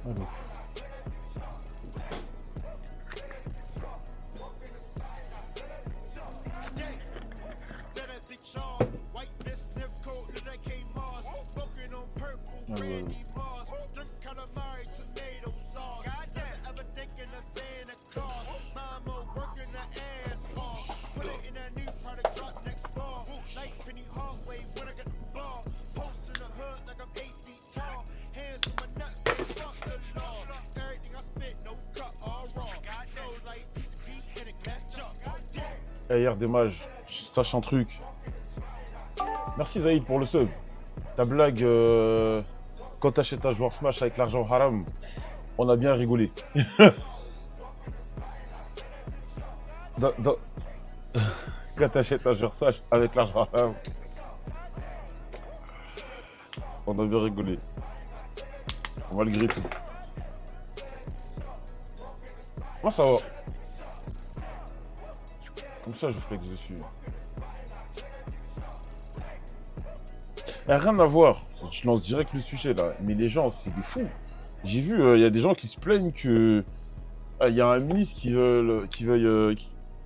Allô. Allô, allô. Eh, hier, dommage. Sache un truc. Merci Zaïd pour le sub. Ta blague, quand t'achètes un joueur Smash avec l'argent haram, on a bien rigolé. Dans- dans- Quand t'achètes un joueur Smash avec l'argent haram, on a bien rigolé. Malgré tout. Moi, ça va. Comme ça, je flex dessus. Rien à voir. Je lance direct le sujet là. Mais les gens, c'est des fous. J'ai vu, il y a des gens qui se plaignent que. Il y a un ministre qui veuille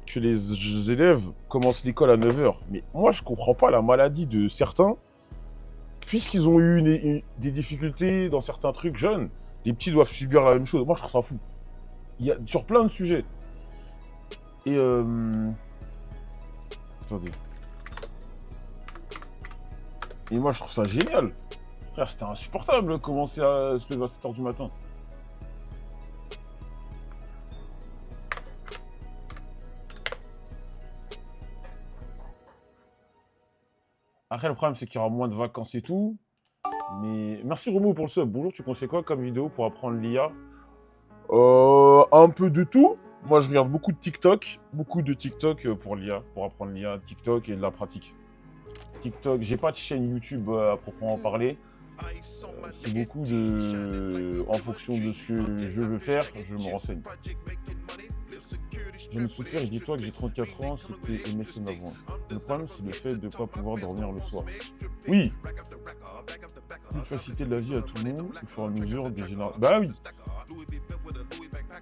que les élèves commencent l'école à 9 h. Mais moi, je comprends pas la maladie de certains. Puisqu'ils ont eu des difficultés dans certains trucs jeunes, les petits doivent subir la même chose. Moi, je trouve ça fou. Il y a sur plein de sujets. Et attendez. Et moi, je trouve ça génial. Frère, c'était insupportable de commencer à se lever à 7 h du matin. Après, le problème, c'est qu'il y aura moins de vacances et tout. Mais merci Romo pour le sub. Bonjour, tu conseilles quoi comme vidéo pour apprendre l'IA? Un peu de tout. Moi, je regarde beaucoup de TikTok. Beaucoup de TikTok pour l'IA, pour apprendre l'IA. TikTok et de la pratique. TikTok, j'ai pas de chaîne YouTube à proprement parler. C'est beaucoup de... En fonction de ce que je veux faire, je me renseigne. Je me souviens, je dis-toi que j'ai 34 ans, c'était MSN avant. Le problème, c'est le fait de ne pas pouvoir dormir le soir. Oui. Une facilité de la vie à tout le monde, il faut à mesure des générations. Bah oui.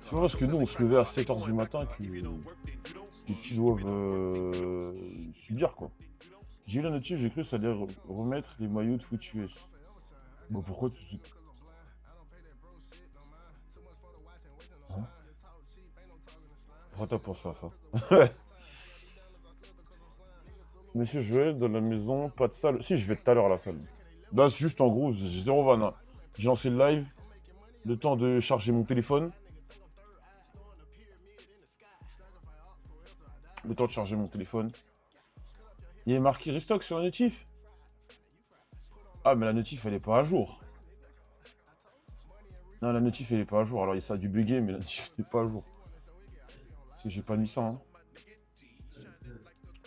C'est pas parce que nous, on se levait à 7 h du matin que les petits doivent subir, quoi. J'ai eu la notif, j'ai cru que ça allait remettre les maillots de foot US. Bon, pourquoi tu... Hein? Pourquoi t'as pensé à ça? Monsieur Joël, dans la maison, pas de salle. Si, je vais tout à l'heure à la salle. Là, c'est juste en gros, j'ai 0 vanne, hein. J'ai lancé le live, le temps de charger mon téléphone. Le temps de charger mon téléphone. Il est marqué restock sur la notif. Ah, mais la notif, elle est pas à jour. Non, la notif, elle est pas à jour. Alors, ça a dû bugger, mais la notif n'est pas à jour. Parce que j'ai pas mis ça, hein.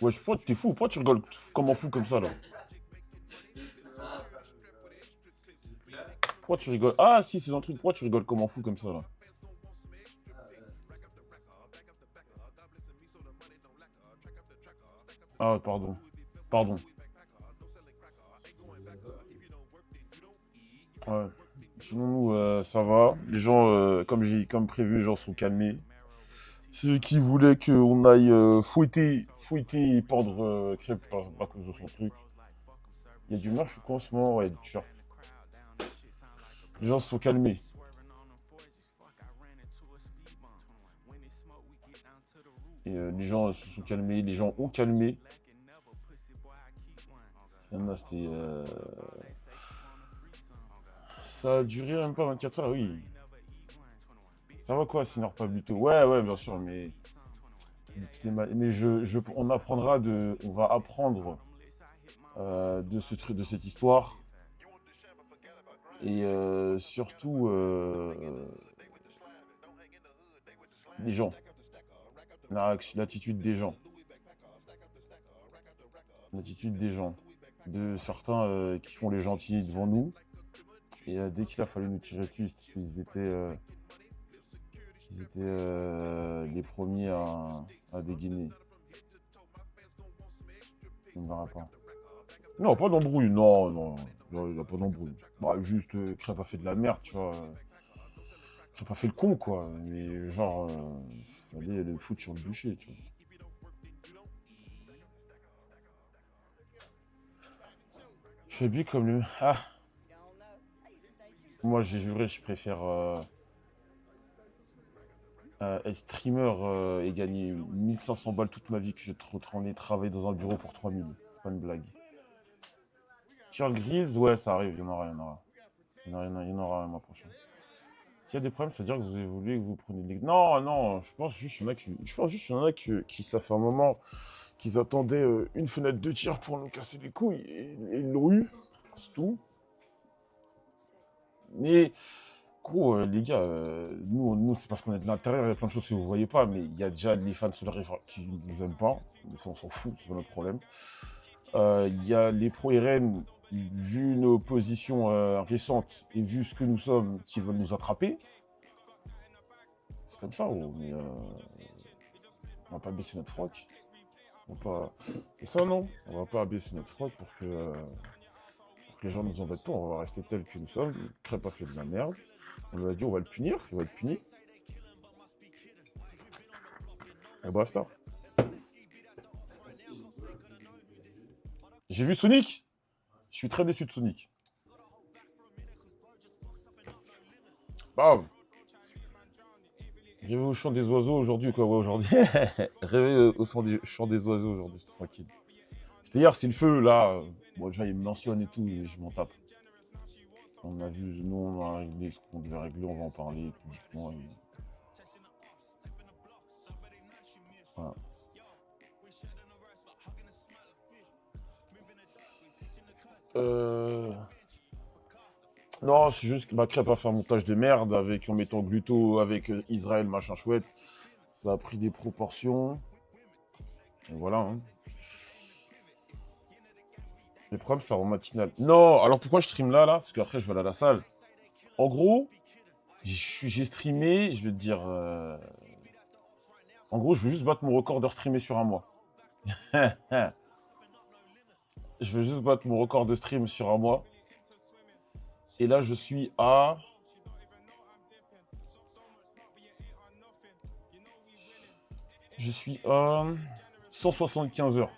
Ouais, pourquoi t'es fou? Pourquoi tu rigoles comme un fou comme ça, là? Pourquoi tu rigoles? Ah, si, c'est dans le truc. Pourquoi tu rigoles comme un fou comme ça, là? Ah, pardon. Pardon. Ouais. Sinon, nous, ça va. Les gens, comme prévu, les gens sont calmés. Ceux qui voulaient qu'on aille fouetter et pendre crêpe à cause de son truc. Il y a du merch en ce moment, ouais, du t-shirt. Les gens se sont calmés. Et les gens se sont calmés, les gens ont calmé. Il y en a, c'était... Ça a duré même pas 24 heures, oui. Ça va quoi, Sinor Pablito? Ouais, ouais, bien sûr, mais... Mais on apprendra de... On va apprendre de ce truc, de cette histoire. Et surtout, les gens. L'attitude des gens. L'attitude des gens. De certains qui font les gentils devant nous. Et dès qu'il a fallu nous tirer dessus, ils étaient les premiers à dégainer. On ne verra pas. Non, pas d'embrouille. Non, non. Non, il n'y a pas d'embrouille. Bah, juste, Crêpe a fait de la merde, tu vois. T'as pas fait le con, quoi. Mais genre, fallait le foutre sur le bûcher, tu vois. Je suis habillé comme le... Ah, moi, j'ai juré, je préfère être streamer et gagner 1500 balles toute ma vie que je te retourner travailler dans un bureau pour 3000. C'est pas une blague. Charles Grills, ouais, ça arrive, il y en aura, il y en aura. Il y en aura un mois prochain. S'il y a des problèmes, c'est-à-dire que vous évoluez, que vous prenez des... Non, non, je pense juste qu'il y en a qui, ça fait un moment qu'ils attendaient une fenêtre de tir pour nous casser les couilles et ils l'ont eu, c'est tout. Mais, gros, les gars, nous c'est parce qu'on est de l'intérieur, il y a plein de choses que vous voyez pas, mais il y a déjà les fans sur le qui nous aiment pas, mais ça on s'en fout, c'est pas notre problème. Il y a les pro-RN, vu nos positions récentes et vu ce que nous sommes, qui veulent nous attraper. C'est comme ça, gros, mais on va pas baisser notre froc. On va pas... C'est ça, non? On va pas baisser notre froc pour que les gens nous embêtent pas. On va rester tels que nous sommes. Crêpe a fait de la merde. On lui a dit, on va le punir. Il va être puni. Et basta. J'ai vu Sonic. Je suis très déçu de Sonic. C'est pas grave. Rêver au chant des oiseaux aujourd'hui, quoi, ouais, aujourd'hui. Rêver au chant des oiseaux aujourd'hui, c'est tranquille. C'était hier, c'est le feu, là. Bon, déjà, il me mentionne et tout, et je m'en tape. On a vu, nous, on a réglé ce qu'on devait régler, on va en parler publiquement. Et... Voilà. Non, c'est juste que ma crêpe a fait un montage de merde avec, en mettant Gluto avec Israël, machin chouette. Ça a pris des proportions. Et voilà. Hein. Les problèmes, ça rend matinal. Non, alors pourquoi je stream là parce qu'après, je vais aller à la salle. En gros, j'ai streamé, je vais te dire... En gros, je veux juste battre mon record d'heures streamé sur un mois. Je veux juste battre mon record de stream sur un mois. Et là, je suis à... Je suis à 175 heures.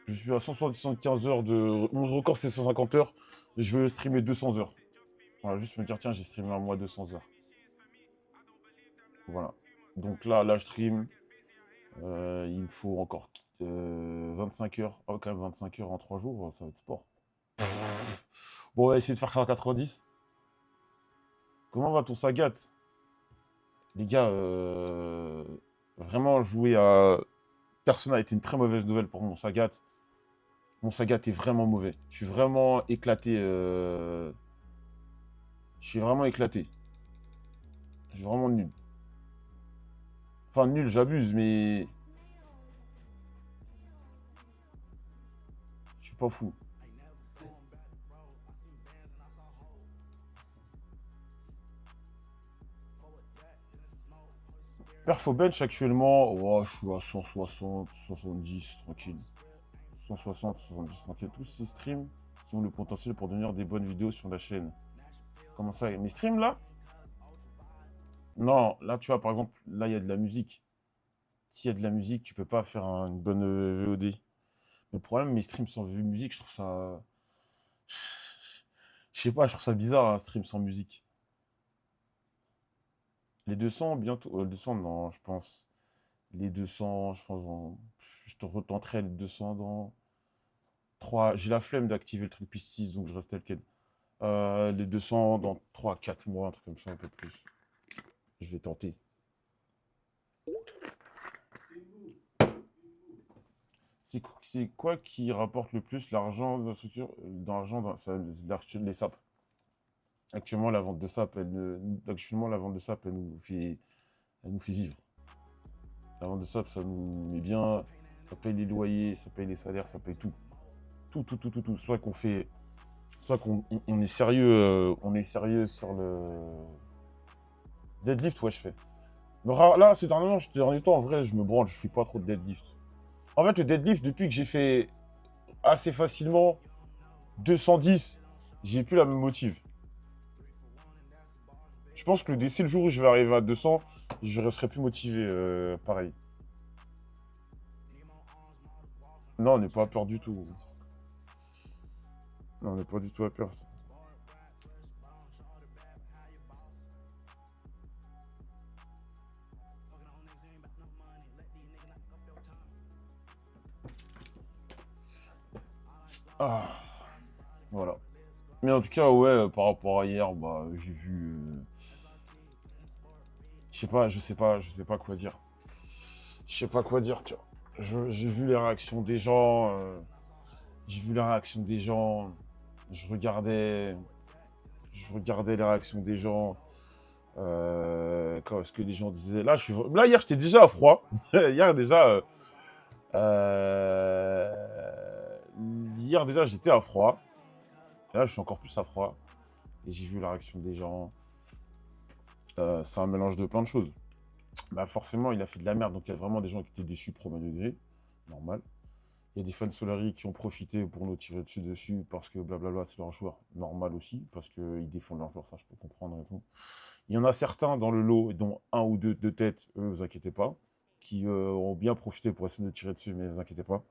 Je suis à 175 heures de... Mon record, c'est 150 heures. Je veux streamer 200 heures. Voilà, juste me dire, tiens, j'ai streamé un mois 200 heures. Voilà. Donc là, je stream. Il me faut encore 25 heures. Oh, quand même, 25 heures en 3 jours, ça va être sport. Bon, on va essayer de faire 90. Comment va ton Sagat? Les gars, vraiment jouer à... Persona a été une très mauvaise nouvelle pour mon Sagat. Mon Sagat est vraiment mauvais. Je suis vraiment éclaté. Je suis vraiment éclaté. Je suis vraiment nul. Enfin, nul, j'abuse, mais... Je suis pas fou. Perfo bench actuellement, oh, je suis à 160, 70, tranquille. 160, 70, tranquille. Tous ces streams qui ont le potentiel pour devenir des bonnes vidéos sur la chaîne. Comment ça? Mes streams là? Non, là tu vois, par exemple, là il y a de la musique. S'il y a de la musique, tu peux pas faire une bonne VOD. Mais le problème, mes streams sans musique, je trouve ça. Je sais pas, je trouve ça bizarre un stream sans musique. Les 200, bientôt. 200, non, je pense. Les 200, je pense. Je te retenterai les 200 dans 3. J'ai la flemme d'activer le truc puis 6, donc je reste tel quel. Les 200 dans 3, 4 mois, un truc comme ça, un peu plus. Je vais tenter. C'est quoi qui rapporte le plus l'argent dans la structure, les sapes. Actuellement, la vente de sapes, elle nous fait vivre. La vente de sapes, ça nous met bien, ça paye les loyers, ça paye les salaires, ça paye tout. Tout. Soit qu'on on est sérieux sur le deadlift, ouais, je fais. Mais là, ces derniers temps, en vrai, je me branle, je fais pas trop de deadlift. En fait, le deadlift, depuis que j'ai fait assez facilement 210, j'ai plus la même motive. Je pense que d'ici le jour où je vais arriver à 200, je serai plus motivé, pareil. Non, on n'est pas à peur du tout. Non, on n'est pas du tout à peur. Ah, voilà. Mais en tout cas, ouais, par rapport à hier, bah, j'ai vu... je sais pas quoi dire. Je sais pas quoi dire, tu vois. J'ai vu les réactions des gens, j'ai vu les réactions des gens, je regardais, je regardais les réactions des gens, ce que les gens disaient. Là, hier, j'étais déjà à froid. Hier, déjà, hier, déjà, j'étais à froid. Et là, je suis encore plus à froid. Et j'ai vu la réaction des gens. C'est un mélange de plein de choses. Bah, forcément, il a fait de la merde, donc il y a vraiment des gens qui étaient déçus premier degré. Normal. Il y a des fans Solari qui ont profité pour nous tirer dessus parce que blablabla, c'est leur joueur. Normal aussi, parce qu'ils défendent leur joueur, ça je peux comprendre et tout. Il y en a certains dans le lot, dont un ou deux de tête, eux, vous inquiétez pas, qui ont bien profité pour essayer de tirer dessus, mais vous inquiétez pas.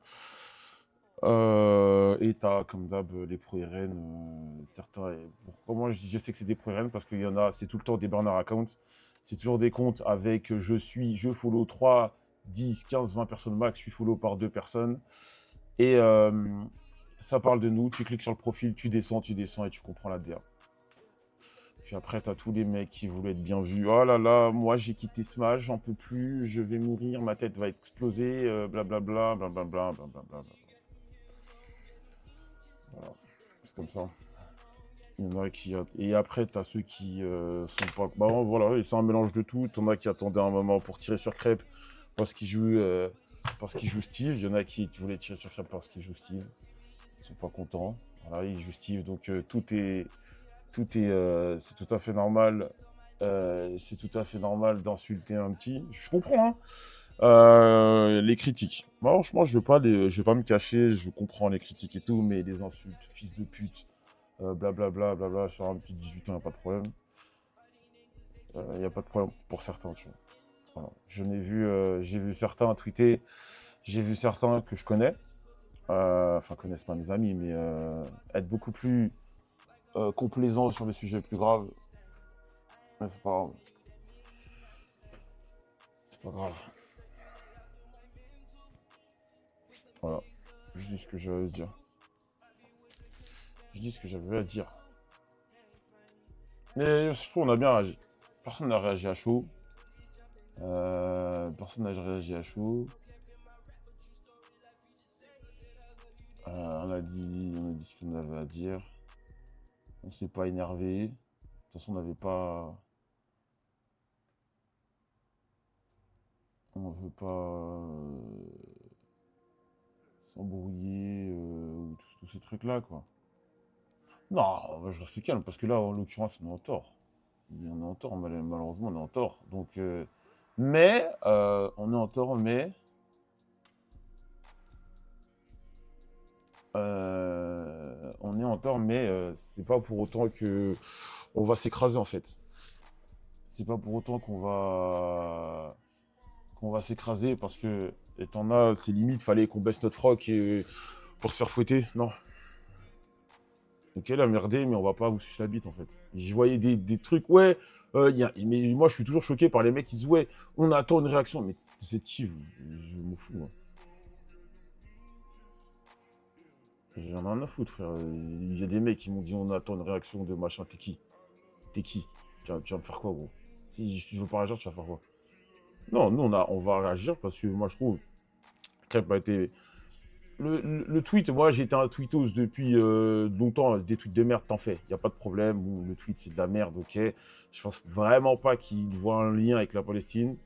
Et t'as, comme d'hab, les pro-RN, certains. Pourquoi moi je sais que c'est des pro-RN parce qu'il y en a, c'est tout le temps des burner accounts. C'est toujours des comptes avec je follow 3, 10, 15, 20 personnes max, je suis follow par 2 personnes. Et ça parle de nous, tu cliques sur le profil, tu descends et tu comprends la DA. Puis après, t'as tous les mecs qui voulaient être bien vus. Oh là là, moi j'ai quitté Smash, j'en peux plus, je vais mourir, ma tête va exploser, blablabla, blablabla, blablabla. Voilà, c'est comme ça. Il y en a qui... Et après, t'as ceux qui sont pas... Bah voilà, c'est un mélange de tout. T'en as qui attendaient un moment pour tirer sur Crêpe parce qu'il joue Steve. Il y en a qui voulaient tirer sur Crêpe parce qu'il joue Steve. Ils sont pas contents. Voilà, ils jouent Steve. Donc c'est tout à fait normal. C'est tout à fait normal d'insulter un petit. Je comprends, hein. Les critiques. Moi, franchement, je vais pas me cacher. Je comprends les critiques et tout, mais les insultes, fils de pute, blablabla, blabla, sur un petit 18 ans, il n'y a pas de problème. Il n'y a pas de problème pour certains, tu vois. Voilà. J'ai vu certains tweeter, j'ai vu certains que je connais, enfin, connaissent pas mes amis, mais être beaucoup plus complaisants sur des sujets plus graves. Mais c'est pas grave. C'est pas grave. Voilà. Je dis ce que j'avais à dire. Je dis ce que j'avais à dire. Mais je trouve qu'on a bien réagi. Personne n'a réagi à chaud. Personne n'a réagi à chaud. On a dit ce qu'on avait à dire. On s'est pas énervé. De toute façon, on n'avait pas. On veut pas s'embrouiller ou tous ces trucs-là, quoi. Non, je reste calme parce que là, en l'occurrence, on est en tort. On est en tort, malheureusement, on est en tort. Donc, on est en tort, mais on est en tort, mais c'est pas pour autant que on va s'écraser en fait. C'est pas pour autant qu'on va s'écraser parce que et t'en as, c'est limite, fallait qu'on baisse notre froc pour se faire fouetter. Non. Ok, la merdé, mais on va pas vous sucer la bite en fait. Je voyais des trucs, ouais, mais moi je suis toujours choqué par les mecs qui disent ouais, on attend une réaction. Mais c'est qui je m'en fous, moi. J'en ai rien à foutre, frère. Il y a des mecs qui m'ont dit on attend une réaction de machin, t'es qui? T'es qui? Tu vas me faire quoi, gros? Si je veux pas réagir, tu vas faire quoi? Non, nous on va réagir parce que moi je trouve Crêpe a été. Le tweet, moi j'ai été un tweetos depuis longtemps, des tweets de merde, t'en fais, y a pas de problème. Bon, le tweet c'est de la merde, ok. Je pense vraiment pas qu'il voit un lien avec la Palestine.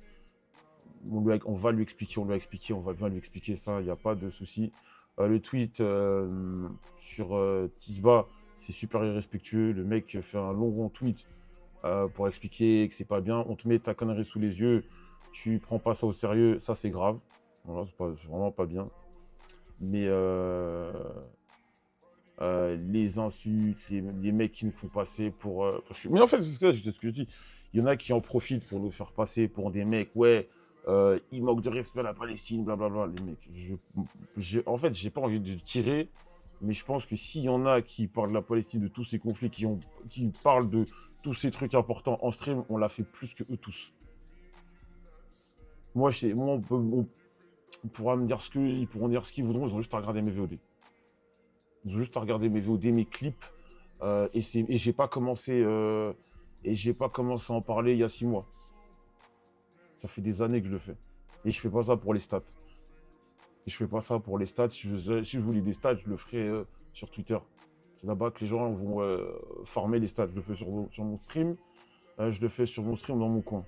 On va lui expliquer, on lui a expliqué, on va bien lui expliquer ça, y a pas de souci. Le tweet sur Tisba, c'est super irrespectueux. Le mec fait un long tweet pour expliquer que c'est pas bien. On te met ta connerie sous les yeux, tu prends pas ça au sérieux, ça c'est grave. Voilà, c'est vraiment pas bien. Mais les insultes, les mecs qui nous font passer pour... Mais en fait, c'est ce que je dis. Il y en a qui en profitent pour nous faire passer pour des mecs, ouais, ils manquent de respect à la Palestine, blablabla. Les mecs, en fait, j'ai pas envie de tirer, mais je pense que s'il y en a qui parlent de la Palestine, de tous ces conflits, qui parlent de tous ces trucs importants en stream, on l'a fait plus que eux tous. Moi, on pourra me dire ils pourront dire ce qu'ils voudront, ils ont juste à regarder mes VOD. Ils ont juste à regarder mes VOD, mes clips, et j'ai pas commencé à en parler il y a 6 mois. Ça fait des années que je le fais. Et je fais pas ça pour les stats. Et je fais pas ça pour les stats. Si je voulais des stats, je le ferais sur Twitter. C'est là-bas que les gens vont farmer les stats. Je le fais sur mon stream. Je le fais sur mon stream dans mon coin.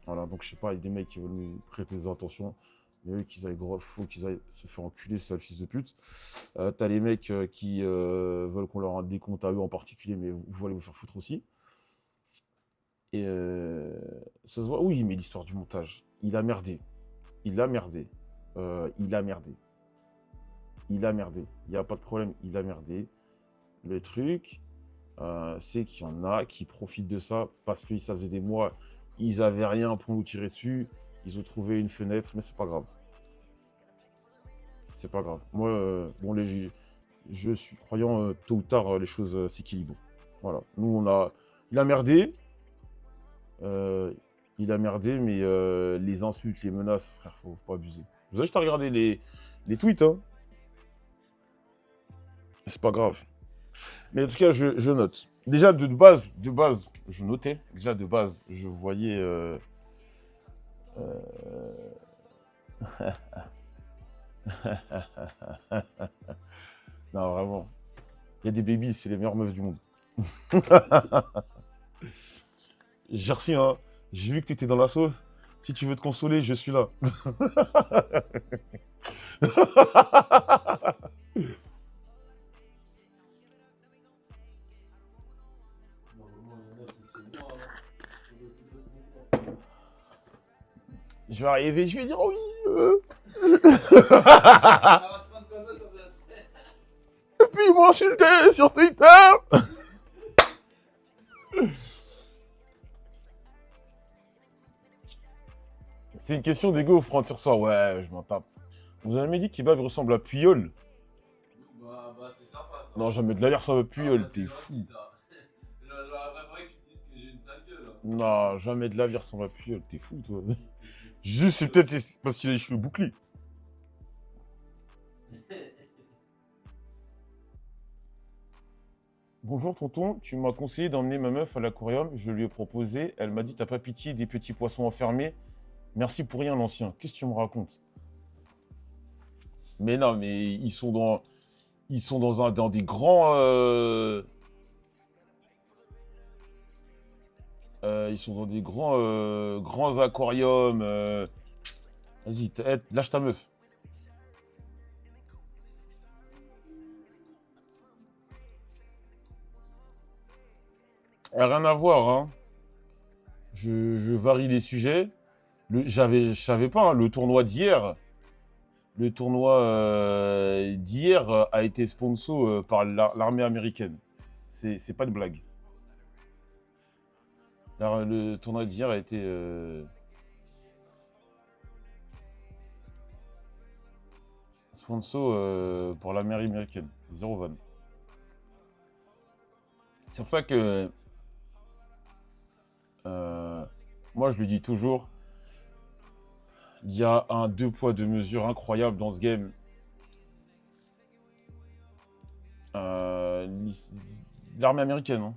Voilà, donc je sais pas, il y a des mecs qui veulent nous prêter des intentions. Mais eux, qu'ils aillent gros, faut qu'ils aillent se faire enculer, sale fils de pute. T'as les mecs qui veulent qu'on leur rende des comptes à eux en particulier, mais vous allez vous faire foutre aussi. Et ça se voit, oui, mais l'histoire du montage, il a merdé. Il a merdé. Il a merdé. Il a merdé. Il n'y a pas de problème, il a merdé. Le truc, c'est qu'il y en a qui profitent de ça parce que ça faisait des mois, ils avaient rien pour nous tirer dessus. Ils ont trouvé une fenêtre, mais c'est pas grave. C'est pas grave. Moi, bon, je suis croyant, tôt ou tard, les choses s'équilibrent. Voilà. Nous, il a merdé. Il a merdé, mais les insultes, les menaces, frère, faut pas abuser. Vous avez juste à regarder les tweets, hein. C'est pas grave. Mais en tout cas, je note. Déjà, de base, je notais. Déjà, de base, je voyais... Non, vraiment. Il y a des babies, c'est les meilleures meufs du monde. J'ai reçu, hein. J'ai vu que t'étais dans la sauce. Si tu veux te consoler, je suis là. Je vais arriver, je vais dire oui. Et puis ils m'ont insulté sur Twitter. C'est une question d'ego, prendre sur soi. Ouais, je m'en tape. Vous avez dit qu'Ibab ressemble à Puyol. Bah, c'est sympa ça. Non, jamais de la ressemble à Puyol, Ah, t'es fou. J'aurais préféré que tu me dises que j'ai une sale gueule. Non, jamais de la vie ressemble à Puyol, t'es fou toi. Juste, c'est peut-être parce qu'il a les cheveux bouclés. Bonjour tonton, tu m'as conseillé d'emmener ma meuf à l'aquarium, je lui ai proposé, elle m'a dit t'as pas pitié des petits poissons enfermés. Merci pour rien l'ancien, qu'est-ce que tu me racontes? Mais non, mais ils sont dans des grands ils sont dans des grands aquariums. Vas-y, lâche ta meuf. Rien à voir, hein. Je varie les sujets. Je savais pas, hein, le tournoi d'hier. Le tournoi d'hier a été sponsor par l'armée américaine. C'est pas de blague. Le tournoi d'hier a été sponsor pour l'armée américaine. Zéro van. C'est pour ça que moi je lui dis toujours, il y a un 2 poids 2 mesures incroyable dans ce game. L'armée américaine, hein.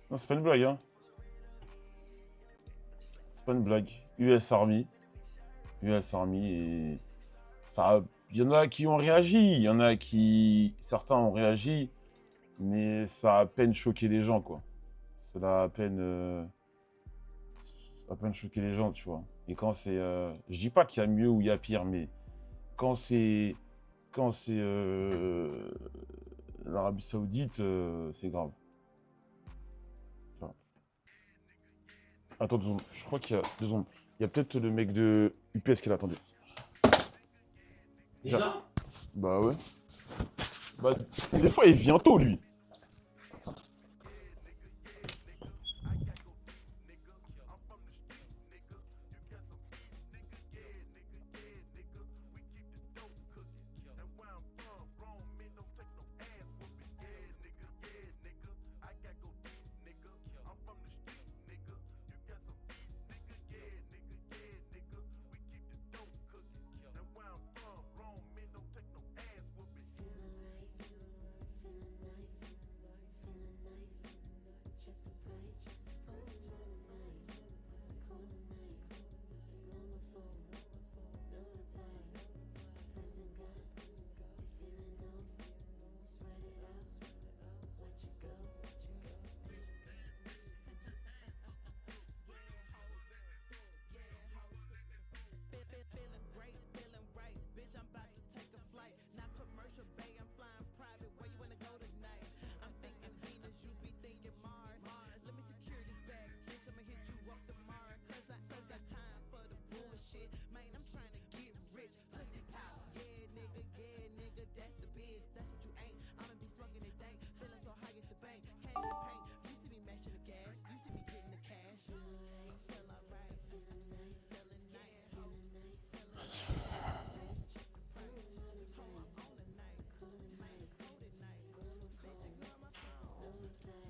Non, c'est pas une blague, hein. C'est pas une blague. US Army. US Army et ça. Il y en a qui ont réagi, il y en a qui. Certains ont réagi, mais ça a à peine choqué les gens, quoi. Ça a à peine. À peine choqué les gens, tu vois. Et quand c'est. Je dis pas qu'il y a mieux ou il y a pire, mais quand c'est quand c'est l'Arabie Saoudite, c'est grave. Voilà. Attends 2 secondes. Je crois qu'il y a 2 secondes. Il y a peut-être le mec de UPS qui est là. Attendez. Déjà? Bah ouais. Bah, des fois, il vient tôt, lui.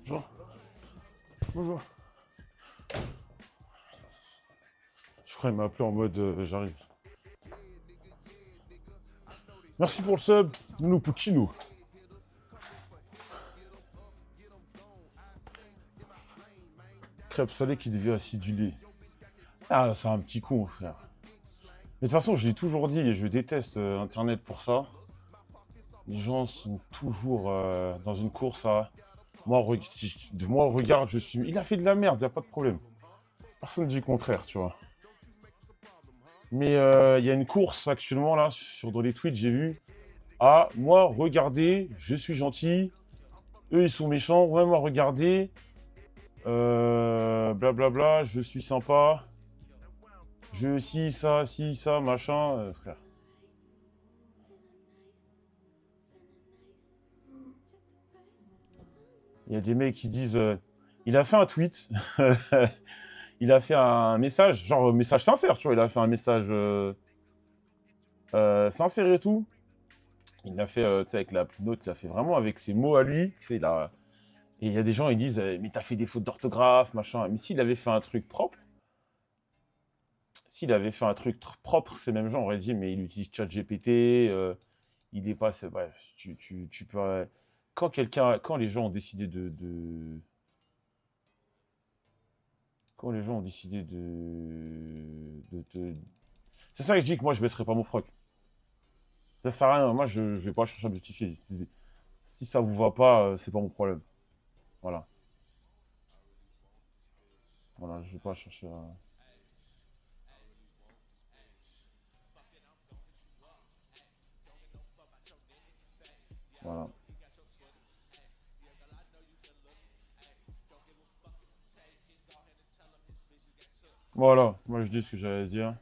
Bonjour. Bonjour. Je crois qu'il m'a appelé en mode j'arrive. Merci pour le sub, Nuno Puccino. Crêpe salée qui devient acidulée. Ah, c'est un petit con, frère. Mais de toute façon, je l'ai toujours dit et je déteste Internet pour ça. Les gens sont toujours dans une course à... Moi, regarde, je suis... Il a fait de la merde, y a pas de problème. Personne ne dit le contraire, tu vois. Mais il y a une course actuellement, là, dans les tweets, j'ai vu. Ah, moi, regardez, je suis gentil. Eux, ils sont méchants. Ouais, moi, regardez. Blablabla, je suis sympa. Je si, ça, machin, frère. Il y a des mecs qui disent... il a fait un tweet. Il a fait un message, genre message sincère, tu vois. Il a fait un message sincère et tout. Il l'a fait, tu sais, avec la note, il l'a fait vraiment avec ses mots à lui. Tu sais, et il y a des gens, ils disent, mais t'as fait des fautes d'orthographe, machin. Mais s'il avait fait un truc propre, propre, ces mêmes gens auraient dit, mais il utilise ChatGPT, il est pas... Bref, tu peux... Quand les gens ont décidé Quand les gens ont décidé C'est ça que je dis que moi, je baisserai pas mon froc. Ça sert à rien. Moi, je vais pas chercher à me justifier. Si ça vous va pas, c'est pas mon problème. Voilà. Voilà, je vais pas chercher à... Voilà. Voilà, moi je dis ce que j'allais dire.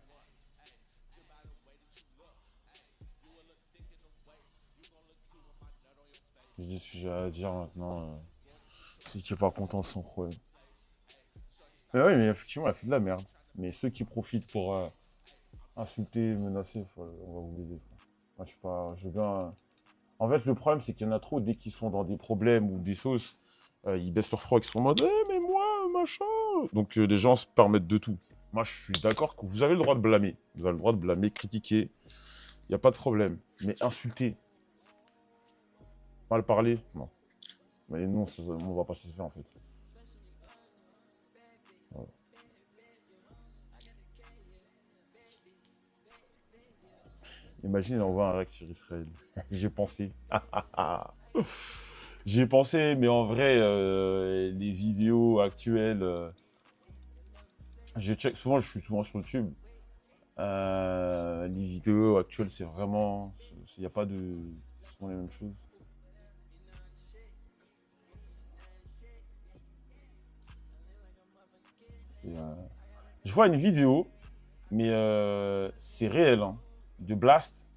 Je dis ce que j'allais dire maintenant. Si tu es pas content, sans problème. Mais oui, mais effectivement, elle fait de la merde. Mais ceux qui profitent pour insulter, menacer, on va vous baiser. Moi, je suis pas... Je veux bien... En fait, le problème, c'est qu'il y en a trop, dès qu'ils sont dans des problèmes ou des sauces, ils baissent leur froc, ils sont en mode « Eh, mais moi, machin !» Donc, les gens se permettent de tout. Moi, je suis d'accord que vous avez le droit de blâmer. Vous avez le droit de blâmer, critiquer. Il n'y a pas de problème. Mais insulter, mal parler, non. Mais non, on va pas se faire, en fait. Voilà. Imagine, on envoie un rec sur Israël. J'ai pensé. J'y ai pensé, mais en vrai, les vidéos actuelles, je check souvent, je suis souvent sur YouTube. Les vidéos actuelles, c'est vraiment... Il n'y a pas de... Ce sont les mêmes choses. Je vois une vidéo, mais c'est réel, hein, de Blast.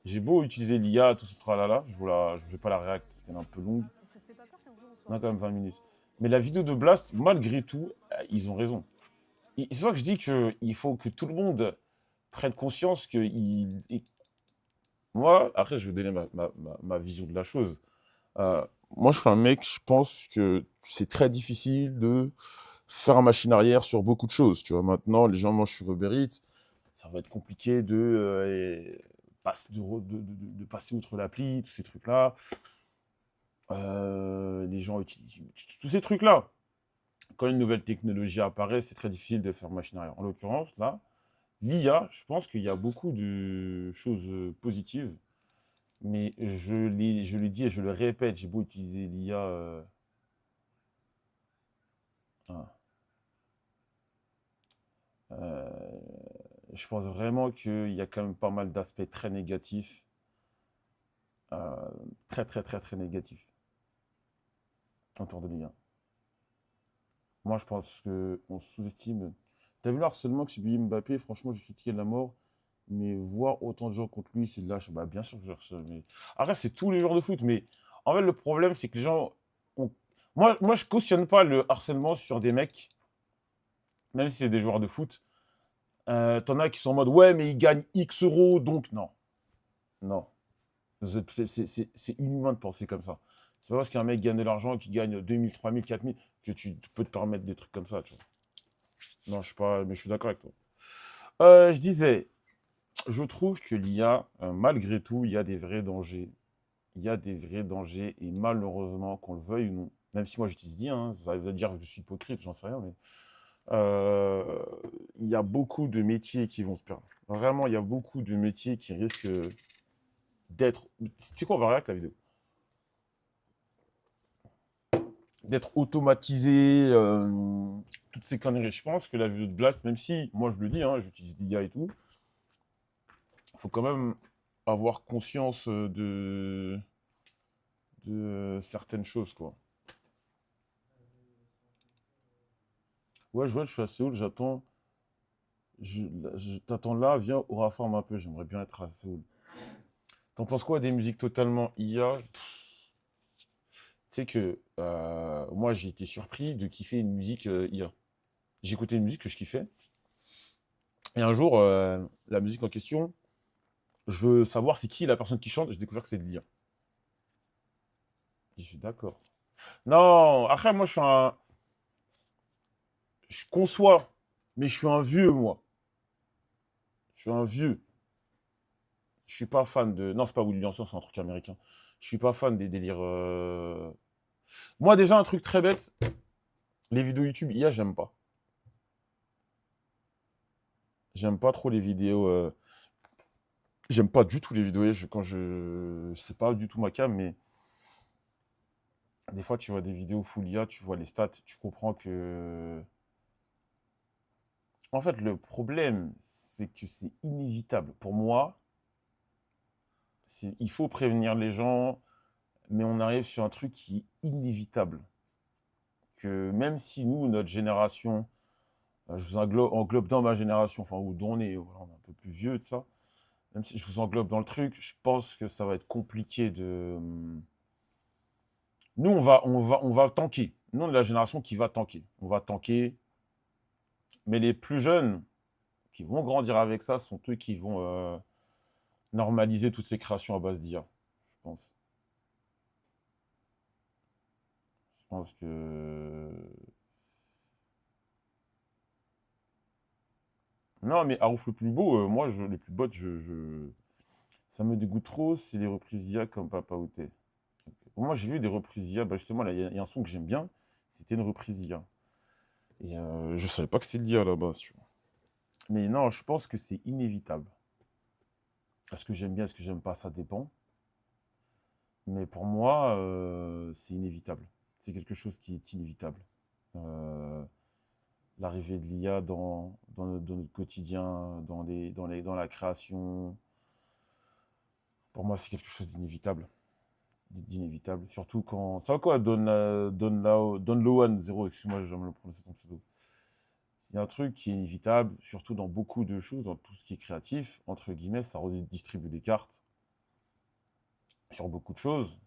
J'ai beau utiliser l'IA, tout ce tralala, je vais pas la réact, parce qu'elle est un peu longue. Ça te fait pas peur qu'un jour on On soit a quand même 20 reconnu minutes. Mais la vidéo de Blast, malgré tout, ils ont raison. C'est ça que je dis qu'il faut que tout le monde prenne conscience que moi, après, je vais vous donner ma vision de la chose. Moi, je suis un mec, je pense que c'est très difficile de faire machine arrière sur beaucoup de choses. Tu vois, maintenant, les gens mangent sur Uber Eats, ça va être compliqué de passer outre l'appli, tous ces trucs-là. Les gens utilisent tous ces trucs-là. Quand une nouvelle technologie apparaît, c'est très difficile de faire machine arrière. En l'occurrence, là, l'IA, je pense qu'il y a beaucoup de choses positives, mais je l'ai dit et je le répète, j'ai beau utiliser l'IA. Ah, euh, je pense vraiment qu'il y a quand même pas mal d'aspects très négatifs, euh, très très très très négatifs autour de l'IA. Moi, je pense qu'on sous-estime. T'as vu le harcèlement que subit Mbappé? Franchement, j'ai critiqué de la mort. Mais voir autant de gens contre lui, c'est de lâche. Bah, bien sûr que je harcèle. Mais... Après, c'est tous les jours de foot. Mais en fait, le problème, c'est que les gens. Moi, je cautionne pas le harcèlement sur des mecs, même si c'est des joueurs de foot. T'en as qui sont en mode ouais, mais ils gagnent X euros, donc non. Non. C'est inhumain de penser comme ça. C'est pas parce qu'un mec gagne de l'argent et qu'il gagne 2000, 3000, 4000 que tu peux te permettre des trucs comme ça, tu vois. Non, je suis pas, mais je suis d'accord avec toi. Je disais, je trouve que l'IA, malgré tout, il y a des vrais dangers. Il y a des vrais dangers et malheureusement, qu'on le veuille ou non, même si moi j'utilise l'IA, hein, ça veut dire que je suis hypocrite, j'en sais rien, mais euh, il y a beaucoup de métiers qui vont se perdre. Vraiment, il y a beaucoup de métiers qui risquent d'être. Tu sais quoi, on va regarder avec la vidéo. D'être automatisés, toutes ces conneries. Je pense que la vidéo de Blast, même si, moi je le dis, hein, j'utilise l'IA et tout, il faut quand même avoir conscience de certaines choses, quoi. Ouais, je vois, je suis à Séoul, j'attends. Je t'attends là, viens, on reforme un peu, j'aimerais bien être à Séoul. T'en penses quoi des musiques totalement IA? Tu sais que moi j'ai été surpris de kiffer une musique IA. J'écoutais une musique que je kiffais, et un jour, la musique en question, je veux savoir c'est qui la personne qui chante, et j'ai découvert que c'est de l'IA. Je suis d'accord. Non, après moi je conçois, mais je suis un vieux moi. Je suis un vieux. Je suis pas fan de. Non, c'est pas William Sons, c'est un truc américain. Je suis pas fan des délires. Moi, déjà, un truc très bête, les vidéos YouTube IA, j'aime pas. J'aime pas trop les vidéos. J'aime pas du tout les vidéos IA. Quand je. C'est pas du tout ma cam, mais des fois, tu vois des vidéos full IA, tu vois les stats, tu comprends que. En fait, le problème, c'est que c'est inévitable. Pour moi, il faut prévenir les gens, mais on arrive sur un truc qui est inévitable. Que même si nous, notre génération, je vous englobe dans ma génération, enfin, où on est, voilà, on est un peu plus vieux de ça. Même si je vous englobe dans le truc, je pense que ça va être compliqué de. Nous, on va tanker. Nous, on est la génération qui va tanker. On va tanker. Mais les plus jeunes qui vont grandir avec ça sont eux qui vont normaliser toutes ces créations à base d'IA, je pense. Je pense que. Non, mais Harouf le plus beau, moi, les plus bottes, ça me dégoûte trop, c'est les reprises IA comme Papa Outé. Moi, j'ai vu des reprises IA, bah, justement, là, il y a un son que j'aime bien, c'était une reprise IA. Et je savais pas que c'était le dire à la base, tu vois. Mais non, je pense que c'est inévitable. Est-ce que j'aime bien, est-ce que j'aime pas, ça dépend. Mais pour moi, c'est inévitable. C'est quelque chose qui est inévitable. Euh, l'arrivée de l'IA dans notre quotidien, dans la création. Pour moi, c'est quelque chose d'inévitable. D'inévitable. Surtout quand. Ça va quoi, Don Loan 0, excuse-moi, je vais me le prononcer ton pseudo. C'est un truc qui est inévitable, surtout dans beaucoup de choses, dans tout ce qui est créatif. Entre guillemets, ça redistribue des cartes sur beaucoup de choses.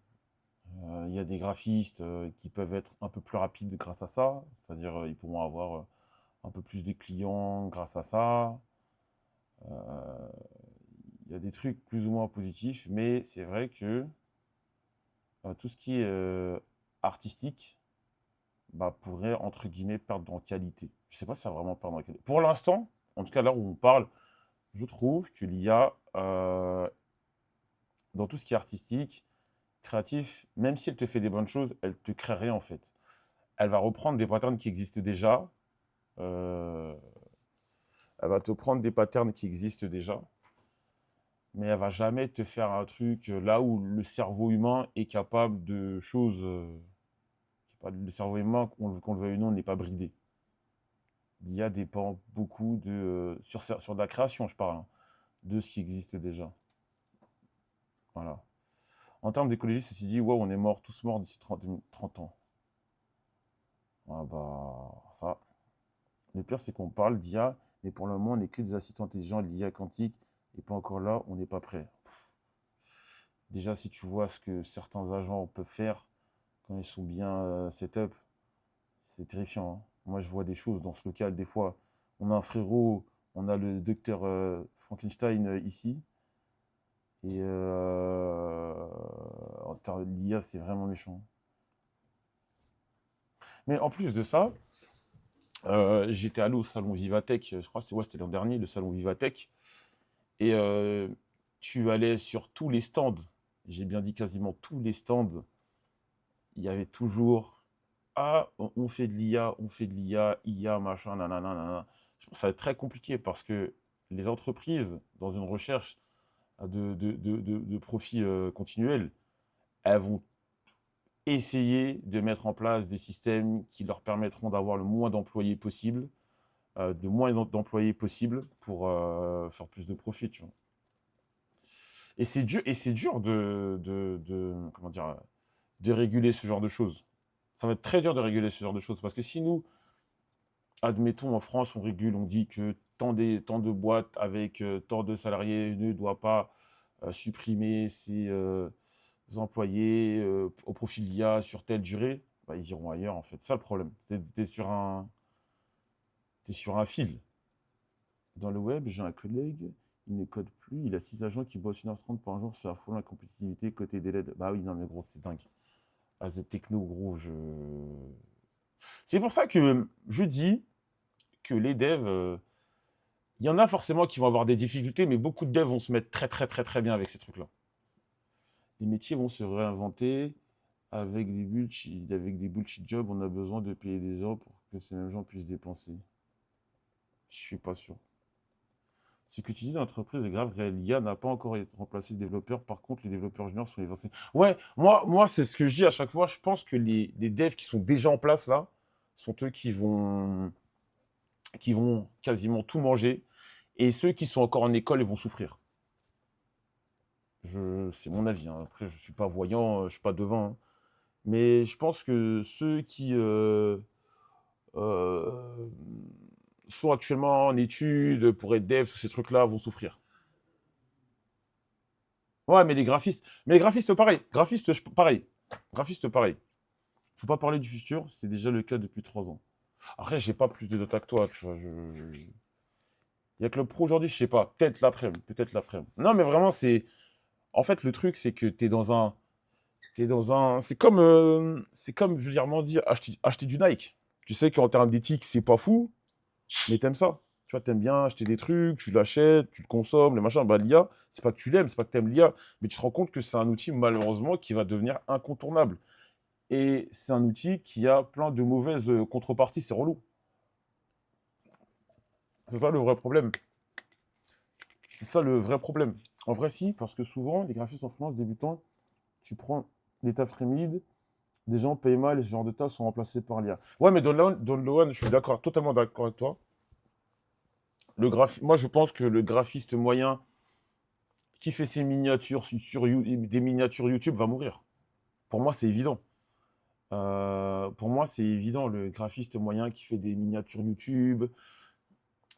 Il y a des graphistes qui peuvent être un peu plus rapides grâce à ça, c'est-à-dire ils pourront avoir un peu plus de clients grâce à ça. Euh, Il y a des trucs plus ou moins positifs, mais c'est vrai que tout ce qui est artistique bah, pourrait, entre guillemets, perdre en qualité. Je sais pas si ça va vraiment perdre en qualité. Pour l'instant, en tout cas là où on parle, je trouve que l'IA, dans tout ce qui est artistique, créatif, même si elle te fait des bonnes choses, elle te crée rien en fait. Elle va reprendre des patterns qui existent déjà. euh, Elle va te prendre des patterns qui existent déjà, mais elle va jamais te faire un truc là où le cerveau humain est capable de choses. Le cerveau humain, qu'on le veuille ou non, n'est pas bridé. L'IA dépend beaucoup sur de la création, je parle, hein, de ce qui existe déjà. Voilà. En termes d'écologie, ceci dit, ouais, on est morts, tous morts d'ici 30 ans. Ah bah, ça. Le pire, c'est qu'on parle d'IA, mais pour le moment, on n'est que des assistants intelligents et de l'IA quantique, et pas encore là, on n'est pas prêt. Déjà, si tu vois ce que certains agents peuvent faire quand ils sont bien set-up, c'est terrifiant, hein. Moi, je vois des choses dans ce local, des fois. On a un frérot, on a le docteur Frankenstein ici, et l'IA, c'est vraiment méchant. Mais en plus de ça, j'étais allé au salon Vivatech, je crois que c'était l'an dernier, le salon Vivatech, et tu allais sur tous les stands, j'ai bien dit quasiment tous les stands, il y avait toujours ah, on fait de l'IA, on fait de l'IA, IA, machin, nanana, nanana. Je pense que ça va être très compliqué parce que les entreprises, dans une recherche de profit continuel, elles vont essayer de mettre en place des systèmes qui leur permettront d'avoir le moins d'employés possible, de moins d'employés possible pour faire plus de profit, tu vois. Et c'est dur comment dire, de réguler ce genre de choses. Ça va être très dur de réguler ce genre de choses parce que si nous, admettons, en France, on régule, on dit que tant de boîtes avec tant de salariés ne doit pas supprimer ses employés au profit de l'IA sur telle durée, bah, ils iront ailleurs, en fait. C'est ça le problème. T'es sur un fil. Dans le web, j'ai un collègue, il ne code plus, il a 6 agents qui bossent 1h30 par jour, c'est à fond la compétitivité côté délai. Bah oui, non, mais gros, c'est dingue. Ah, c'est techno, gros, C'est pour ça que je dis que les devs, il y en a forcément qui vont avoir des difficultés, mais beaucoup de devs vont se mettre très très très très bien avec ces trucs-là. Les métiers vont se réinventer avec des bullshit jobs. On a besoin de payer des gens pour que ces mêmes gens puissent dépenser. Je suis pas sûr. Ce que tu dis dans l'entreprise est grave réel. L'IA n'a pas encore remplacé le développeur. Par contre, les développeurs juniors sont évincés. Ouais, moi c'est ce que je dis à chaque fois. Je pense que les devs qui sont déjà en place là sont eux qui vont quasiment tout manger. Et ceux qui sont encore en école, ils vont souffrir. C'est mon avis, hein. Après, je suis pas voyant, je suis pas devin, hein. Mais je pense que ceux qui euh, sont actuellement en études pour être dev, tous ces trucs-là, vont souffrir. Ouais, mais les graphistes, pareil. Pareil. Graphistes, pareil. Faut pas parler du futur, c'est déjà le cas depuis 3 ans. Après, j'ai pas plus de data que toi, tu vois. Il y a que le pro aujourd'hui, je sais pas. Peut-être l'après-midi, peut-être l'après-midi. Non, mais vraiment, c'est. En fait, le truc, c'est que t'es dans un. C'est comme vulgairement dire acheter du Nike. Tu sais qu'en termes d'éthique, c'est pas fou, mais t'aimes ça. Tu vois, t'aimes bien acheter des trucs, tu l'achètes, tu le consommes, les machins. Bah, l'IA, c'est pas que tu l'aimes, c'est pas que t'aimes l'IA, mais tu te rends compte que c'est un outil, malheureusement, qui va devenir incontournable. Et c'est un outil qui a plein de mauvaises contreparties, c'est relou. C'est ça le vrai problème. C'est ça le vrai problème. En vrai, si, parce que souvent, les graphistes en freelance débutants, tu prends l'état Fremid, Des gens payent mal et ce genre de tas sont remplacés par l'IA. Ouais, mais Don Lohan, je suis d'accord, totalement d'accord avec toi. Moi, je pense que le graphiste moyen qui fait ses miniatures des miniatures YouTube va mourir. Pour moi, c'est évident. Pour moi, c'est évident. Le graphiste moyen qui fait des miniatures YouTube,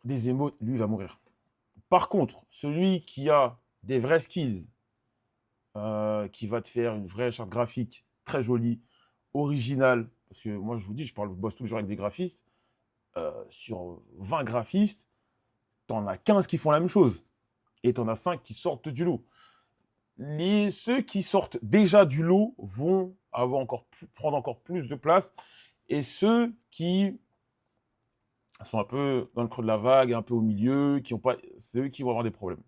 des émotes, lui, va mourir. Par contre, celui qui a des vrais skills, qui va te faire une vraie charte graphique très jolie, originale, parce que moi, je vous dis, je bosse toujours avec des graphistes. Sur 20 graphistes, t'en as 15 qui font la même chose. Et t'en as 5 qui sortent du lot. Ceux qui sortent déjà du lot vont prendre encore plus de place. Et ceux qui sont un peu dans le creux de la vague, un peu au milieu, c'est eux qui vont avoir des problèmes.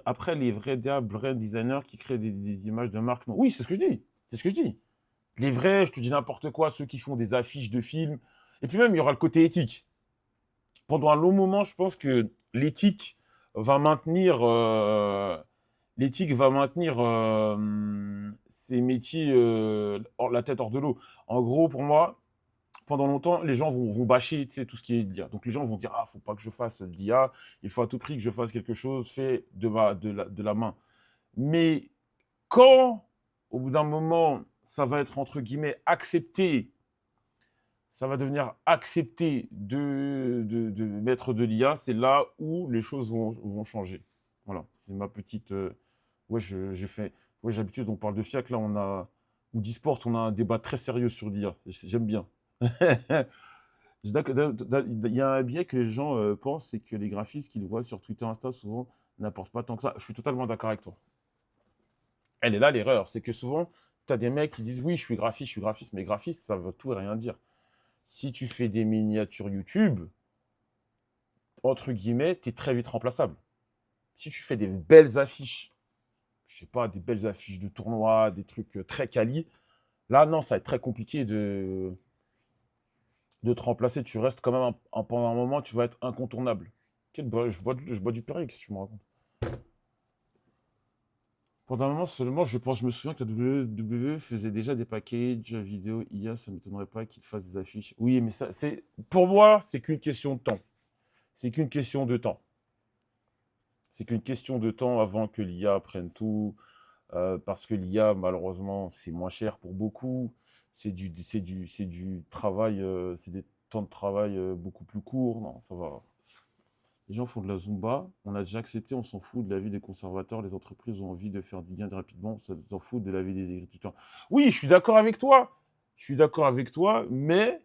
Après, les vrais designers qui créent des images de marque, non. Oui, c'est ce que je dis. C'est ce que je dis. Les vrais, je te dis n'importe quoi, ceux qui font des affiches de films. Et puis même, il y aura le côté éthique. Pendant un long moment, je pense que l'éthique va maintenir ces métiers la tête hors de l'eau. En gros, pour moi, pendant longtemps, les gens vont bâcher tout ce qui est l'IA. Donc les gens vont dire, ah, faut pas que je fasse de l'IA, il faut à tout prix que je fasse quelque chose fait de la main. Mais quand, au bout d'un moment, ça va être entre guillemets accepté, ça va devenir accepté de mettre de l'IA, c'est là où les choses vont changer. Voilà, c'est ma petite. Ouais, j'ai fait. Ouais, j'ai l'habitude, on parle de FIAC, là, ou d'e-sport, on a un débat très sérieux sur l'IA. J'aime bien. Il y a un biais que les gens pensent, c'est que les graphistes qu'ils voient sur Twitter, Insta, souvent, n'apportent pas tant que ça. Je suis totalement d'accord avec toi. Elle est là l'erreur, c'est que souvent, tu as des mecs qui disent oui, je suis graphiste, mais graphiste, ça veut tout et rien dire. Si tu fais des miniatures YouTube, entre guillemets, tu es très vite remplaçable. Si tu fais des belles affiches, je sais pas, des belles affiches de tournois, des trucs très quali, là, non, ça va être très compliqué de te remplacer. Tu restes quand même, pendant un moment, tu vas être incontournable. Je bois du Perrier, si tu me racontes. Pendant un moment seulement, je me souviens que la WWE faisait déjà des packages vidéo IA, ça ne m'étonnerait pas qu'ils fassent des affiches. Oui, mais pour moi, c'est qu'une question de temps. C'est qu'une question de temps. C'est qu'une question de temps avant que l'IA prenne tout, parce que l'IA, malheureusement, c'est moins cher pour beaucoup. C'est du travail, c'est des temps de travail beaucoup plus courts. Non, ça va. Les gens font de la Zumba, on a déjà accepté, on s'en fout de l'avis des conservateurs, les entreprises ont envie de faire du gain rapidement, on s'en fout de l'avis des agriculteurs. Oui, je suis d'accord avec toi. Je suis d'accord avec toi, mais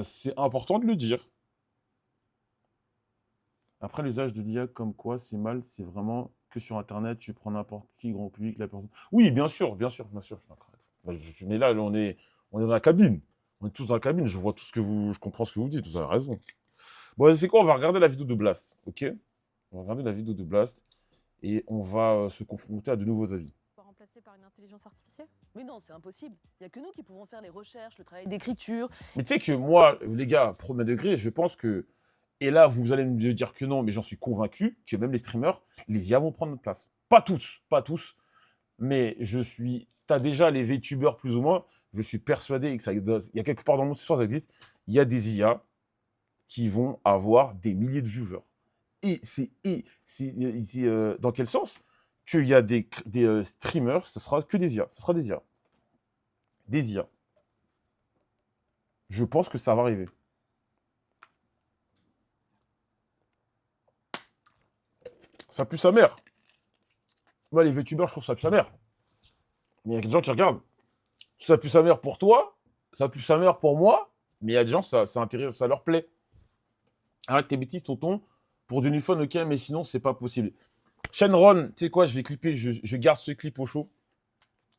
c'est important de le dire. Après, l'usage de l'IA comme quoi c'est mal, c'est vraiment que sur Internet, tu prends n'importe qui, grand public, la personne. Oui, bien sûr, bien sûr, bien sûr, je suis d'accord avec toi. Mais là, on est dans la cabine. On est tous dans la cabine, je comprends ce que vous dites, vous avez raison. Bon, c'est quoi? On va regarder la vidéo de Blast, ok? On va regarder la vidéo de Blast et on va se confronter à de nouveaux avis. Remplacé par une intelligence artificielle? Mais non, c'est impossible. Il n'y a que nous qui pouvons faire les recherches, le travail d'écriture. Mais tu sais que moi, les gars, premier degré, je pense que, et là, vous allez me dire que non, mais j'en suis convaincu que même les streamers, les IA vont prendre notre place. Pas tous, mais t'as déjà les VTubers plus ou moins, je suis persuadé que il y a quelque part dans le monde, c'est sûr, ça existe, il y a des IA qui vont avoir des milliers de viewers. Et c'est dans quel sens? Qu'il y a des streamers, ce sera que des IA. Ce sera des IA. Des IA. Je pense que ça va arriver. Ça pue sa mère. Moi, les VTubers, je trouve ça pue sa mère. Mais il y a des gens qui regardent. Ça pue sa mère pour toi, ça pue sa mère pour moi, mais il y a des gens, ça leur plaît. Arrête tes bêtises, tonton. Pour du fun, ok, mais sinon, c'est pas possible. Shenron, tu sais quoi, je vais clipper, je garde ce clip au chaud.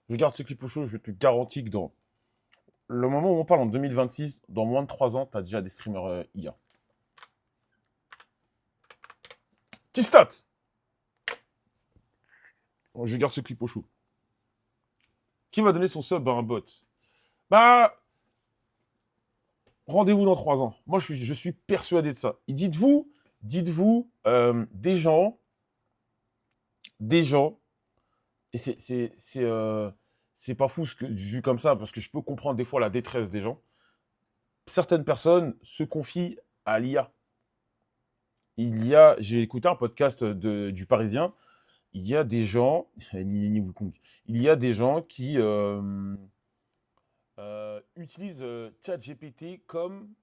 Je garde ce clip au chaud, je te garantis que dans le moment où on parle en 2026, dans moins de 3 ans, tu as déjà des streamers IA. Qui stat? Je garde ce clip au chaud. Qui va donner son sub à un bot? Bah, rendez-vous dans 3 ans. Moi, je suis persuadé de ça. Et dites-vous, des gens, et c'est pas fou vu comme ça, parce que je peux comprendre des fois la détresse des gens. Certaines personnes se confient à l'IA. J'ai écouté un podcast du Parisien, il y a des gens, il y a des gens qui utilisent ChatGPT comme,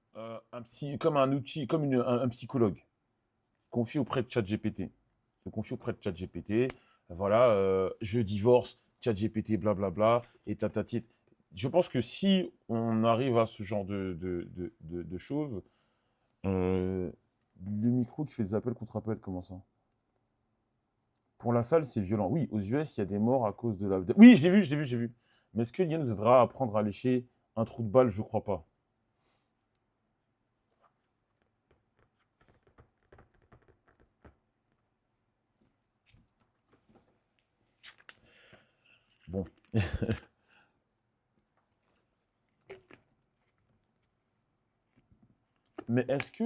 comme un outil, comme un psychologue. Confie auprès de ChatGPT. Se confie auprès de ChatGPT. Voilà, je divorce, ChatGPT, blablabla, et tatatit. Je pense que si on arrive à ce genre de choses, le micro qui fait des appels contre appels, comment ça? Pour la salle, c'est violent. Oui, aux US, il y a des morts à cause de la... Oui, je l'ai vu, je l'ai vu, j'ai vu. Mais est-ce que l'IA nous aidera à apprendre à lécher un trou de balle? Je crois pas. Bon. Mais est-ce que...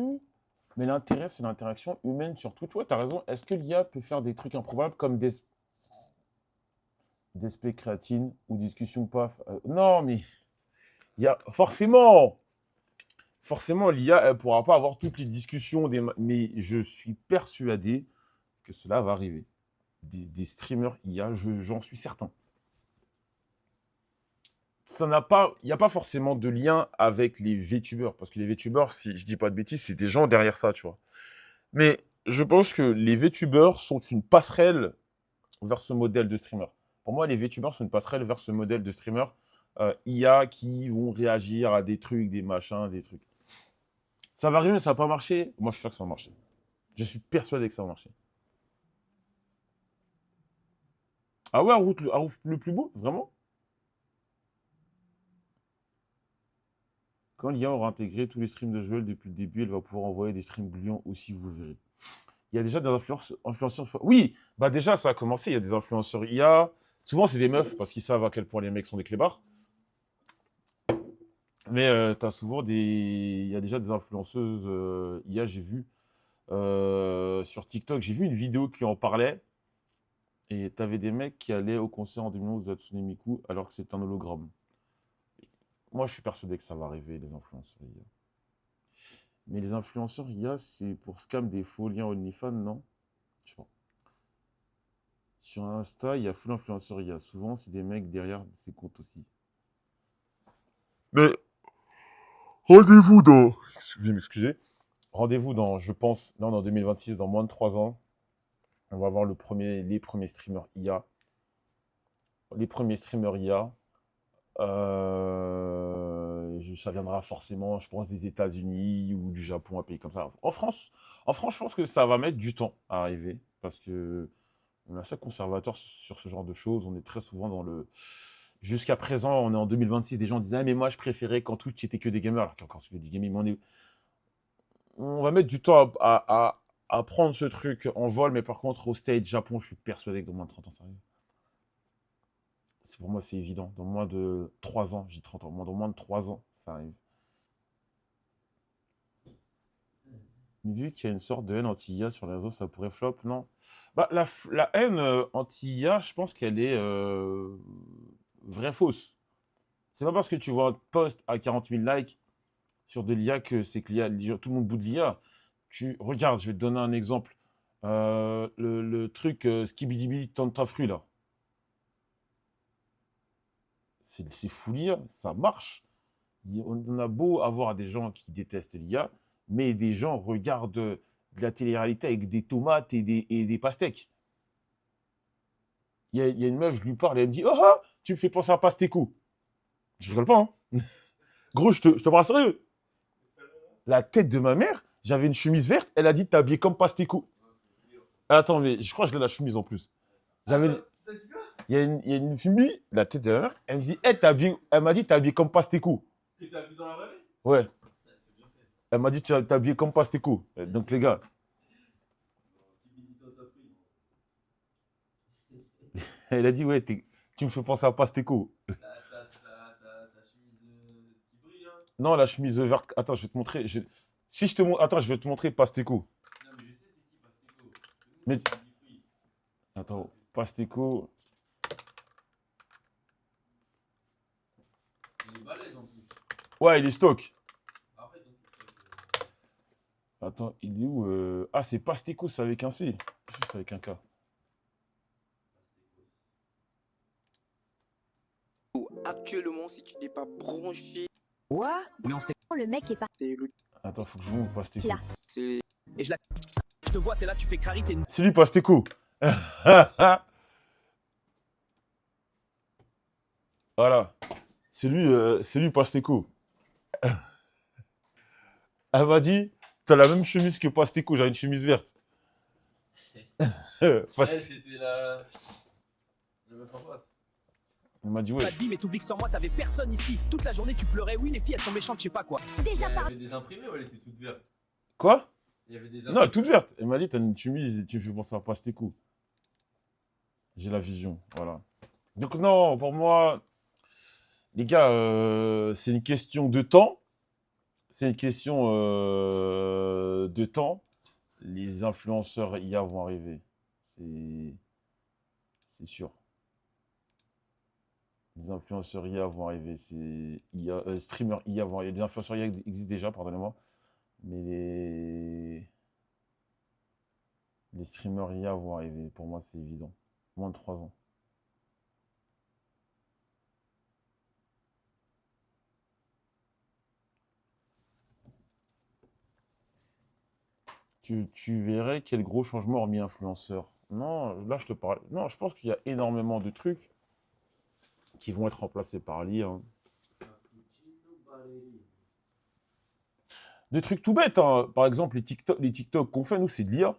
Mais l'intérêt, c'est l'interaction humaine sur Twitch. Ouais, t'as raison. Est-ce que l'IA peut faire des trucs improbables comme des spé créatine ou discussion paf? Non, mais il y a... Forcément, l'IA, elle pourra pas avoir toutes les discussions, mais je suis persuadé que cela va arriver. Des streamers IA, j'en suis certain. Il n'y a pas forcément de lien avec les VTubers, parce que les VTubers, si je dis pas de bêtises, c'est des gens derrière ça, tu vois. Mais je pense que les VTubers sont une passerelle vers ce modèle de streamer. Pour moi, les VTubers sont une passerelle vers ce modèle de streamer IA qui vont réagir à des trucs, des machins, des trucs. Ça va arriver, mais ça va pas marcher. Moi, je suis sûr que ça va marcher. Je suis persuadé que ça va marcher. Ah ouais, Arouf le plus beau, vraiment? Quand l'IA aura intégré tous les streams de Joël depuis le début, elle va pouvoir envoyer des streams gluants aussi, vous verrez. Il y a déjà des influenceurs. Oui, bah déjà, ça a commencé. Il y a des influenceurs IA. Souvent, c'est des meufs parce qu'ils savent à quel point les mecs sont des clébards. Mais t'as souvent des. Il y a déjà des influenceuses IA, j'ai vu. Sur TikTok, j'ai vu une vidéo qui en parlait. Et t'avais des mecs qui allaient au concert en 2011 de Hatsune Miku alors que c'est un hologramme. Moi, je suis persuadé que ça va arriver, les influenceurs IA. Mais les influenceurs IA, c'est pour scam des faux liens OnlyFans, non? Je sais pas. Sur Insta, il y a full influenceurs IA. Souvent, c'est des mecs derrière ces comptes aussi. Mais rendez-vous dans. Veuillez m'excuser. Rendez-vous dans, je pense, là on est en 2026, dans moins de 3 ans. On va voir les premiers streamers IA. Les premiers streamers IA. Ça viendra forcément, je pense, des États-Unis ou du Japon, un pays comme ça. En France, je pense que ça va mettre du temps à arriver parce que on est assez conservateur sur ce genre de choses. On est très souvent dans le. Jusqu'à présent, on est en 2026, des gens disaient ah, mais moi je préférais quand Twitch était que des gamers, alors qu'il y a encore que du gaming. Mais on va mettre du temps à prendre ce truc en vol, mais par contre, au stage Japon, je suis persuadé que dans moins de 30 ans, ça arrive. Pour moi, c'est évident. Dans moins de 3 ans, j'ai 30 ans, dans moins de 3 ans, ça arrive. Mais vu qu'il y a une sorte de haine anti-IA sur les réseaux, ça pourrait flop, non? Bah, la haine anti-IA, je pense qu'elle est vraie fausse. C'est pas parce que tu vois un post à 40 000 likes sur de l'IA que c'est que tout le monde bout de l'IA. Regarde, je vais te donner un exemple. Le truc Skibidi Tantafru, là. C'est fou l'IA, ça marche. On a beau avoir des gens qui détestent l'IA, mais des gens regardent de la télé-réalité avec des tomates et des pastèques. Il y a une meuf, je lui parle, et elle me dit oh, ah, tu me fais penser à Pastéco. Je rigole pas, hein. Gros, je te parle sérieux. La tête de ma mère, j'avais une chemise verte, elle a dit t'es habillé comme Pastéco. Attends, mais je crois que je l'ai la chemise en plus. J'avais. Tu t'as dit quoi? Il y a une fille, la tête de ma mère, elle me dit hey, elle m'a dit t'es habillé comme Pastéco. Que t'as vu dans la vraie vie? Ouais. Ah, c'est bien fait. Elle m'a dit t'es habillé comme Pastéco. Donc les gars, Skibidi Tontafri. elle a dit ouais, tu me fais penser à Pastéco. Ta chemise qui brille, hein? Non, la chemise verte. Attends, je vais te montrer. Si je te montre. Attends, je vais te montrer Pastéco. Non, mais je sais c'est qui Pastéco. Nous, Mais. c'est Skibidi Fruit. Attends, Pastéco. Il est balèze en plus. Ouais, il est stock. Après, ils sont tous stock. Attends, il est où Ah, c'est Pasteco, c'est avec un C. C'est avec un K. Actuellement, si tu n'es pas branché, Quoi? Mais on sait Le mec est pas. c'est le. Attends, faut que je monte Pasteco. Là. C'est. Et je te vois, t'es là, tu fais crari, t'es une... C'est lui, Pasteco. Voilà. C'est lui, Pasteco. Elle m'a dit, t'as la même chemise que Pasteco, j'ai une chemise verte. Past- Elle, c'était la meuf en face. Elle m'a dit, Pas ouais. de vie, mais t'oublies que sans moi, t'avais personne ici. Toute la journée, tu pleurais. Oui, les filles, elles sont méchantes, je sais pas quoi. Déjà Elle par. avait des imprimés ou elle était toute verte? Quoi? Il y avait des Non, imprimés. toute verte. Elle m'a dit, t'as une chemise, tu me fais penser à Pasteco. J'ai la vision, voilà. Donc non, pour moi, les gars, c'est une question de temps. C'est une question de temps. Les influenceurs IA vont arriver. C'est sûr. Les influenceurs IA vont arriver. C'est IA, streamers IA vont arriver. Les influenceurs IA existent déjà, pardonnez-moi. Mais les streamers IA vont arriver. Pour moi, c'est évident. Moins de 3 ans. Tu verrais quel gros changement hormis influenceur. Non, là je te parle. Non, je pense qu'il y a énormément de trucs qui vont être remplacés par l'IA. Hein. Des trucs tout bêtes. Hein. Par exemple, les TikTok qu'on fait, nous, c'est de l'IA.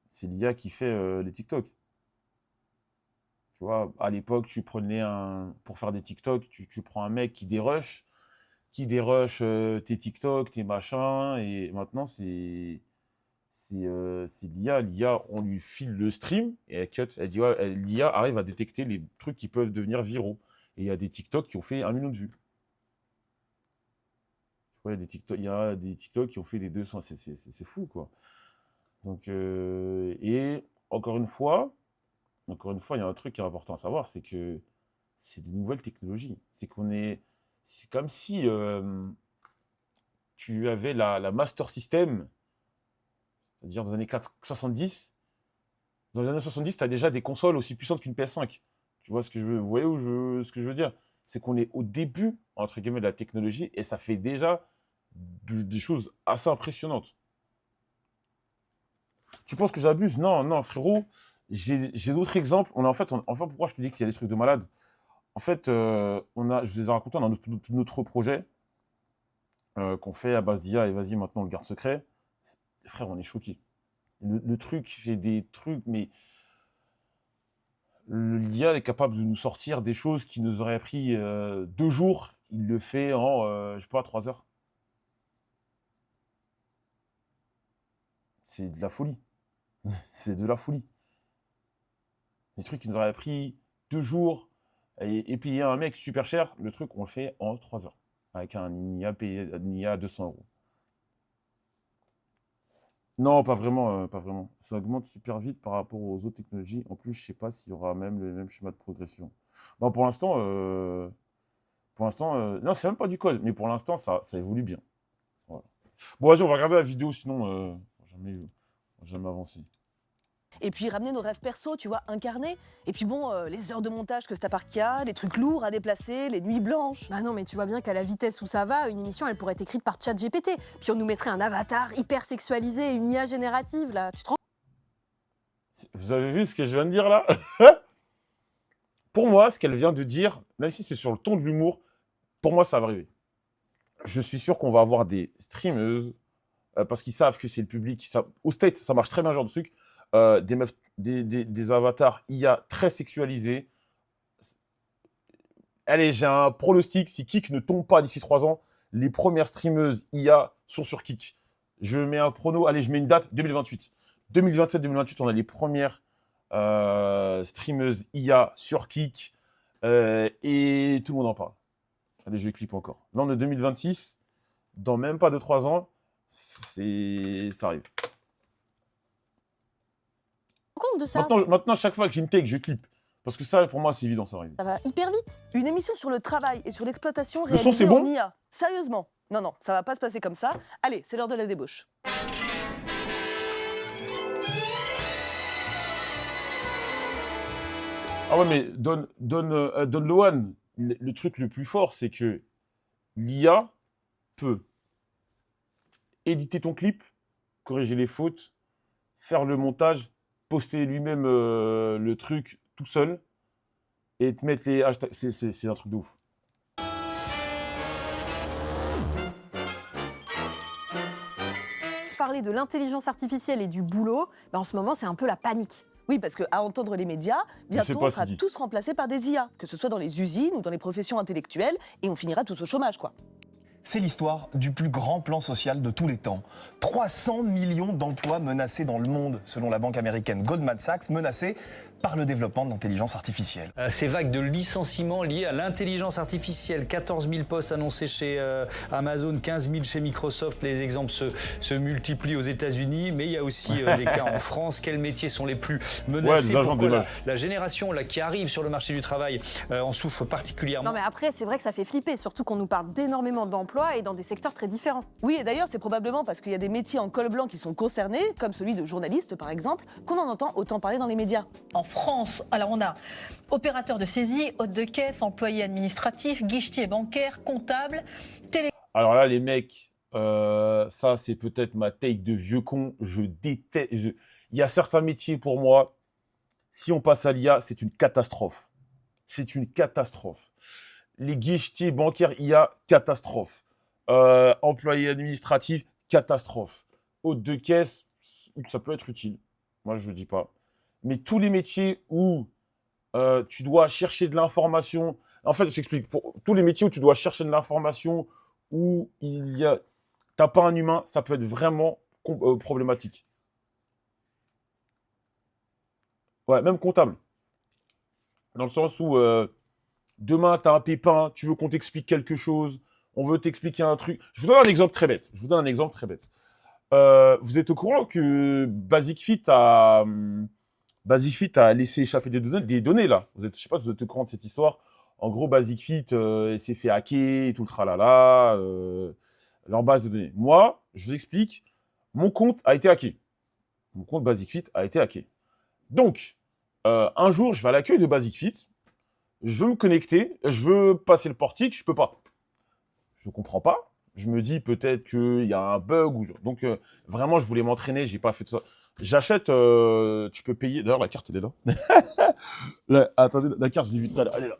C'est l'IA qui fait les TikTok. Tu vois, à l'époque, tu prenais pour faire des TikTok, tu prends un mec qui dérush tes TikTok, tes machins, et maintenant c'est l'IA. L'IA, on lui file le stream et elle cut. Elle dit ouais, l'IA arrive à détecter les trucs qui peuvent devenir viraux. Et il y a des TikTok qui ont fait 1 million de vues. Ouais, il y a des TikTok qui ont fait des 200. C'est fou, quoi. Donc, et encore une fois, il y a un truc qui est important à savoir, c'est que c'est des nouvelles technologies. C'est comme si tu avais la Master System, c'est-à-dire dans les années 70. Dans les années 70, tu as déjà des consoles aussi puissantes qu'une PS5. Tu vois ce que je veux, vous voyez ce que je veux dire? C'est qu'on est au début, entre guillemets, de la technologie et ça fait déjà des choses assez impressionnantes. Tu penses que j'abuse? Non, non, frérot. J'ai d'autres exemples. Enfin, pourquoi je te dis qu'il y a des trucs de malade? En fait, je vous les ai racontés dans notre projet qu'on fait à base d'IA et vas-y, maintenant on le garde secret. Frère, on est choqués. Le truc fait des trucs, mais l'IA est capable de nous sortir des choses qui nous auraient pris 2 jours. Il le fait en, je sais pas, 3 heures. C'est de la folie. C'est de la folie. Des trucs qui nous auraient pris 2 jours et payer un mec super cher, le truc, on le fait en 3 heures. Avec un IA à 200 euros. Non, pas vraiment, pas vraiment. Ça augmente super vite par rapport aux autres technologies. En plus, je sais pas s'il y aura même le même schéma de progression. Bon, pour l'instant, non, c'est même pas du code, mais pour l'instant, ça évolue bien. Voilà. Bon, vas-y, on va regarder la vidéo, sinon, on va jamais avancer. Et puis ramener nos rêves perso, tu vois, incarnés. Et puis bon, les heures de montage que cet appart qu'il y a, les trucs lourds à déplacer, les nuits blanches. Bah non, mais tu vois bien qu'à la vitesse où ça va, une émission, elle pourrait être écrite par ChatGPT. Puis on nous mettrait un avatar hyper sexualisé, une IA générative, là. Tu te rends Vous avez vu ce que je viens de dire là? Pour moi, ce qu'elle vient de dire, même si c'est sur le ton de l'humour, pour moi, ça va arriver. Je suis sûr qu'on va avoir des streameuses, parce qu'ils savent que c'est le public. Au States, ça marche très bien, ce genre de truc. Des meufs, des avatars IA très sexualisés. Allez, j'ai un pronostic. Si Kik ne tombe pas d'ici 3 ans, les premières streameuses IA sont sur Kik. Je mets un prono. Allez, je mets une date 2028. 2027-2028, on a les premières streameuses IA sur Kik. Et tout le monde en parle. Allez, je clip encore. Là, on est 2026. Dans même pas 2-3 ans, ça arrive. compte de ça? Maintenant, chaque fois que j'ai une take, je clip. Parce que ça, pour moi, c'est évident, ça va arriver. Ça va hyper vite. Une émission sur le travail et sur l'exploitation Le son, réalisée c'est bon en IA. Sérieusement. Non, non, ça va pas se passer comme ça. Allez, c'est l'heure de la débauche. Ah ouais, mais Don Lohan, le truc le plus fort, c'est que l'IA peut éditer ton clip, corriger les fautes, faire le montage, poster lui-même le truc tout seul et te mettre les hashtags. C'est un truc de ouf. Parler de l'intelligence artificielle et du boulot, en ce moment, c'est un peu la panique. Oui, parce qu'à entendre les médias, Je sais bientôt pas, on sera Sidi. tous remplacés par des IA, que ce soit dans les usines ou dans les professions intellectuelles, et on finira tous au chômage, quoi. C'est l'histoire du plus grand plan social de tous les temps. 300 millions d'emplois menacés dans le monde, selon la banque américaine Goldman Sachs, menacés par le développement de l'intelligence artificielle. Ces vagues de licenciements liées à l'intelligence artificielle, 14 000 postes annoncés chez Amazon, 15 000 chez Microsoft, les exemples se multiplient aux États-Unis, mais il y a aussi des cas en France. Quels métiers sont les plus menacés? des agents Pourquoi d'image. la génération là, qui arrive sur le marché du travail en souffre particulièrement? Non mais après, c'est vrai que ça fait flipper, surtout qu'on nous parle d'énormément d'emplois et dans des secteurs très différents. Oui, et d'ailleurs, c'est probablement parce qu'il y a des métiers en col blanc qui sont concernés, comme celui de journaliste par exemple, qu'on en entend autant parler dans les médias. En France, alors on a opérateur de saisie, hôte de caisse, employé administratif, guichetier bancaire, comptable, Alors là, les mecs, ça, c'est peut-être ma take de vieux con. Je déteste. Il y a certains métiers pour moi, si on passe à l'IA, c'est une catastrophe. C'est une catastrophe. Les guichetiers bancaires IA, catastrophe. Employés administratifs, catastrophe. Hôte de caisse, ça peut être utile. Moi, je ne dis pas. Mais tous les métiers où tu dois chercher de l'information. En fait, j'explique. Pour tous les métiers où tu dois chercher de l'information, où il y a. T'as pas un humain, ça peut être vraiment problématique. Ouais, même comptable. Dans le sens où demain, tu as un pépin, tu veux qu'on t'explique quelque chose, on veut t'expliquer un truc. Je vous donne un exemple très bête. Vous êtes au courant que Basic Fit a laissé échapper des données là. Je ne sais pas si vous êtes au courant de cette histoire. En gros, Basic Fit il s'est fait hacker et tout le tralala, leur base de données. Moi, je vous explique, mon compte a été hacké. Mon compte Basic Fit a été hacké. Donc, un jour, je vais à l'accueil de Basic Fit, je veux me connecter, je veux passer le portique, je peux pas. Je comprends pas. Je me dis peut-être qu'il y a un bug. Donc, vraiment, je voulais m'entraîner, j'ai pas fait tout ça. J'achète, tu peux payer. D'ailleurs, la carte, elle est là. Attendez, la carte, je l'ai vue tout à l'heure, elle est là.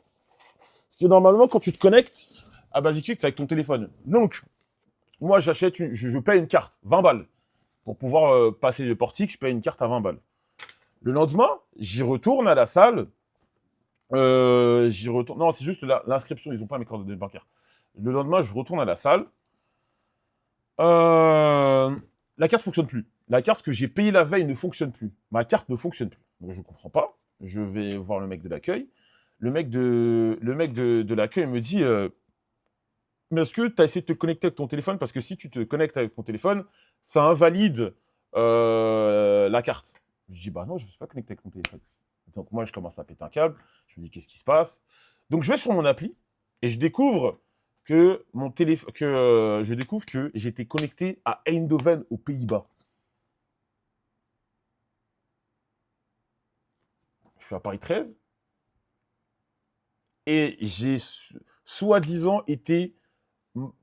Parce que normalement, quand tu te connectes à Basic Fit, c'est avec ton téléphone. Donc, moi, j'achète, je paye une carte, 20 balles. Pour pouvoir passer le portique, je paye une carte à 20 balles. Le lendemain, j'y retourne à la salle. Non, c'est juste l'inscription, ils n'ont pas mes coordonnées bancaires. Le lendemain, je retourne à la salle. La carte ne fonctionne plus. La carte que j'ai payée la veille ne fonctionne plus. Ma carte ne fonctionne plus. Donc, je ne comprends pas. Je vais voir le mec de l'accueil. Le mec de l'accueil me dit mais est-ce que tu as essayé de te connecter avec ton téléphone? Parce que si tu te connectes avec ton téléphone, ça invalide la carte. Je dis bah non, je ne me suis pas connecté avec mon téléphone. Donc moi, je commence à péter un câble. Je me dis qu'est-ce qui se passe? Donc je vais sur mon appli et je découvre que j'étais connecté à Eindhoven aux Pays-Bas. Je suis à Paris 13 et j'ai soi-disant été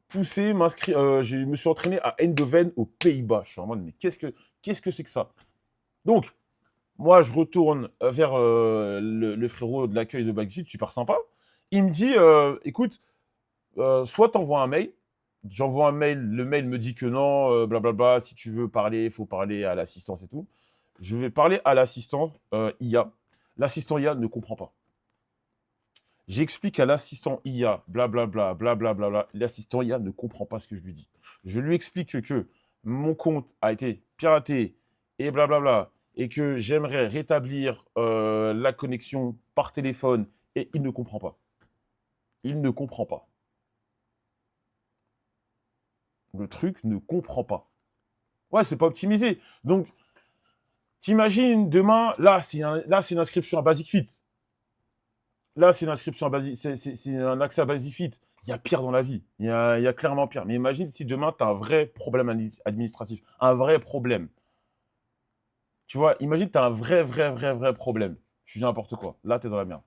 poussé, je me suis entraîné à Eindhoven aux Pays-Bas. Je suis en mode mais qu'est-ce que c'est que ça? Donc moi, je retourne vers le frérot de l'accueil de Backseat, super sympa. Il me dit, écoute, soit t'envoies un mail, j'envoie un mail, le mail me dit que non, blablabla, si tu veux parler, il faut parler à l'assistance et tout. Je vais parler à l'assistant IA. L'assistant IA ne comprend pas. J'explique à l'assistant IA, blablabla, blablabla, l'assistant IA ne comprend pas ce que je lui dis. Je lui explique que mon compte a été piraté et blablabla, et que j'aimerais rétablir la connexion par téléphone, et il ne comprend pas. Il ne comprend pas. Le truc ne comprend pas. Ouais, c'est pas optimisé. Donc, T'imagines demain, là, c'est une inscription à Basic Fit. Là, c'est une inscription à Basic, c'est un accès à Basic Fit. Il y a pire dans la vie. Il y a clairement pire. Mais imagine si demain, tu as un vrai problème administratif. Un vrai problème. Tu vois, imagine tu as un vrai problème. Je dis n'importe quoi. Là, tu es dans la merde.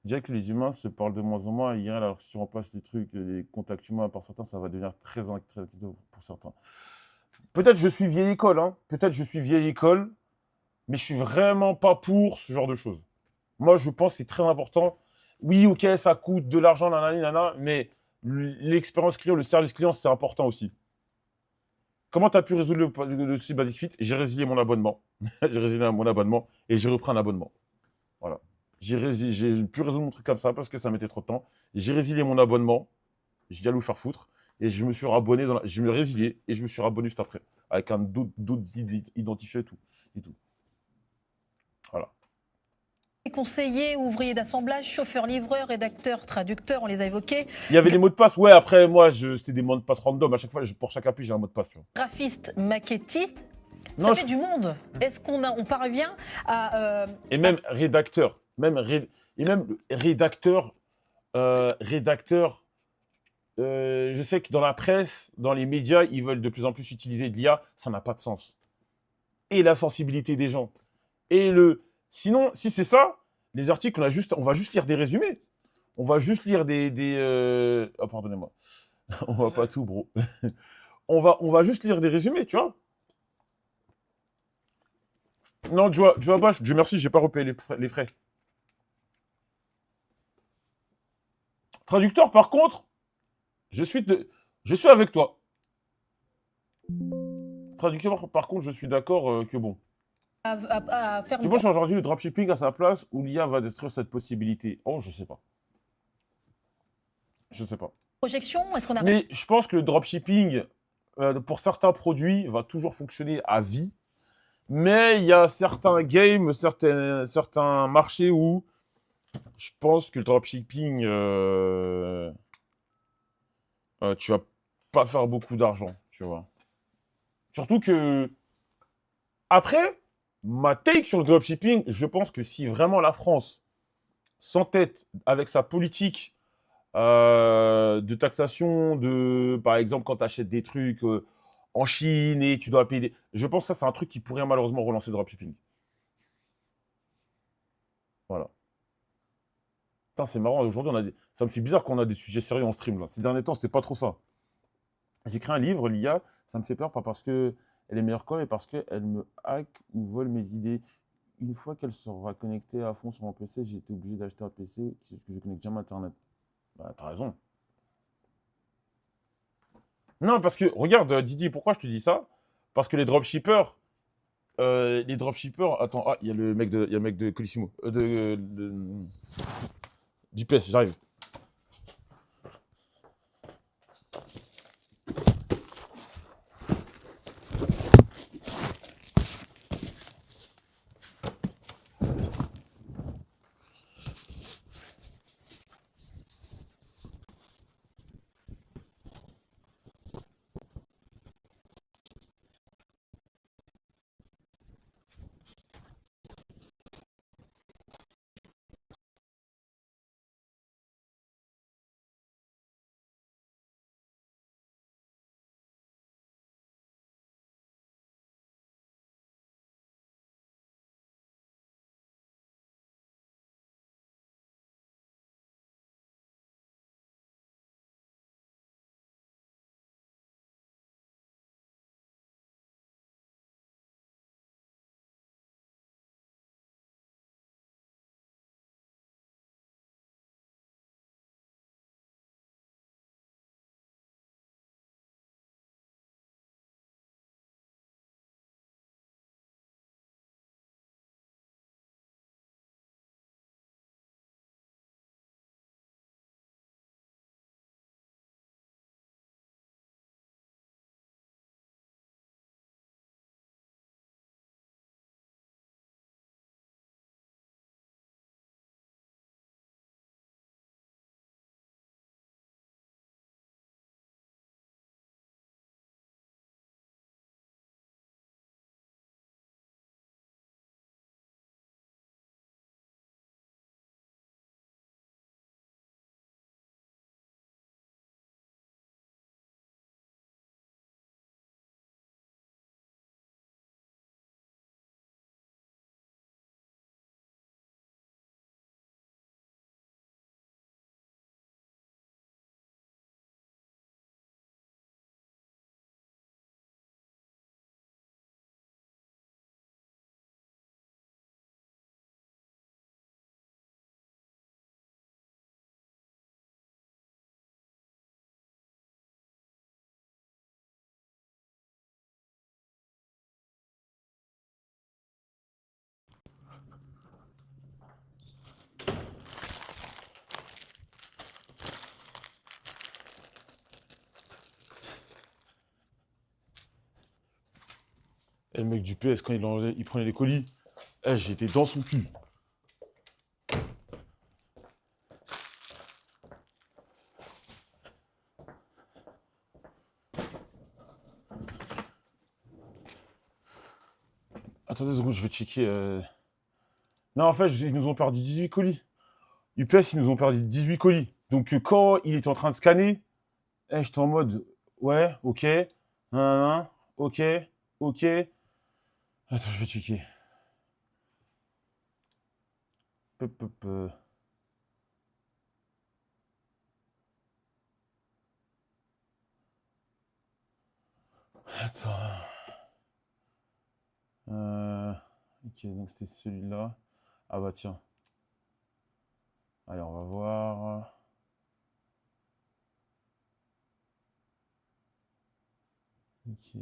Je dirais que les humains se parlent de moins en moins. Hier, alors si on passe les trucs, les contacts humains par certains, ça va devenir très inquiétant pour certains. Peut-être je suis vieille école, hein. Peut-être je suis vieille école, mais je suis vraiment pas pour ce genre de choses. Moi, je pense que c'est très important. Oui, ok, ça coûte de l'argent, nanana, mais l'expérience client, le service client, c'est important aussi. Comment tu as pu résoudre le souci Basic Fit? J'ai résilié mon abonnement. J'ai résilié mon abonnement et j'ai repris un abonnement. Voilà. J'ai pu résoudre mon truc comme ça parce que ça mettait trop de temps. J'ai résilié mon abonnement. J'ai dit à lui faire foutre. Et je me suis rabonné. Je me résilié et je me suis rabonné juste après. Avec un d'autres identifiés et tout. Voilà. Conseiller, ouvrier d'assemblage, chauffeur, livreur, rédacteur, traducteur, on les a évoqués. Il y avait des mots de passe. Ouais, après, moi, c'était des mots de passe random. À chaque fois, pour chaque appui, j'ai un mot de passe. Tu vois. Graphiste, maquettiste. Non, Ça fait du monde. Est-ce on parvient à... Et même rédacteur. Et même rédacteur. Je sais que dans la presse, dans les médias, ils veulent de plus en plus utiliser de l'IA. Ça n'a pas de sens. Et la sensibilité des gens. Sinon, si c'est ça, les articles, on va juste lire des résumés. On va juste lire Oh, pardonnez-moi. On va pas tout, bro. on va juste lire des résumés, tu vois. Non, Joe Bosch, Dieu merci, j'ai pas repayé les frais. Traducteur, par contre, je suis avec toi. Traducteur, par contre, je suis d'accord que bon. à faire Tu penses aujourd'hui le dropshipping à sa place ou l'IA va détruire cette possibilité? Oh, je sais pas. Je sais pas. projection? Est-ce qu'on a... Mais je pense que le dropshipping, pour certains produits, va toujours fonctionner à vie. Mais il y a certains games, certains marchés où je pense que le dropshipping, tu vas pas faire beaucoup d'argent, tu vois. Surtout que, après, ma take sur le dropshipping, je pense que si vraiment la France s'entête avec sa politique de taxation, par exemple, quand tu achètes des trucs en Chine et tu dois payer Je pense que ça, c'est un truc qui pourrait malheureusement relancer le dropshipping. Voilà. Putain, c'est marrant, aujourd'hui, ça me fait bizarre qu'on a des sujets sérieux en stream, là. Ces derniers temps, c'était pas trop ça. J'ai écrit un livre, l'IA, ça me fait peur, pas parce qu'elle est meilleure que moi, mais parce qu'elle me hack ou vole mes idées. Une fois qu'elle sera connectée à fond sur mon PC, j'ai été obligé d'acheter un PC, parce que je connecte jamais à Internet. Bah, t'as raison. Non, parce que, regarde, Didier, pourquoi je te dis ça? Parce que les dropshippers, attends, il y a le mec de Colissimo, du PS, j'arrive. Et le mec du PS, quand il prenait les colis, j'étais dans son cul. Attendez 2 secondes, je vais checker. Non, en fait, ils nous ont perdu 18 colis. UPS, ils nous ont perdu 18 colis. Donc, quand il était en train de scanner, j'étais en mode, ouais, ok, nan, ok, ok. Attends, je vais checker. Peu, peu, peu. Attends. Ok, donc c'était celui-là. Ah bah tiens. Allez, on va voir. Ok.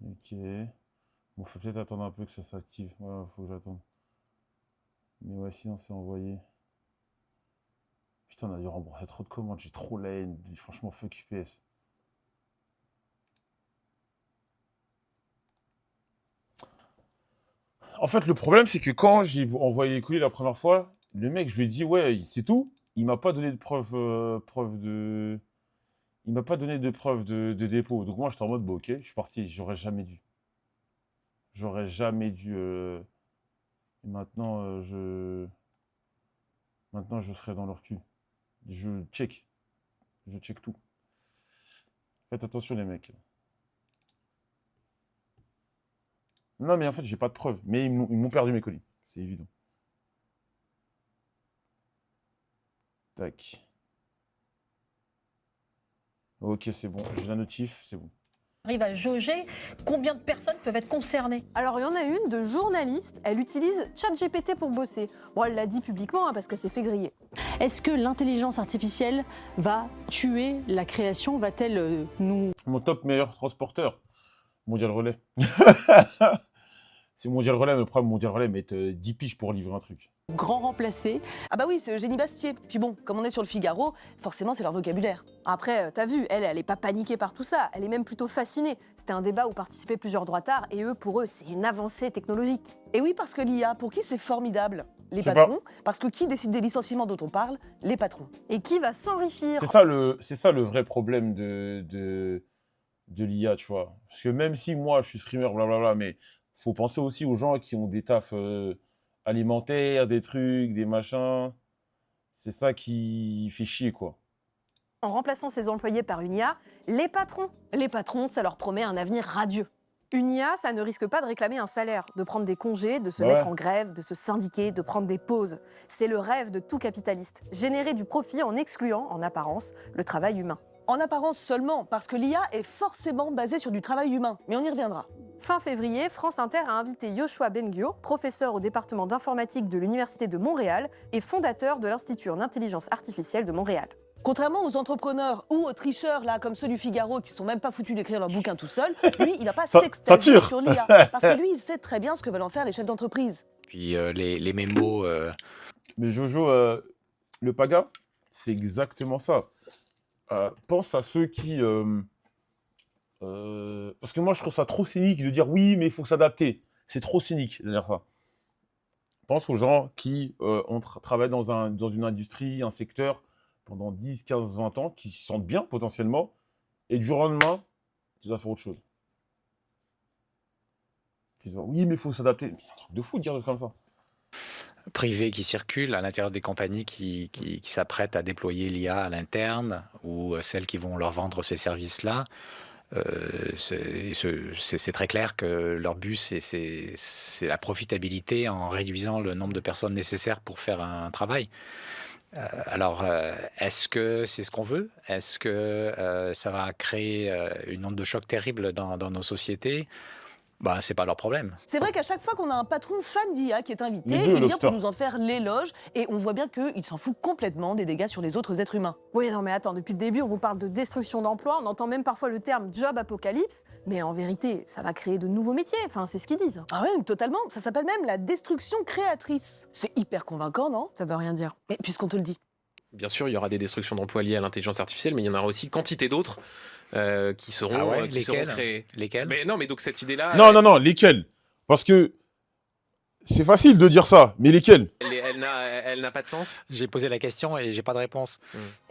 Ok. Bon, faut peut-être attendre un peu que ça s'active. Ouais, faut que j'attende. Mais ouais, sinon c'est envoyé. Putain, on a dû rembourser trop de commandes. J'ai trop la haine. Franchement, fuck UPS. En fait, le problème, c'est que quand j'ai envoyé les colis la première fois, le mec, je lui ai dit, ouais, c'est tout. Il m'a pas donné de preuve de. Il m'a pas donné de preuve de dépôt. Donc moi, j'étais en mode, bon, ok, je suis parti. J'aurais jamais dû. J'aurais jamais dû. Et maintenant, Maintenant, je serai dans leur cul. Je check. Je check tout. Faites attention, les mecs. Non, mais en fait, j'ai pas de preuves. Mais ils m'ont perdu mes colis. C'est évident. Tac. Ok, c'est bon. J'ai la notif, c'est bon. Arrive à jauger combien de personnes peuvent être concernées. Alors, il y en a une de journaliste, elle utilise ChatGPT pour bosser. Bon, elle l'a dit publiquement parce qu'elle s'est fait griller. Est-ce que l'intelligence artificielle va tuer la création? Va-t-elle nous... Mon top meilleur transporteur. Mondial Relais. C'est Mondial Relais, mais le problème, Mondial Relais, mettre 10 piges pour livrer un truc. grand remplacer? Ah bah oui, c'est Eugénie Bastier. Puis bon, comme on est sur le Figaro, forcément c'est leur vocabulaire. Après, t'as vu, elle est pas paniquée par tout ça, elle est même plutôt fascinée. C'était un débat où participaient plusieurs droitards et pour eux, c'est une avancée technologique. Et oui, parce que l'IA, pour qui c'est formidable? Les Je sais patrons. Parce que qui décide des licenciements dont on parle? Les patrons. Et qui va s'enrichir? C'est ça le vrai problème de l'IA, tu vois. Parce que même si moi, je suis streamer, blablabla, mais faut penser aussi aux gens qui ont des tafs alimentaires, des trucs, des machins. C'est ça qui fait chier, quoi. En remplaçant ses employés par une IA, les patrons, ça leur promet un avenir radieux. Une IA, ça ne risque pas de réclamer un salaire, de prendre des congés, de se mettre en grève, de se syndiquer, de prendre des pauses. C'est le rêve de tout capitaliste, générer du profit en excluant, en apparence, le travail humain. En apparence seulement, parce que l'IA est forcément basée sur du travail humain. Mais on y reviendra. Fin février, France Inter a invité Yoshua Bengio, professeur au département d'informatique de l'Université de Montréal et fondateur de l'Institut en intelligence artificielle de Montréal. Contrairement aux entrepreneurs ou aux tricheurs là, comme ceux du Figaro qui sont même pas foutus d'écrire leur bouquin tout seul, lui, il va pas Ça s'extasier tire. sur l'IA. Parce que lui, il sait très bien ce que veulent en faire les chefs d'entreprise. Puis les mémos. Mais Jojo, le paga, c'est exactement ça. Pense à ceux qui... parce que moi, je trouve ça trop cynique de dire oui, mais il faut s'adapter. C'est trop cynique de dire ça. Pense aux gens qui travaillent dans une industrie, un secteur, pendant 10, 15, 20 ans, qui se sentent bien potentiellement, et du jour au lendemain, tu dois faire autre chose. Ils disent, oui, mais il faut s'adapter. Mais c'est un truc de fou de dire comme ça. Privés qui circulent à l'intérieur des compagnies qui s'apprêtent à déployer l'IA à l'interne ou celles qui vont leur vendre ces services-là. C'est très clair que leur but, c'est la profitabilité en réduisant le nombre de personnes nécessaires pour faire un travail. Alors, est-ce que c'est ce qu'on veut? Est-ce que ça va créer une onde de choc terrible dans nos sociétés? Bah, c'est pas leur problème. C'est vrai qu'à chaque fois qu'on a un patron fan d'IA qui est invité, Les deux, il vient Lobster. pour nous en faire l'éloge et on voit bien qu'il s'en fout complètement des dégâts sur les autres êtres humains. Oui, non mais attends, depuis le début, on vous parle de destruction d'emplois, on entend même parfois le terme job apocalypse, mais en vérité, ça va créer de nouveaux métiers, enfin c'est ce qu'ils disent. Ah ouais, totalement. Ça s'appelle même la destruction créatrice. C'est hyper convaincant, non? Ça veut rien dire. Mais puisqu'on te le dit. Bien sûr, il y aura des destructions d'emplois liées à l'intelligence artificielle, mais il y en aura aussi quantité d'autres qui seront, Ah ouais, qui seront lesquels? créées. Lesquels? Mais non, mais donc cette idée-là, Non, lesquels? Parce que c'est facile de dire ça, mais lesquels? elle n'a pas de sens. J'ai posé la question et j'ai pas de réponse.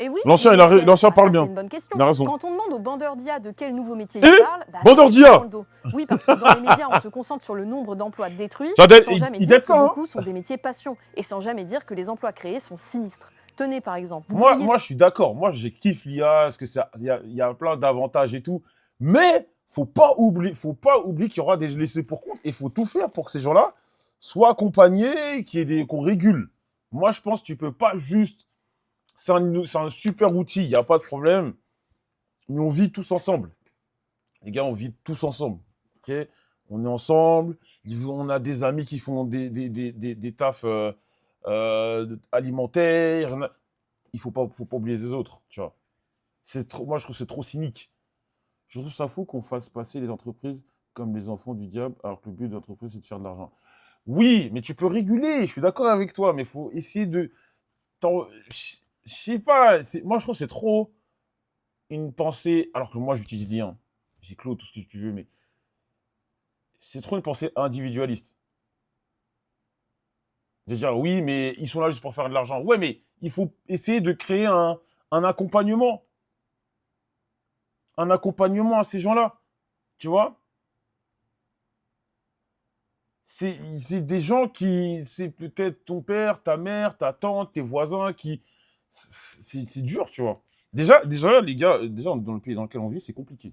Et oui, L'ancien, mais l'ancien ça, parle c'est bien. une bonne question. Il a raison. Quand on demande aux bandeurs d'IA de quel nouveau métier Eh, ils parlent, bandeurs ça fait d'IA dans le dos. Oui, parce que dans les médias, on se concentre sur le nombre d'emplois détruits, Ça date- sans jamais il dire date que ça, hein. beaucoup sont des métiers passion, et sans jamais dire que les emplois créés sont sinistres. Tenez par exemple, vous Moi, pourriez- moi, je suis d'accord. Moi, je kiffe l'IA, parce que il y a plein d'avantages et tout. Mais faut pas oublier qu'il y aura des laissés pour compte. Et il faut tout faire pour que ces gens-là soient accompagnés, qu'on régule. Moi, je pense que tu peux pas juste. C'est un super outil, il n'y a pas de problème. Mais on vit tous ensemble. Les gars, on vit tous ensemble. Ok, on est ensemble. On a des amis qui font des tafs alimentaires. Il faut pas oublier les autres, tu vois. Moi, je trouve que c'est trop cynique. Je trouve ça fou qu'on fasse passer les entreprises comme les enfants du diable, alors que le but de l'entreprise, c'est de faire de l'argent. Oui, mais tu peux réguler, je suis d'accord avec toi, mais il faut essayer de... Je sais pas, moi, je trouve que c'est trop une pensée... Alors que moi, j'utilise l'IA, j'ai Claude, tout ce que tu veux, mais c'est trop une pensée individualiste. Je veux dire, oui, mais ils sont là juste pour faire de l'argent. Ouais, mais il faut essayer de créer un accompagnement. Un accompagnement à ces gens-là. Tu vois? C'est des gens qui... C'est peut-être ton père, ta mère, ta tante, tes voisins qui... C'est dur, tu vois. Déjà, les gars, déjà, dans le pays dans lequel on vit, c'est compliqué.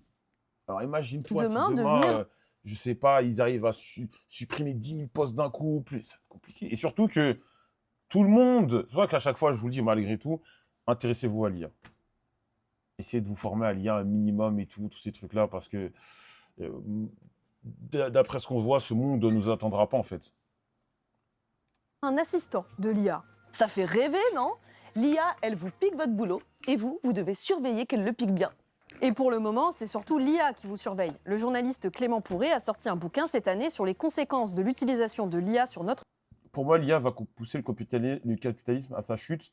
Alors imagine-toi si Demain, demain, devenir- je sais pas, ils arrivent à supprimer 10 000 postes d'un coup, plus, c'est compliqué. Et surtout que tout le monde, c'est vrai qu'à chaque fois, je vous le dis, malgré tout, intéressez-vous à l'IA. Essayez de vous former à l'IA un minimum et tout, tous ces trucs-là, parce que d'après ce qu'on voit, ce monde ne nous attendra pas, en fait. un assistant de l'IA. Ça fait rêver, non? L'IA, elle vous pique votre boulot et vous devez surveiller qu'elle le pique bien. Et pour le moment, c'est surtout l'IA qui vous surveille. Le journaliste Clément Pourré a sorti un bouquin cette année sur les conséquences de l'utilisation de l'IA sur notre... Pour moi, l'IA va pousser le capitalisme à sa chute,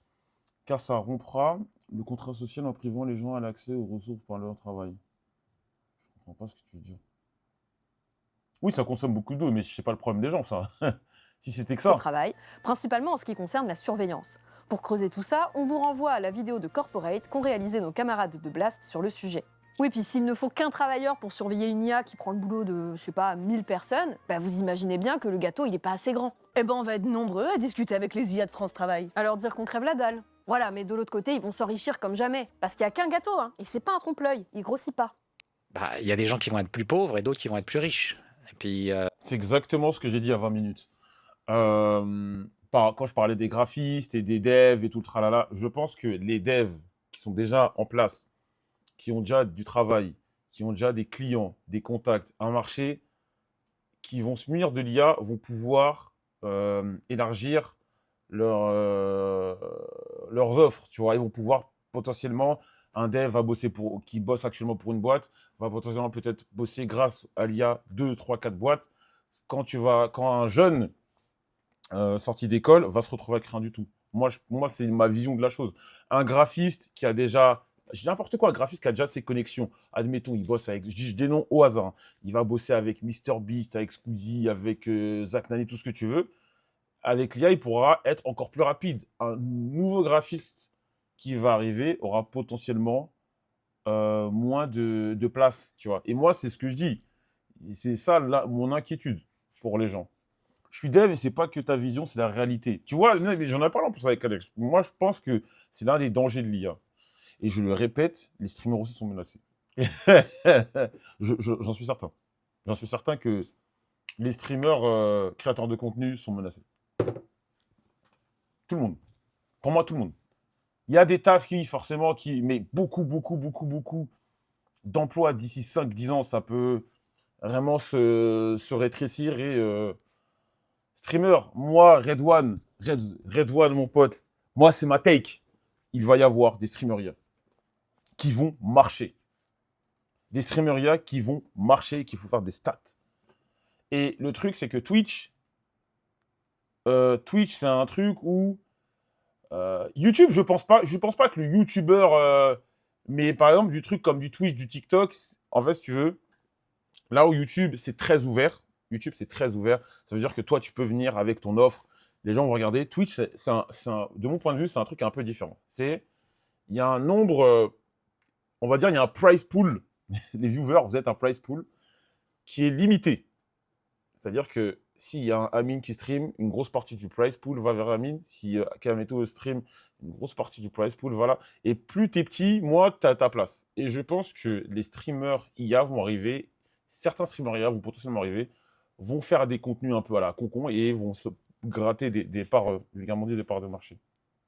car ça rompra le contrat social en privant les gens à l'accès aux ressources par leur travail. Je comprends pas ce que tu veux dire. Oui, ça consomme beaucoup d'eau, mais c'est pas le problème des gens, ça. Si c'était que ça. au travail, principalement en ce qui concerne la surveillance. Pour creuser tout ça, on vous renvoie à la vidéo de Corporate qu'ont réalisé nos camarades de Blast sur le sujet. Oui, puis s'il ne faut qu'un travailleur pour surveiller une IA qui prend le boulot de, je sais pas, 1000 personnes, bah vous imaginez bien que le gâteau, il est pas assez grand. Eh ben, on va être nombreux à discuter avec les IA de France Travail. Alors dire qu'on crève la dalle. Voilà, mais de l'autre côté, ils vont s'enrichir comme jamais. Parce qu'il y a qu'un gâteau, hein, et c'est pas un trompe-l'œil, il grossit pas. Bah, il y a des gens qui vont être plus pauvres et d'autres qui vont être plus riches. Et puis, C'est exactement ce que j'ai dit il y a 20 minutes. Quand je parlais des graphistes et des devs et tout le tralala, je pense que les devs qui sont déjà en place, qui ont déjà du travail, qui ont déjà des clients, des contacts, un marché, qui vont se munir de l'IA, vont pouvoir élargir leurs offres, tu vois. Ils vont pouvoir potentiellement, un dev qui bosse actuellement pour une boîte, va potentiellement peut-être bosser grâce à l'IA 2, 3, 4 boîtes. Quand un jeune sorti d'école va se retrouver avec rien du tout. Moi, c'est ma vision de la chose. Un graphiste qui a déjà, je dis n'importe quoi, un graphiste qui a déjà ses connexions. Admettons, il bosse avec, je dis des noms au hasard. Il va bosser avec MrBeast, avec Squeezie, avec Zach Nani, tout ce que tu veux. Avec l'IA, il pourra être encore plus rapide. Un nouveau graphiste qui va arriver aura potentiellement moins de place, tu vois. Et moi, c'est ce que je dis. C'est ça, mon inquiétude pour les gens. Je suis dev et c'est pas que ta vision, c'est la réalité. Tu vois, mais j'en ai parlé en plus avec Alex. Moi, je pense que c'est l'un des dangers de l'IA. Et je le répète, les streamers aussi sont menacés. J'en suis certain. J'en suis certain que les streamers créateurs de contenu sont menacés. Tout le monde. Pour moi, tout le monde. Il y a des tafs mais beaucoup d'emplois d'ici 5-10 ans, ça peut vraiment se rétrécir et streamer, moi, Redouane, mon pote, moi, c'est ma take. Il va y avoir des streamerias qui vont marcher. Des streamerias qui vont marcher et qu'il faut faire des stats. Et le truc, c'est que Twitch, c'est un truc où YouTube, je pense pas que le YouTuber, mais par exemple, du truc comme du Twitch, du TikTok, en fait, si tu veux, là où YouTube, c'est très ouvert. YouTube, c'est très ouvert. Ça veut dire que toi, tu peux venir avec ton offre. Les gens vont regarder. Twitch, de mon point de vue, c'est un truc un peu différent. Il y a un nombre, on va dire, il y a un price pool. Les viewers, vous êtes un price pool qui est limité. C'est-à-dire que s'il y a un Amine qui stream, une grosse partie du price pool va vers Amine. Si Kameto stream, une grosse partie du price pool, voilà. Et plus t'es petit, moins t'as ta place. Et je pense que les streamers IA vont arriver, certains streamers IA vont potentiellement arriver, vont faire des contenus un peu à la concon et vont se gratter des parts, vulgairement dit, des parts de marché,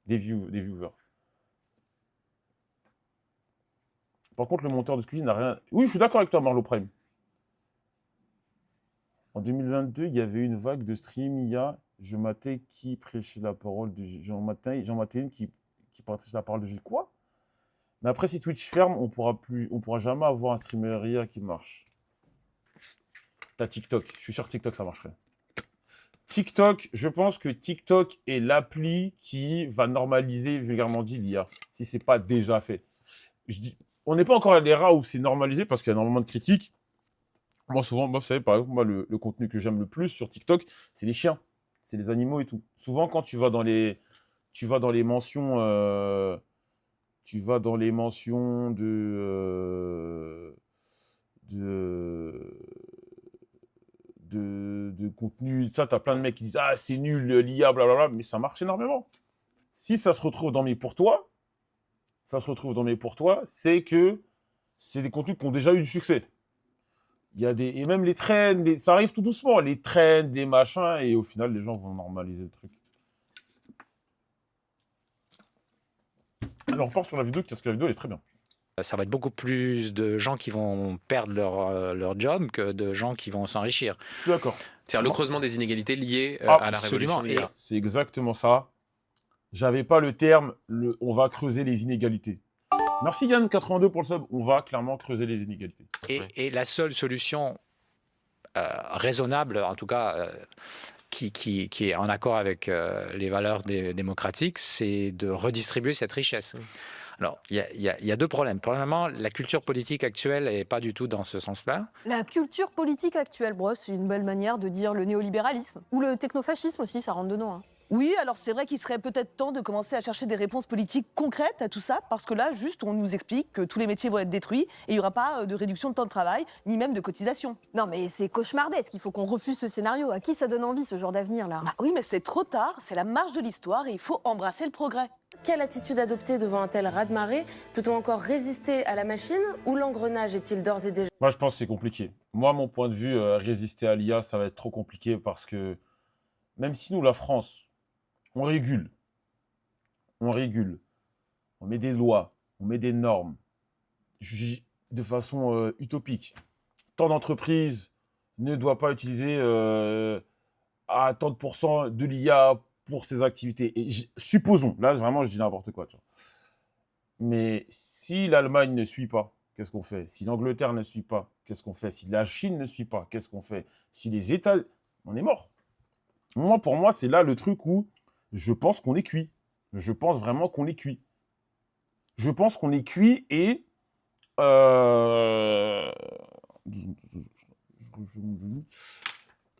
des viewers. Par contre, le monteur de cuisine n'a rien... Oui, je suis d'accord avec toi, Marlo Prime. En 2022, il y avait une vague de stream IA. Je matais qui prêchait la parole de Jean Matin qui prêchait la parole de Jésus. Quoi? Mais après, si Twitch ferme, on pourra jamais avoir un streamer IA qui marche. T'as TikTok. Je suis sûr que TikTok, ça marcherait. TikTok, je pense que TikTok est l'appli qui va normaliser, vulgairement dit, l'IA, si ce n'est pas déjà fait. On n'est pas encore à l'ère où c'est normalisé parce qu'il y a énormément de critiques. Moi, souvent, vous savez, par exemple, moi, le contenu que j'aime le plus sur TikTok, c'est les chiens, c'est les animaux et tout. Souvent, quand tu vas dans les mentions, de contenu, ça, t'as plein de mecs qui disent « Ah, c'est nul, l'IA, blablabla », mais ça marche énormément. Si ça se retrouve dans mes pour toi, c'est que c'est des contenus qui ont déjà eu du succès. Il y a et même les trends, ça arrive tout doucement, les trends, les machins, et au final, les gens vont normaliser le truc. Alors, on repart sur la vidéo, parce que la vidéo, elle est très bien. Ça va être beaucoup plus de gens qui vont perdre leur job que de gens qui vont s'enrichir. Je suis d'accord. C'est-à-dire le creusement des inégalités liées à la révolution de l'IA. C'est exactement ça. J'avais pas le terme, on va creuser les inégalités. Merci Yann82 pour le sub, on va clairement creuser les inégalités. Et la seule solution raisonnable, en tout cas, qui est en accord avec les valeurs démocratiques, c'est de redistribuer cette richesse. Alors, il y a deux problèmes. Premièrement, la culture politique actuelle n'est pas du tout dans ce sens-là. La culture politique actuelle, c'est une belle manière de dire le néolibéralisme. Ou le technofascisme aussi, ça rentre dedans. Hein. Oui, alors c'est vrai qu'il serait peut-être temps de commencer à chercher des réponses politiques concrètes à tout ça, parce que là, juste, on nous explique que tous les métiers vont être détruits et il n'y aura pas de réduction de temps de travail, ni même de cotisation. Non, mais c'est cauchemardesque, il faut qu'on refuse ce scénario. À qui ça donne envie, ce genre d'avenir-là? Bah oui, mais c'est trop tard, c'est la marche de l'histoire et il faut embrasser le progrès. Quelle attitude adopter devant un tel raz-de-marée? Peut-on encore résister à la machine ou l'engrenage est-il d'ores et déjà... Moi, je pense que c'est compliqué. Moi, mon point de vue, résister à l'IA, ça va être trop compliqué parce que même si nous, la France, on régule, on met des lois, on met des normes de façon utopique. Tant d'entreprises ne doivent pas utiliser à tant de pourcents de l'IA pour ses activités. Et supposons, là vraiment je dis n'importe quoi, tu vois. Mais si l'Allemagne ne suit pas, qu'est-ce qu'on fait? Si l'Angleterre ne suit pas, qu'est-ce qu'on fait? Si la Chine ne suit pas, qu'est-ce qu'on fait? Si les États... On est mort. Moi, pour moi, c'est là le truc où je pense qu'on est cuit. Je pense vraiment qu'on est cuit. Je pense qu'on est cuit et... Je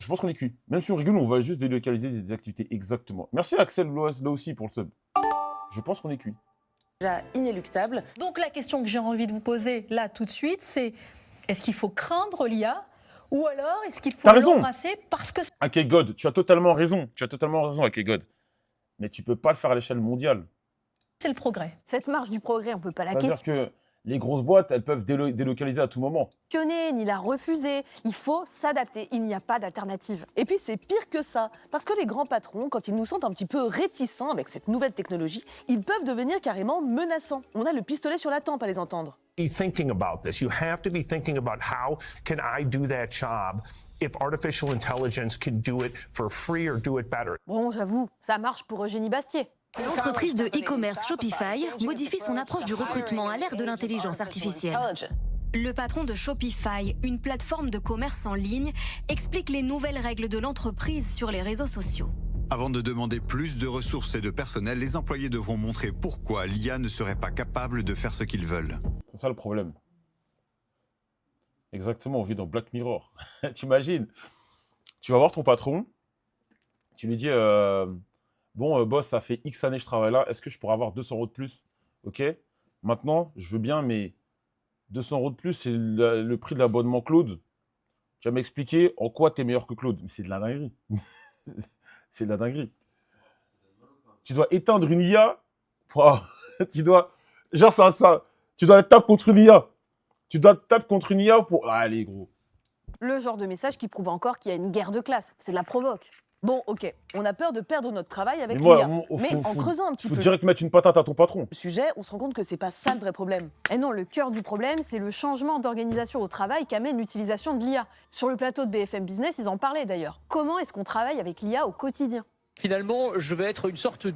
pense qu'on est cuit. Même si on rigole, on va juste délocaliser des activités. Exactement. Merci Axel Loas, là aussi, pour le sub. Je pense qu'on est cuit. Déjà inéluctable. Donc la question que j'ai envie de vous poser là tout de suite, c'est est-ce qu'il faut craindre l'IA ou alors est-ce qu'il faut l'embrasser parce que... Akegod, tu as totalement raison. Tu as totalement raison, Akegod. Mais tu peux pas le faire à l'échelle mondiale. C'est le progrès. Cette marche du progrès, on peut pas la questionner. C'est-à-dire que les grosses boîtes, elles peuvent délocaliser à tout moment. Ni la refuser. Il faut s'adapter. Il n'y a pas d'alternative. Et puis c'est pire que ça. Parce que les grands patrons, quand ils nous sentent un petit peu réticents avec cette nouvelle technologie, ils peuvent devenir carrément menaçants. On a le pistolet sur la tempe à les entendre. Be thinking about this. You have to be thinking about how can I do that job if artificial intelligence can do it for free or do it better. Bon, j'avoue, ça marche pour Eugénie Bastier. L'entreprise de e-commerce Shopify modifie son approche du recrutement à l'ère de l'intelligence artificielle. Le patron de Shopify, une plateforme de commerce en ligne, explique les nouvelles règles de l'entreprise sur les réseaux sociaux. Avant de demander plus de ressources et de personnel, les employés devront montrer pourquoi l'IA ne serait pas capable de faire ce qu'ils veulent. C'est ça le problème. Exactement, on vit dans Black Mirror. T'imagines? Tu vas voir ton patron, tu lui dis bon, boss, ça fait X années que je travaille là, est-ce que je pourrais avoir 200 € de plus? Ok? Maintenant, je veux bien, mais 200 € de plus, c'est le prix de l'abonnement Claude. Tu vas m'expliquer en quoi tu es meilleur que Claude. Mais c'est de la dinguerie. C'est de la dinguerie. Tu dois éteindre une IA. Tu dois. Genre, ça. Tu dois te taper contre une IA. Tu dois te taper contre une IA pour. Allez, gros. Le genre de message qui prouve encore qu'il y a une guerre de classe. C'est de la provoque. Bon, ok, on a peur de perdre notre travail avec Mais l'IA. Mais en faut creusant un petit peu direct mettre une patate à ton patron. le sujet, on se rend compte que c'est pas ça le vrai problème. Et non, le cœur du problème, c'est le changement d'organisation au travail qu'amène l'utilisation de l'IA. Sur le plateau de BFM Business, ils en parlaient d'ailleurs. Comment est-ce qu'on travaille avec l'IA au quotidien? Finalement, je vais être une sorte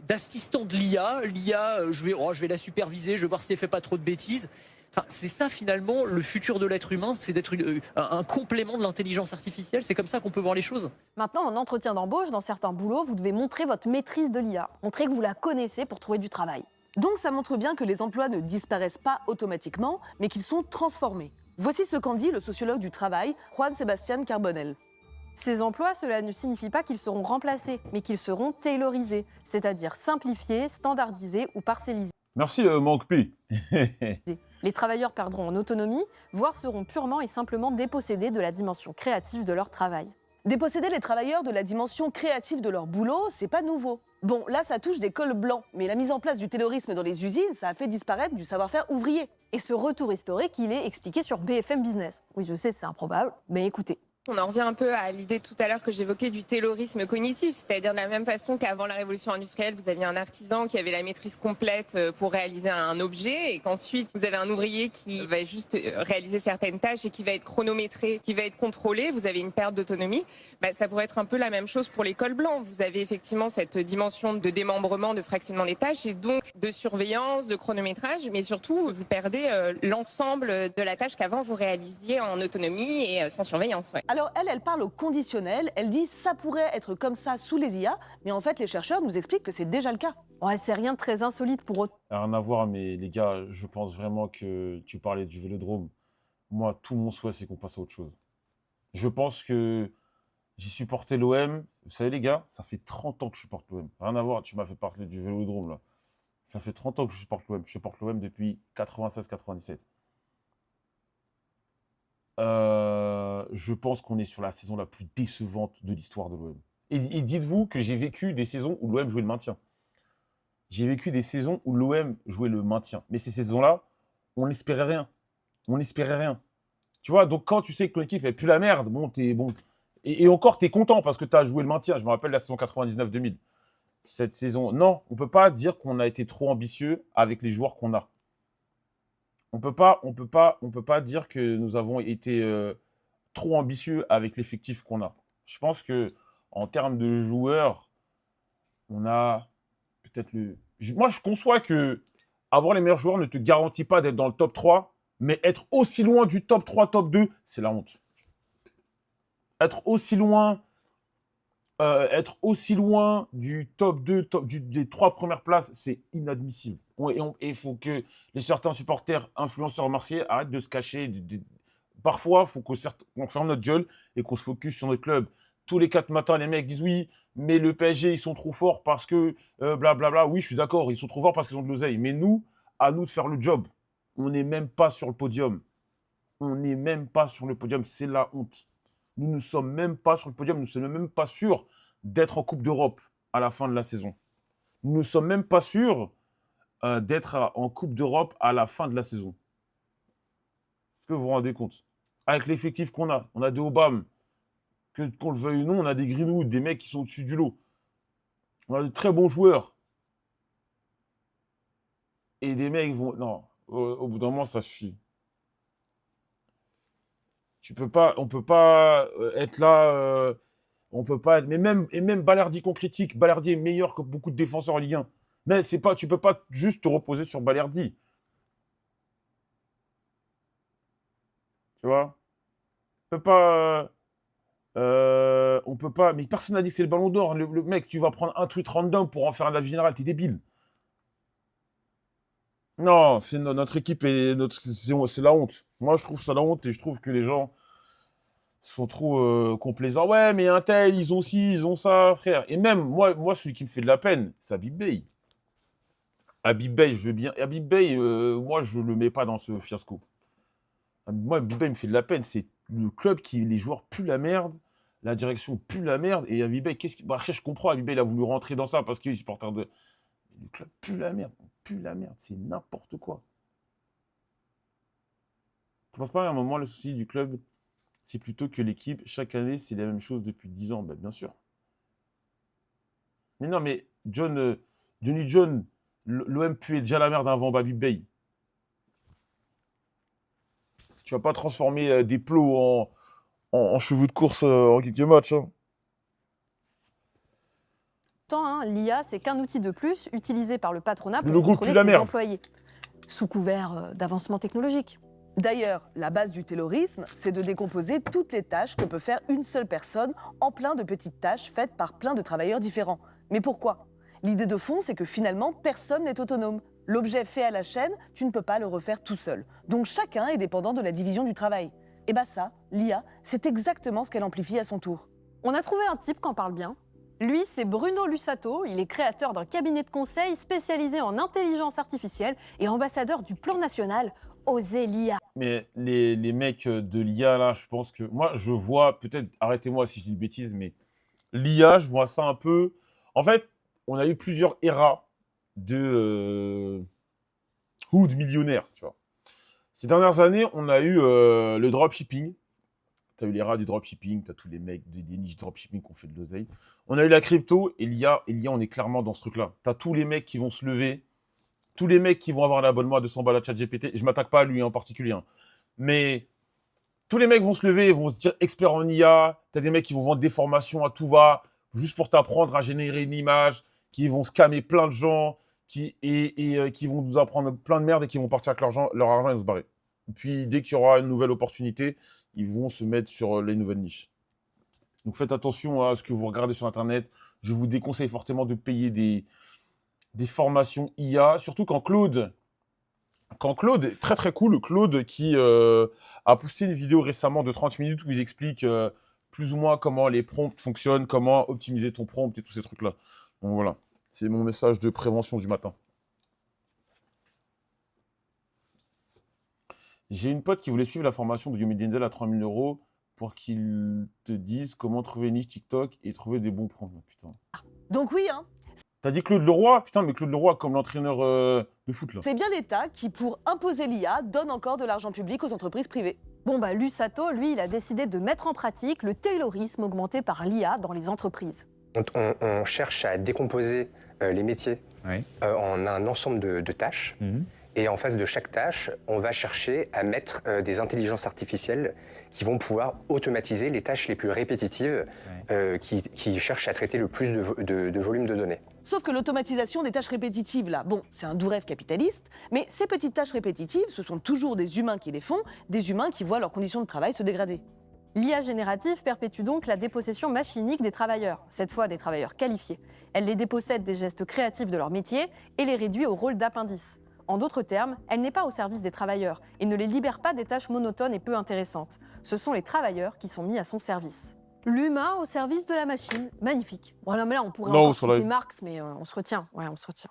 d'assistant de l'IA. L'IA, je vais la superviser, je vais voir si elle fait pas trop de bêtises. Enfin, c'est ça finalement le futur de l'être humain, c'est d'être un complément de l'intelligence artificielle. C'est comme ça qu'on peut voir les choses. Maintenant, en entretien d'embauche, dans certains boulots, vous devez montrer votre maîtrise de l'IA. Montrer que vous la connaissez pour trouver du travail. Donc ça montre bien que les emplois ne disparaissent pas automatiquement, mais qu'ils sont transformés. Voici ce qu'en dit le sociologue du travail, Juan Sebastián Carbonell. Ces emplois, cela ne signifie pas qu'ils seront remplacés, mais qu'ils seront taylorisés, c'est-à-dire simplifiés, standardisés ou parcellisés. Merci, Manque P. Les travailleurs perdront en autonomie, voire seront purement et simplement dépossédés de la dimension créative de leur travail. Déposséder les travailleurs de la dimension créative de leur boulot, c'est pas nouveau. Bon, là, ça touche des cols blancs, mais la mise en place du taylorisme dans les usines, ça a fait disparaître du savoir-faire ouvrier. Et ce retour historique, il est expliqué sur BFM Business. Oui, je sais, c'est improbable, mais écoutez. On en revient un peu à l'idée tout à l'heure que j'évoquais du taylorisme cognitif, c'est-à-dire de la même façon qu'avant la révolution industrielle, vous aviez un artisan qui avait la maîtrise complète pour réaliser un objet et qu'ensuite vous avez un ouvrier qui va juste réaliser certaines tâches et qui va être chronométré, qui va être contrôlé, vous avez une perte d'autonomie. Ça pourrait être un peu la même chose pour les cols blancs. Vous avez effectivement cette dimension de démembrement, de fractionnement des tâches et donc de surveillance, de chronométrage, mais surtout vous perdez l'ensemble de la tâche qu'avant vous réalisiez en autonomie et sans surveillance. Ouais. Alors elle parle au conditionnel, elle dit ça pourrait être comme ça sous les IA, mais en fait les chercheurs nous expliquent que c'est déjà le cas. Ouais, c'est rien de très insolite pour eux. Rien à voir, mais les gars, je pense vraiment que tu parlais du Vélodrome. Moi, tout mon souhait, c'est qu'on passe à autre chose. Je pense que j'ai supporté l'OM. Vous savez, les gars, ça fait 30 ans que je supporte l'OM. Rien à voir, tu m'as fait parler du Vélodrome, là. Ça fait 30 ans que je supporte l'OM. Je supporte l'OM depuis 96-97. Je pense qu'on est sur la saison la plus décevante de l'histoire de l'OM. Et dites-vous que j'ai vécu des saisons où l'OM jouait le maintien. J'ai vécu des saisons où l'OM jouait le maintien. Mais ces saisons-là, on n'espérait rien. On n'espérait rien. Tu vois, donc quand tu sais que ton équipe n'est plus la merde, bon, t'es bon. Et encore, t'es content parce que t'as joué le maintien. Je me rappelle la saison 99-2000. Cette saison, non, on peut pas dire qu'on a été trop ambitieux avec les joueurs qu'on a. On peut pas dire que nous avons été trop ambitieux avec l'effectif qu'on a. Je pense que en termes de joueurs, on a peut-être le. Moi, je conçois que avoir les meilleurs joueurs ne te garantit pas d'être dans le top 3, mais être aussi loin du top 3, top 2, c'est la honte. Être aussi loin du top 2, des 3 premières places, c'est inadmissible. Et il faut que certains supporters, influenceurs marseillais arrêtent de se cacher. Parfois, il faut qu'on ferme notre gueule et qu'on se focus sur notre club. Tous les 4 matins, les mecs disent oui, mais le PSG, ils sont trop forts parce que blablabla. Oui, je suis d'accord, ils sont trop forts parce qu'ils ont de l'oseille. Mais nous, à nous de faire le job. On n'est même pas sur le podium. On n'est même pas sur le podium. C'est la honte. Nous ne sommes même pas sur le podium. Nous ne sommes même pas sûrs d'être en Coupe d'Europe à la fin de la saison. Nous ne sommes même pas sûrs d'être en Coupe d'Europe à la fin de la saison. Est-ce que vous vous rendez compte? Avec l'effectif qu'on a, on a des Obama, qu'on le veuille ou non, on a des Greenwood, des mecs qui sont au-dessus du lot. On a de très bons joueurs. Et des mecs vont... Non, Au bout d'un moment, ça suffit. On peut pas être là. On peut pas. Mais même Balerdi qu'on critique, Balerdi est meilleur que beaucoup de défenseurs en Ligue 1. Mais c'est pas, tu peux pas juste te reposer sur Balerdi. Tu vois? On peut pas. Mais personne n'a dit que c'est le ballon d'or. Le mec, tu vas prendre un tweet random pour en faire un avis général, t'es débile. Non, c'est notre équipe et c'est la honte. Moi, je trouve ça la honte et je trouve que les gens sont trop complaisants. Ouais, mais un tel, ils ont ci, ils ont ça, frère. Et même, moi, celui qui me fait de la peine, c'est Habib Beye. Habib Beye, je veux bien. Habib Beye, moi, je le mets pas dans ce fiasco. Moi, Habib Beye me fait de la peine. C'est le club qui, les joueurs puent la merde, la direction pue la merde. Et Habib Beye, qu'est-ce qui. Bon, après, je comprends, Habib Beye, il a voulu rentrer dans ça parce qu'il est supporter de. Le club pue la merde. Pue la merde. C'est n'importe quoi. Tu penses pas à un moment, le souci du club, c'est plutôt que l'équipe, chaque année, c'est la même chose depuis 10 ans. Ben, bien sûr. Mais non, mais Johnny John, l'OM puait déjà la merde avant Habib Beye. Tu vas pas transformer des plots en chevaux de course en quelques matchs. Hein. L'IA, c'est qu'un outil de plus utilisé par le patronat Le pour groupe contrôler pue la ses merde. employés, sous couvert d'avancement technologique. D'ailleurs, la base du taylorisme, c'est de décomposer toutes les tâches que peut faire une seule personne en plein de petites tâches faites par plein de travailleurs différents. Mais pourquoi? L'idée de fond, c'est que finalement, personne n'est autonome. L'objet fait à la chaîne, tu ne peux pas le refaire tout seul. Donc chacun est dépendant de la division du travail. Et bah ça, l'IA, c'est exactement ce qu'elle amplifie à son tour. On a trouvé un type qui en parle bien. Lui, c'est Bruno Lussato. Il est créateur d'un cabinet de conseil spécialisé en intelligence artificielle et ambassadeur du plan national Oser l'IA. Mais les mecs de l'IA, là, je pense que... Moi, je vois, peut-être, arrêtez-moi si je dis une bêtise, mais l'IA, je vois ça un peu... En fait, on a eu plusieurs éras de hood millionnaires, tu vois. Ces dernières années, on a eu le dropshipping. Tu as eu l'era du dropshipping, tu as tous les mecs des niches dropshipping qui ont fait de l'oseille. On a eu la crypto et l'IA, on est clairement dans ce truc-là. Tu as tous les mecs qui vont se lever, tous les mecs qui vont avoir un abonnement à 200 balles à ChatGPT. Je m'attaque pas à lui en particulier, hein. Mais tous les mecs vont se lever et vont se dire experts en IA. Tu as des mecs qui vont vendre des formations à tout va, juste pour t'apprendre à générer une image, qui vont scammer plein de gens, qui vont nous apprendre plein de merde et qui vont partir avec leur argent et se barrer. Et puis, dès qu'il y aura une nouvelle opportunité, ils vont se mettre sur les nouvelles niches. Donc, faites attention à ce que vous regardez sur Internet. Je vous déconseille fortement de payer des formations IA, surtout quand Claude, très très cool, Claude qui a posté une vidéo récemment de 30 minutes où il explique plus ou moins comment les prompts fonctionnent, comment optimiser ton prompt et tous ces trucs-là. Donc voilà, c'est mon message de prévention du matin. J'ai une pote qui voulait suivre la formation de Yomi Denzel à 3000 € pour qu'il te dise comment trouver une niche TikTok et trouver des bons prompts. Putain. Donc oui, hein. T'as dit Claude Leroy? Putain, mais Claude Leroy comme l'entraîneur de foot, là. C'est bien l'État qui, pour imposer l'IA, donne encore de l'argent public aux entreprises privées. Bon bah Lussato, lui, il a décidé de mettre en pratique le taylorisme augmenté par l'IA dans les entreprises. On cherche à décomposer les métiers en un ensemble de tâches. Et en face de chaque tâche, on va chercher à mettre des intelligences artificielles qui vont pouvoir automatiser les tâches les plus répétitives qui cherchent à traiter le plus de volume de données. Sauf que l'automatisation des tâches répétitives, là, bon, c'est un doux rêve capitaliste, mais ces petites tâches répétitives, ce sont toujours des humains qui les font, des humains qui voient leurs conditions de travail se dégrader. L'IA générative perpétue donc la dépossession machinique des travailleurs, cette fois des travailleurs qualifiés. Elle les dépossède des gestes créatifs de leur métier et les réduit au rôle d'appendice. En d'autres termes, elle n'est pas au service des travailleurs et ne les libère pas des tâches monotones et peu intéressantes. Ce sont les travailleurs qui sont mis à son service. L'humain au service de la machine, magnifique. Bon, non, mais là, on pourrait encore citer Marx, mais on se retient. Ouais, on se retient.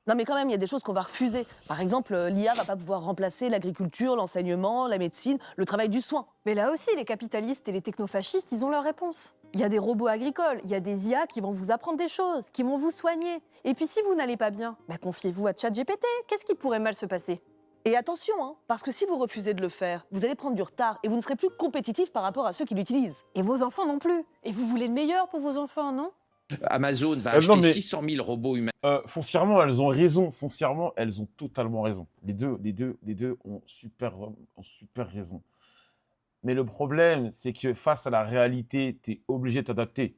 Non, mais quand même, il y a des choses qu'on va refuser. Par exemple, l'IA va pas pouvoir remplacer l'agriculture, l'enseignement, la médecine, le travail du soin. Mais là aussi, les capitalistes et les technofascistes, ils ont leur réponse. Il y a des robots agricoles, il y a des IA qui vont vous apprendre des choses, qui vont vous soigner. Et puis si vous n'allez pas bien, confiez-vous à ChatGPT. Qu'est-ce qui pourrait mal se passer? Et attention, hein, parce que si vous refusez de le faire, vous allez prendre du retard et vous ne serez plus compétitif par rapport à ceux qui l'utilisent. Et vos enfants non plus. Et vous voulez le meilleur pour vos enfants, non? Amazon va non, acheter mais 600 000 robots humains. foncièrement, elles ont raison. Foncièrement, elles ont totalement raison. Les deux ont super raison. Mais le problème, c'est que face à la réalité, tu es obligé de t'adapter.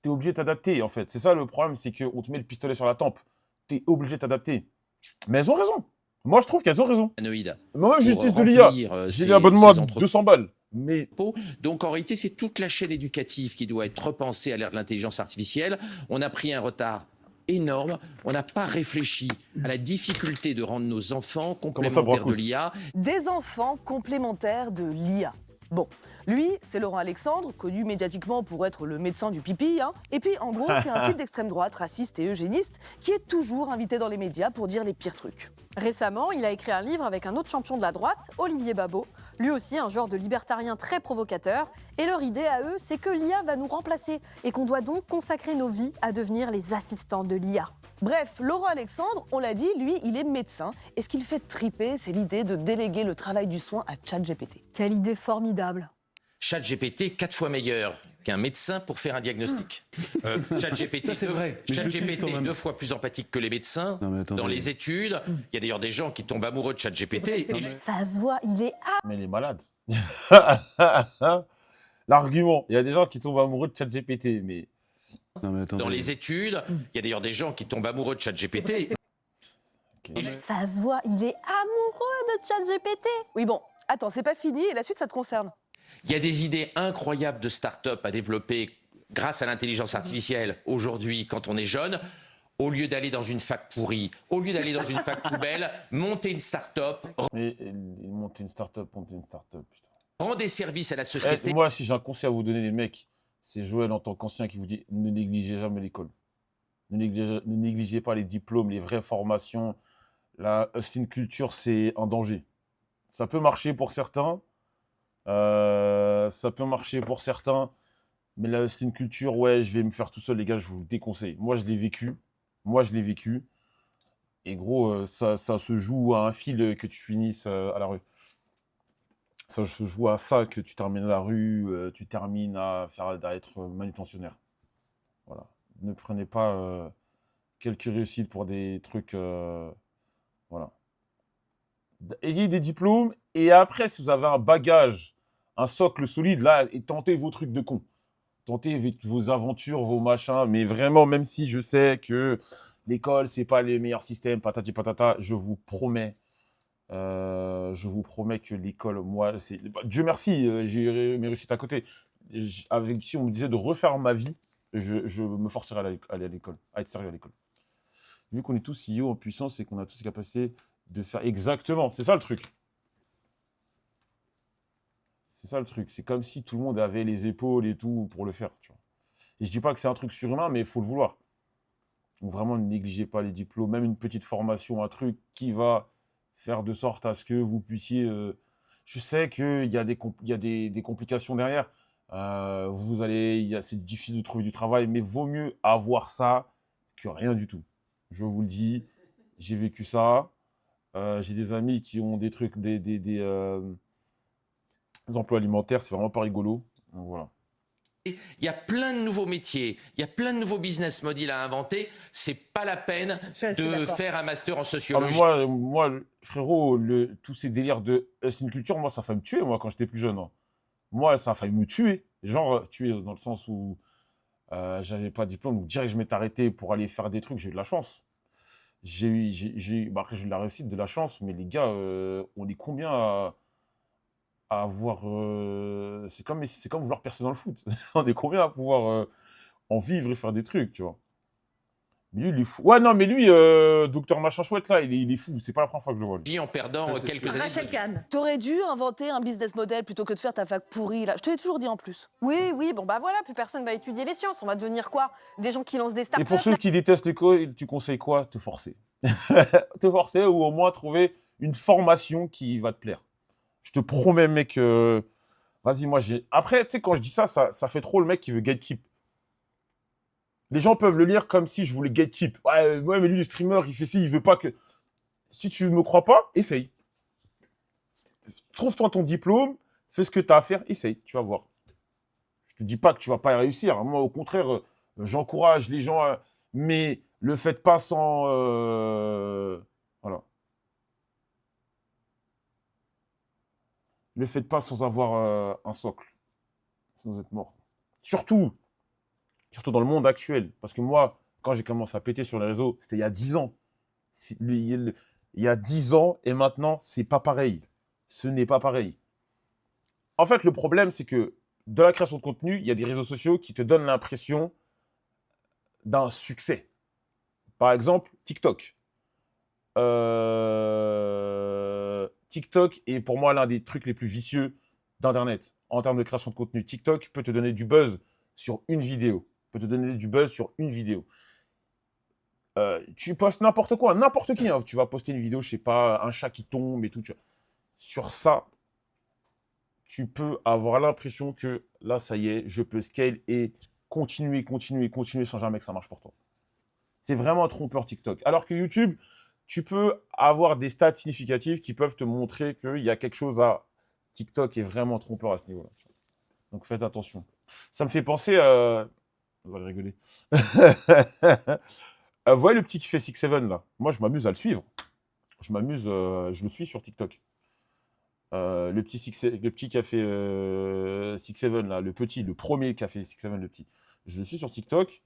Tu es obligé de t'adapter, en fait. C'est ça le problème, c'est qu'on te met le pistolet sur la tempe. Tu es obligé de t'adapter. Mais elles ont raison. Moi, je trouve qu'elles ont raison. Moi, j'utilise de l'IA. J'ai l'abonnement à 200 balles. Mais... Donc, en réalité, c'est toute la chaîne éducative qui doit être repensée à l'ère de l'intelligence artificielle. On a pris un retard énorme. On n'a pas réfléchi à la difficulté de rendre nos enfants complémentaires de l'IA. Des enfants complémentaires de l'IA. Bon, lui, c'est Laurent Alexandre, connu médiatiquement pour être le médecin du pipi. Et puis, en gros, c'est un type d'extrême droite, raciste et eugéniste, qui est toujours invité dans les médias pour dire les pires trucs. Récemment, il a écrit un livre avec un autre champion de la droite, Olivier Babot, lui aussi un genre de libertarien très provocateur. Et leur idée à eux, c'est que l'IA va nous remplacer et qu'on doit donc consacrer nos vies à devenir les assistants de l'IA. Bref, Laurent Alexandre, on l'a dit, lui, il est médecin. Et ce qu'il fait triper, c'est l'idée de déléguer le travail du soin à ChatGPT. Quelle idée formidable. ChatGPT 4 fois meilleur qu'un médecin pour faire un diagnostic. ChatGPT est 2 fois plus empathique que les médecins. Dans les études, il y a d'ailleurs des gens qui tombent amoureux de ChatGPT. Ça se voit, il est... Mais il est malade. L'argument, il y a des gens qui tombent amoureux de ChatGPT, mais... Dans les études, il y a d'ailleurs des gens qui tombent amoureux de ChatGPT. Ça se voit, il est amoureux de ChatGPT. Oui, bon, attends, c'est pas fini et la suite, ça te concerne. Il y a des idées incroyables de start-up à développer grâce à l'intelligence artificielle aujourd'hui quand on est jeune. Au lieu d'aller dans une fac pourrie, au lieu d'aller dans une fac poubelle, monter une start-up. Monter une start-up, putain. Rendre des services à la société. Moi, si j'ai un conseil à vous donner, les mecs, c'est Joël en tant qu'ancien qui vous dit ne négligez jamais l'école. Ne négligez pas les diplômes, les vraies formations. La hustling culture, c'est un danger. Ça peut marcher pour certains. Mais la hustling culture, ouais, je vais me faire tout seul, les gars, je vous le déconseille. Moi, je l'ai vécu. Et gros, ça se joue à un fil que tu finisses à la rue. Ça se joue à ça que tu termines à la rue, tu termines à être manutentionnaire. Voilà. Ne prenez pas quelques réussites pour des trucs... voilà. Ayez des diplômes, et après, si vous avez un bagage, un socle solide, là, et tentez vos trucs de con. Tentez vos aventures, vos machins, mais vraiment, même si je sais que l'école, c'est pas les meilleurs systèmes, patati patata, je vous promets que l'école, moi, c'est... Dieu merci, j'ai mes réussites à côté. Si on me disait de refaire ma vie, je me forcerais à aller à l'école, à être sérieux à l'école. Vu qu'on est tous CEO en puissance et qu'on a tous les capacités de faire exactement, c'est ça le truc. C'est ça le truc. C'est comme si tout le monde avait les épaules et tout pour le faire. Tu vois. Et je dis pas que c'est un truc surhumain, mais il faut le vouloir. Donc vraiment, ne négligez pas les diplômes, même une petite formation, un truc qui va faire de sorte à ce que vous puissiez... je sais qu'il y a des complications derrière. C'est difficile de trouver du travail, mais vaut mieux avoir ça que rien du tout. Je vous le dis, j'ai vécu ça. J'ai des amis qui ont des trucs, des emplois alimentaires, c'est vraiment pas rigolo. Donc, voilà. Il y a plein de nouveaux métiers, il y a plein de nouveaux business models à inventer. C'est pas la peine de faire un master en sociologie. Moi, frérot, tous ces délires de hustling culture, moi, ça a failli me tuer, moi, quand j'étais plus jeune. Hein. Moi, ça a failli me tuer. Genre, tuer dans le sens où j'avais pas de diplôme, donc direct, je m'étais arrêté pour aller faire des trucs, j'ai eu de la chance. Après, j'ai eu de la réussite, de la chance, mais les gars, on est combien à avoir... c'est comme vouloir percer dans le foot. On est combien à pouvoir en vivre et faire des trucs, tu vois. Mais lui, il est fou. Ouais, non, mais lui, docteur machin chouette, là, il est fou. C'est pas la première fois que je le vois. En perdant quelques années. Rachel Kahn. T'aurais dû inventer un business model plutôt que de faire ta fac pourrie, là. Je te l'ai toujours dit en plus. Oui, bon bah voilà, plus personne va étudier les sciences. On va devenir quoi? Des gens qui lancent des startups. Et pour ceux qui détestent l'école, tu conseilles quoi? Te forcer. Te forcer ou au moins trouver une formation qui va te plaire. Je te promets, mec, vas-y, moi, j'ai... Après, tu sais, quand je dis ça, ça fait trop le mec qui veut gatekeep. Les gens peuvent le lire comme si je voulais gatekeep. Ouais, mais lui, le streamer, il fait ci, il veut pas que... Si tu ne me crois pas, essaye. Trouve-toi ton diplôme, fais ce que tu as à faire, essaye, tu vas voir. Je te dis pas que tu vas pas y réussir. Moi, au contraire, j'encourage les gens, mais le faites pas sans... voilà. Le faites pas sans avoir un socle. Sinon, vous êtes mort. Surtout dans le monde actuel. Parce que moi, quand j'ai commencé à péter sur les réseaux, c'était il y a 10 ans. Il y a 10 ans, et maintenant, c'est pas pareil. Ce n'est pas pareil. En fait, le problème, c'est que dans la création de contenu, il y a des réseaux sociaux qui te donnent l'impression d'un succès. Par exemple, TikTok. TikTok est pour moi l'un des trucs les plus vicieux d'Internet. En termes de création de contenu, TikTok peut te donner du buzz sur une vidéo. Tu postes n'importe quoi, n'importe qui. Hein. Tu vas poster une vidéo, je sais pas, un chat qui tombe et tout. Sur ça, tu peux avoir l'impression que là, ça y est, je peux scale et continuer sans jamais que ça marche pour toi. C'est vraiment trompeur TikTok. Alors que YouTube, tu peux avoir des stats significatifs qui peuvent te montrer qu'il y a quelque chose à... TikTok est vraiment trompeur à ce niveau-là. Donc faites attention. Ça me fait penser à... On va rigoler. Vous voyez le petit qui fait 6-7 là? Moi, je m'amuse à le suivre. Je le suis sur TikTok. Le petit qui a fait 6-7 là, le premier qui a fait 6-7, le petit. Je le suis sur TikTok.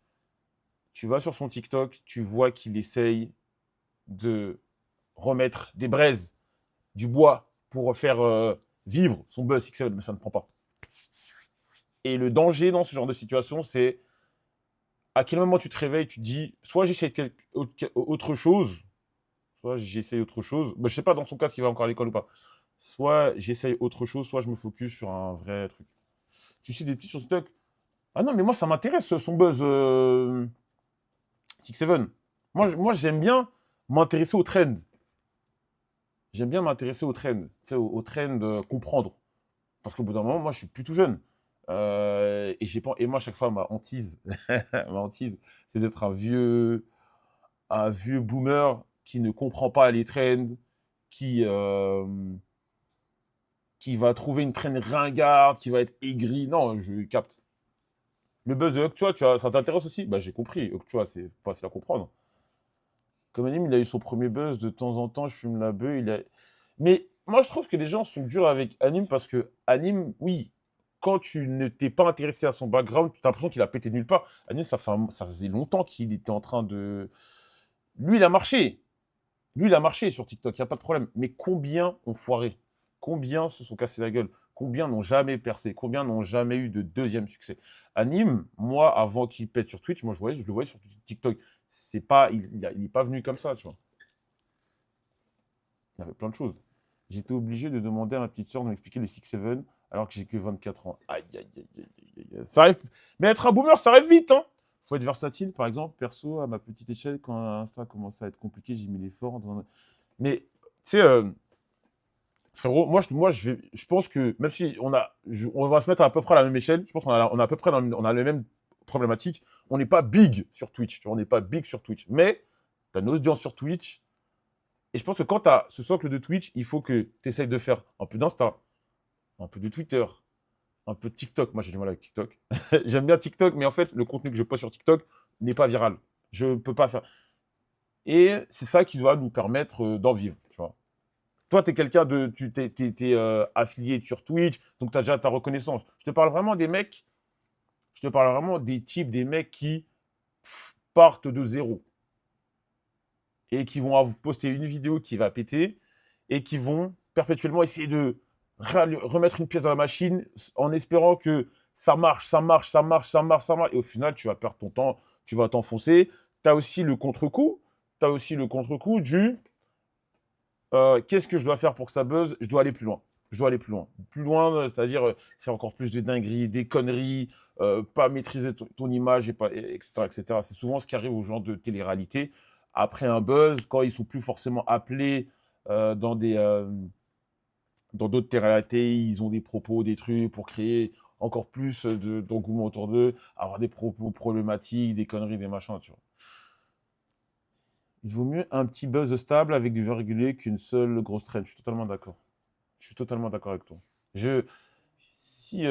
Tu vas sur son TikTok, tu vois qu'il essaye de remettre des braises, du bois pour faire vivre son buzz 6-7, mais ça ne prend pas. Et le danger dans ce genre de situation, c'est à quel moment tu te réveilles, tu te dis, soit j'essaie autre chose, soit j'essaye autre chose. Je ne sais pas dans son cas s'il va encore à l'école ou pas. Soit j'essaye autre chose, soit je me focus sur un vrai truc. Tu sais des petits sur TikTok. Ah non, mais moi, ça m'intéresse, son buzz 6-7. Moi j'aime bien m'intéresser aux trends. J'aime bien m'intéresser aux trends. Tu sais, aux trends, comprendre. Parce qu'au bout d'un moment, moi, je suis plus tout jeune. Et moi, à chaque fois, ma hantise, c'est d'être un vieux boomer qui ne comprend pas les trends, qui va trouver une trend ringarde, qui va être aigri. Non, je capte. Le buzz de Huck, tu vois, ça t'intéresse aussi? Bah, j'ai compris. Huck, tu vois, c'est facile à comprendre. Comme Anime, il a eu son premier buzz de temps en temps, je fume la beuh. Mais moi, je trouve que les gens sont durs avec Anime parce que Anime, oui, quand tu ne t'es pas intéressé à son background, tu as l'impression qu'il a pété de nulle part. Anime, ça faisait longtemps qu'il était en train de... Lui, il a marché. Sur TikTok, il n'y a pas de problème. Mais combien ont foiré? Combien se sont cassés la gueule? Combien n'ont jamais percé? Combien n'ont jamais eu de deuxième succès? Anime, moi, avant qu'il pète sur Twitch, moi, je le voyais sur TikTok. Il n'est pas venu comme ça, tu vois. Il y avait plein de choses. J'étais obligé de demander à ma petite soeur de m'expliquer le 6-7 alors que j'ai que 24 ans. Aïe, aïe, aïe, aïe, aïe, aïe. Ça arrive... Mais être un boomer, ça arrive vite, hein. Faut être versatile, par exemple. Perso, à ma petite échelle, quand Insta commence à être compliqué, j'ai mis l'effort. Mais, tu sais, frérot, moi, je pense que, même si on va se mettre à peu près à la même échelle, je pense qu'on a à peu près on a les mêmes problématiques. On n'est pas big sur Twitch, tu vois, on n'est pas big sur Twitch. Mais, tu as une audience sur Twitch. Et je pense que quand tu as ce socle de Twitch, il faut que tu essayes de faire un peu d'Insta, un peu de Twitter, un peu de TikTok. Moi, j'ai du mal avec TikTok. J'aime bien TikTok, mais en fait, le contenu que je poste sur TikTok n'est pas viral. Je ne peux pas faire. Et c'est ça qui doit nous permettre d'en vivre, tu vois. Toi, tu es quelqu'un de... Tu es affilié sur Twitch, donc tu as déjà ta reconnaissance. Je te parle vraiment des mecs, je te parle vraiment des types, des mecs qui partent de zéro. Et qui vont poster une vidéo qui va péter, et qui vont perpétuellement essayer de remettre une pièce dans la machine en espérant que ça marche. Et au final, tu vas perdre ton temps, tu vas t'enfoncer. Tu as aussi le contre-coup. Du qu'est-ce que je dois faire pour que ça buzz? Je dois aller plus loin. Plus loin, c'est-à-dire faire encore plus de dingueries, des conneries, pas maîtriser ton image, etc., etc. C'est souvent ce qui arrive aux gens de télé-réalité. Après un buzz, quand ils sont plus forcément appelés dans d'autres télé-réalités, ils ont des propos, des trucs pour créer encore plus d'engouement autour d'eux, avoir des propos problématiques, des conneries, des machins, tu vois. Il vaut mieux un petit buzz stable avec du vent régulier qu'une seule grosse traîne. Je suis totalement d'accord. avec toi. Si,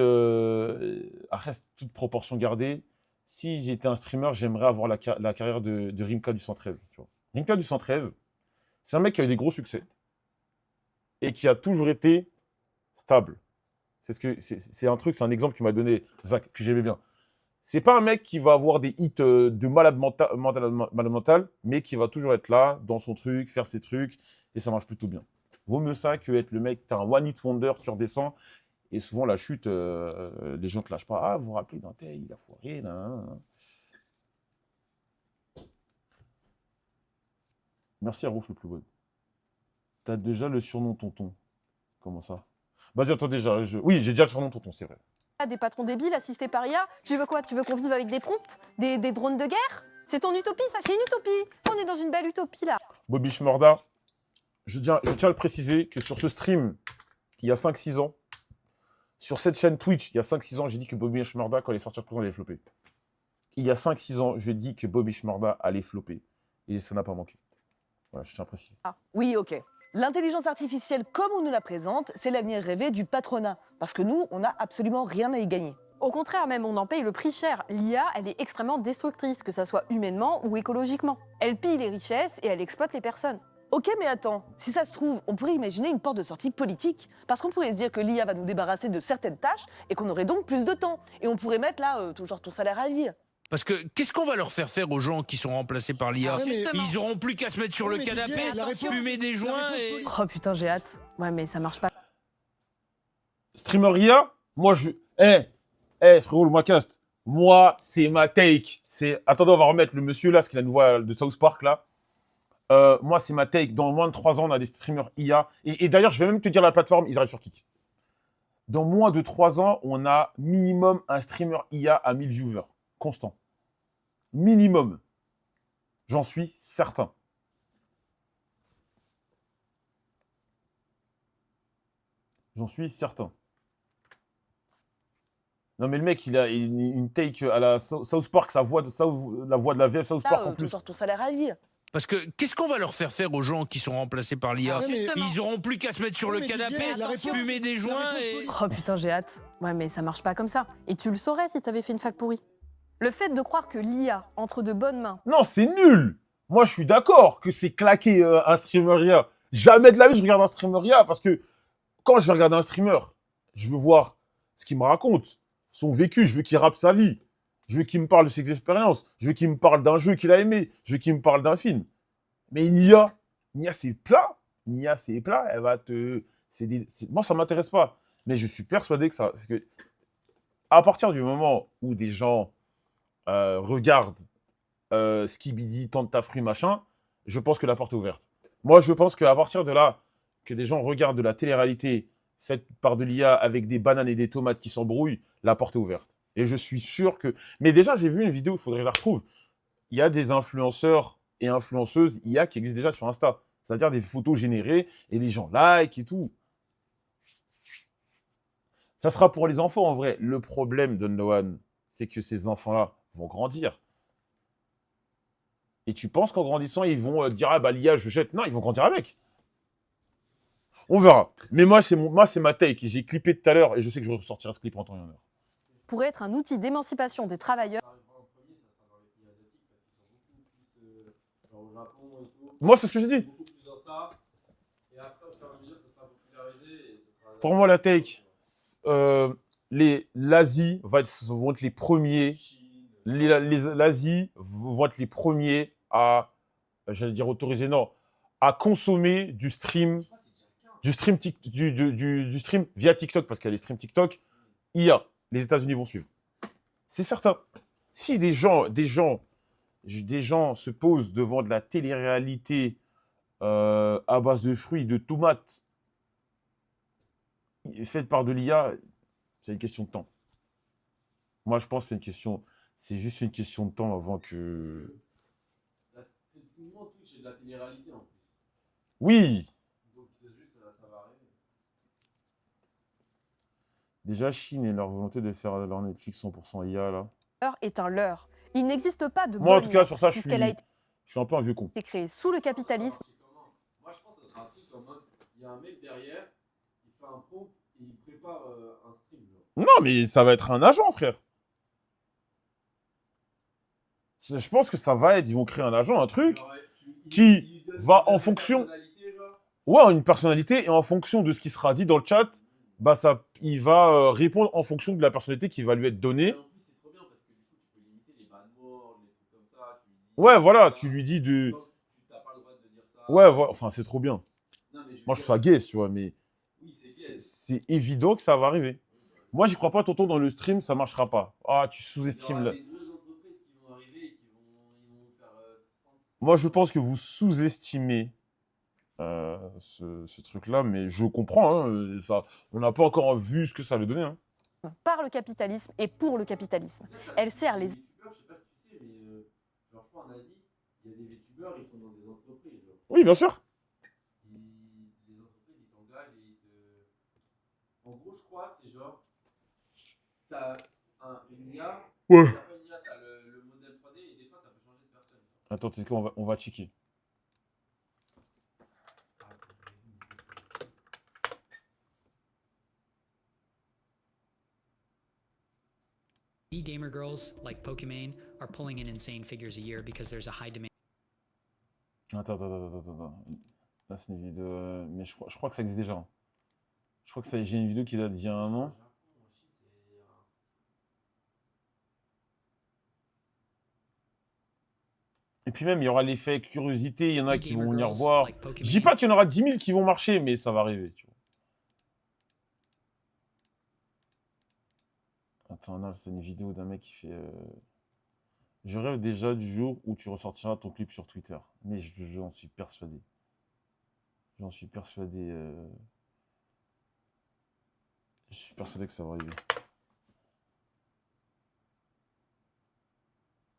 après, toute proportion gardée, si j'étais un streamer, j'aimerais avoir la carrière de Rimka du 113. Tu vois. Rimka du 113, c'est un mec qui a eu des gros succès et qui a toujours été stable. C'est un truc, c'est un exemple que m'a donné Zach, que j'aimais bien. C'est pas un mec qui va avoir des hits de malade mental, mais qui va toujours être là, dans son truc, faire ses trucs, et ça marche plutôt bien. Vaut mieux ça que être le mec, t'as un one hit wonder, tu redescends, et souvent la chute, les gens te lâchent pas. Ah, vous vous rappelez d'un tel, il a foiré, nan. Merci à Rouf le plus bon. T'as déjà le surnom tonton. Comment ça? Vas-y, attends déjà. Oui, j'ai déjà le surnom tonton, c'est vrai. Des patrons débiles assistés par IA. Tu veux quoi? Tu veux qu'on vive avec des prompts? Des drones de guerre? C'est ton utopie, ça? C'est une utopie. On est dans une belle utopie, là. Bobby Shmurda, je tiens à le préciser que sur ce stream, il y a 5-6 ans, sur cette chaîne Twitch, il y a 5-6 ans, j'ai dit que Bobby Shmurda, quand il est sorti de prison, allait flopper. Il y a 5-6 ans, je dis que Bobby Shmurda allait flopper. Et ça n'a pas manqué. Voilà, je tiens à préciser. Ah, oui, ok. L'intelligence artificielle, comme on nous la présente, c'est l'avenir rêvé du patronat. Parce que nous, on n'a absolument rien à y gagner. Au contraire, même, on en paye le prix cher. L'IA, elle est extrêmement destructrice, que ça soit humainement ou écologiquement. Elle pille les richesses et elle exploite les personnes. Ok, mais attends, si ça se trouve, on pourrait imaginer une porte de sortie politique. Parce qu'on pourrait se dire que l'IA va nous débarrasser de certaines tâches et qu'on aurait donc plus de temps. Et on pourrait mettre là, genre ton salaire à vie. Parce que qu'est-ce qu'on va leur faire faire aux gens qui sont remplacés par l'IA? Ils auront plus qu'à se mettre sur le canapé, fumer des joints et... Oh putain, j'ai hâte. Ouais, mais ça marche pas. Streamer IA, moi je... frérot, le Macast, moi, c'est ma take. Attendez, on va remettre le monsieur là, ce qu'il a une voix de South Park là. Moi, c'est ma take. Dans moins de 3 ans, on a des streamers IA. Et d'ailleurs, je vais même te dire la plateforme, ils arrivent sur Kik. Dans moins de 3 ans, on a minimum un streamer IA à 1000 viewers. Constant. Minimum. J'en suis certain. J'en suis certain. Non mais le mec, il a une take à la South Park, la voix de la VF South Park en plus. Sors ton salaire à vie. Parce que qu'est-ce qu'on va leur faire faire aux gens qui sont remplacés par l'IA? Ils auront plus qu'à se mettre sur le canapé, fumer des joints et... Oh putain, j'ai hâte. Ouais, mais ça marche pas comme ça. Et tu le saurais si t'avais fait une fac pourrie. Le fait de croire que l'IA, entre de bonnes mains... Non, c'est nul. Moi, je suis d'accord que c'est claquer un streamer IA. Jamais de la vie, je regarde un streamer IA parce que quand je vais regarder un streamer, je veux voir ce qu'il me raconte, son vécu, je veux qu'il rappe sa vie. Je veux qu'il me parle de ses expériences. Je veux qu'il me parle d'un jeu qu'il a aimé. Je veux qu'il me parle d'un film. Mais une IA, c'est plat. Une IA, c'est plat. Elle va te... Moi, ça ne m'intéresse pas. Mais je suis persuadé que ça... Parce que à partir du moment où des gens regardent Skibidi, Tente ta fruit, machin, je pense que la porte est ouverte. Moi, je pense qu'à partir de là, que des gens regardent de la télé-réalité faite par de l'IA avec des bananes et des tomates qui s'embrouillent, la porte est ouverte. Et je suis sûr que... Mais déjà, j'ai vu une vidéo, il faudrait que je la retrouve. Il y a des influenceurs et influenceuses IA qui existent déjà sur Insta. C'est-à-dire des photos générées et les gens like et tout. Ça sera pour les enfants, en vrai. Le problème de Noan, c'est que ces enfants-là vont grandir. Et tu penses qu'en grandissant, ils vont dire « Ah bah l'IA, je jette ». Non, ils vont grandir avec. On verra. Mais moi, c'est ma take. J'ai clippé tout à l'heure et je sais que je ressortirai ce clip en temps et en heure. Pourrait être un outil d'émancipation des travailleurs. Moi, c'est ce que j'ai dit. Pour moi, la take, l'Asie vont être les premiers. L'Asie vont être les premiers à, j'allais dire autoriser, non, à consommer du stream via TikTok, parce qu'il y a les streams TikTok, IA. Les États-Unis vont suivre. C'est certain. Si des gens se posent devant de la télé-réalité à base de fruits, de tomates, faite par de l'IA, c'est une question de temps. Moi, je pense que c'est juste une question de temps avant que... C'est de la télé-réalité en plus. Oui. Donc c'est juste, ça va arriver. Déjà, Chine et leur volonté de faire leur Netflix 100% IA, là. Est un leurre. Il n'existe pas de Moi, en bonne tout cas, IA, sur ça, je puisqu'elle a suis un peu un vieux con. été créée sous le capitalisme. Moi je pense que ça sera un truc en mode, il y a un mec derrière, il fait un prompt, il prépare un stream. Non, mais ça va être un agent, frère. Je pense que ça va être, ils vont créer un agent, un truc, qui va en fonction... Ouais, une personnalité, et en fonction de ce qui sera dit dans le chat, bah ça, il va répondre en fonction de la personnalité qui va lui être donnée. Ouais, voilà, tu lui dis de... Ouais, voilà, enfin, c'est trop bien. Moi, je trouve ça gay, tu vois, mais c'est évident que ça va arriver. Moi, j'y crois pas, tonton, dans le stream, ça marchera pas. Ah, tu sous-estimes là. Moi, je pense que vous sous-estimez ce truc-là, mais je comprends, hein, ça, on n'a pas encore vu ce que ça va donner. Hein. Par le capitalisme et pour le capitalisme. Elle sert les... Je sais pas si tu sais, mais genre, je crois en Asie, il y a des VTubers, ils sont dans des entreprises. Genre. Oui, bien sûr. Les entreprises, ils t'engagent et ils te... En gros, je crois, c'est genre, t'as une IA, Ouais. t'as une IA, t'as le modèle 3D et des fois, ça peut changer de personne. Attends, tu sais quoi, on va checker. E-gamer girls like Pokimane are pulling in insane figures a year because there's a high demand. Attends. Là, c'est une vidéo... Mais je crois que ça existe déjà. Hein. Je crois que j'ai une vidéo qui date d'il y a un an. Et puis même, il y aura l'effet curiosité, il y en a qui vont venir voir. Je dis pas qu'il y en aura 10 000 qui vont marcher, mais ça va arriver, tu vois. Attends, là, c'est une vidéo d'un mec qui fait... Je rêve déjà du jour où tu ressortiras ton clip sur Twitter. Mais j'en suis persuadé. J'en suis persuadé... Je suis persuadé que ça va arriver.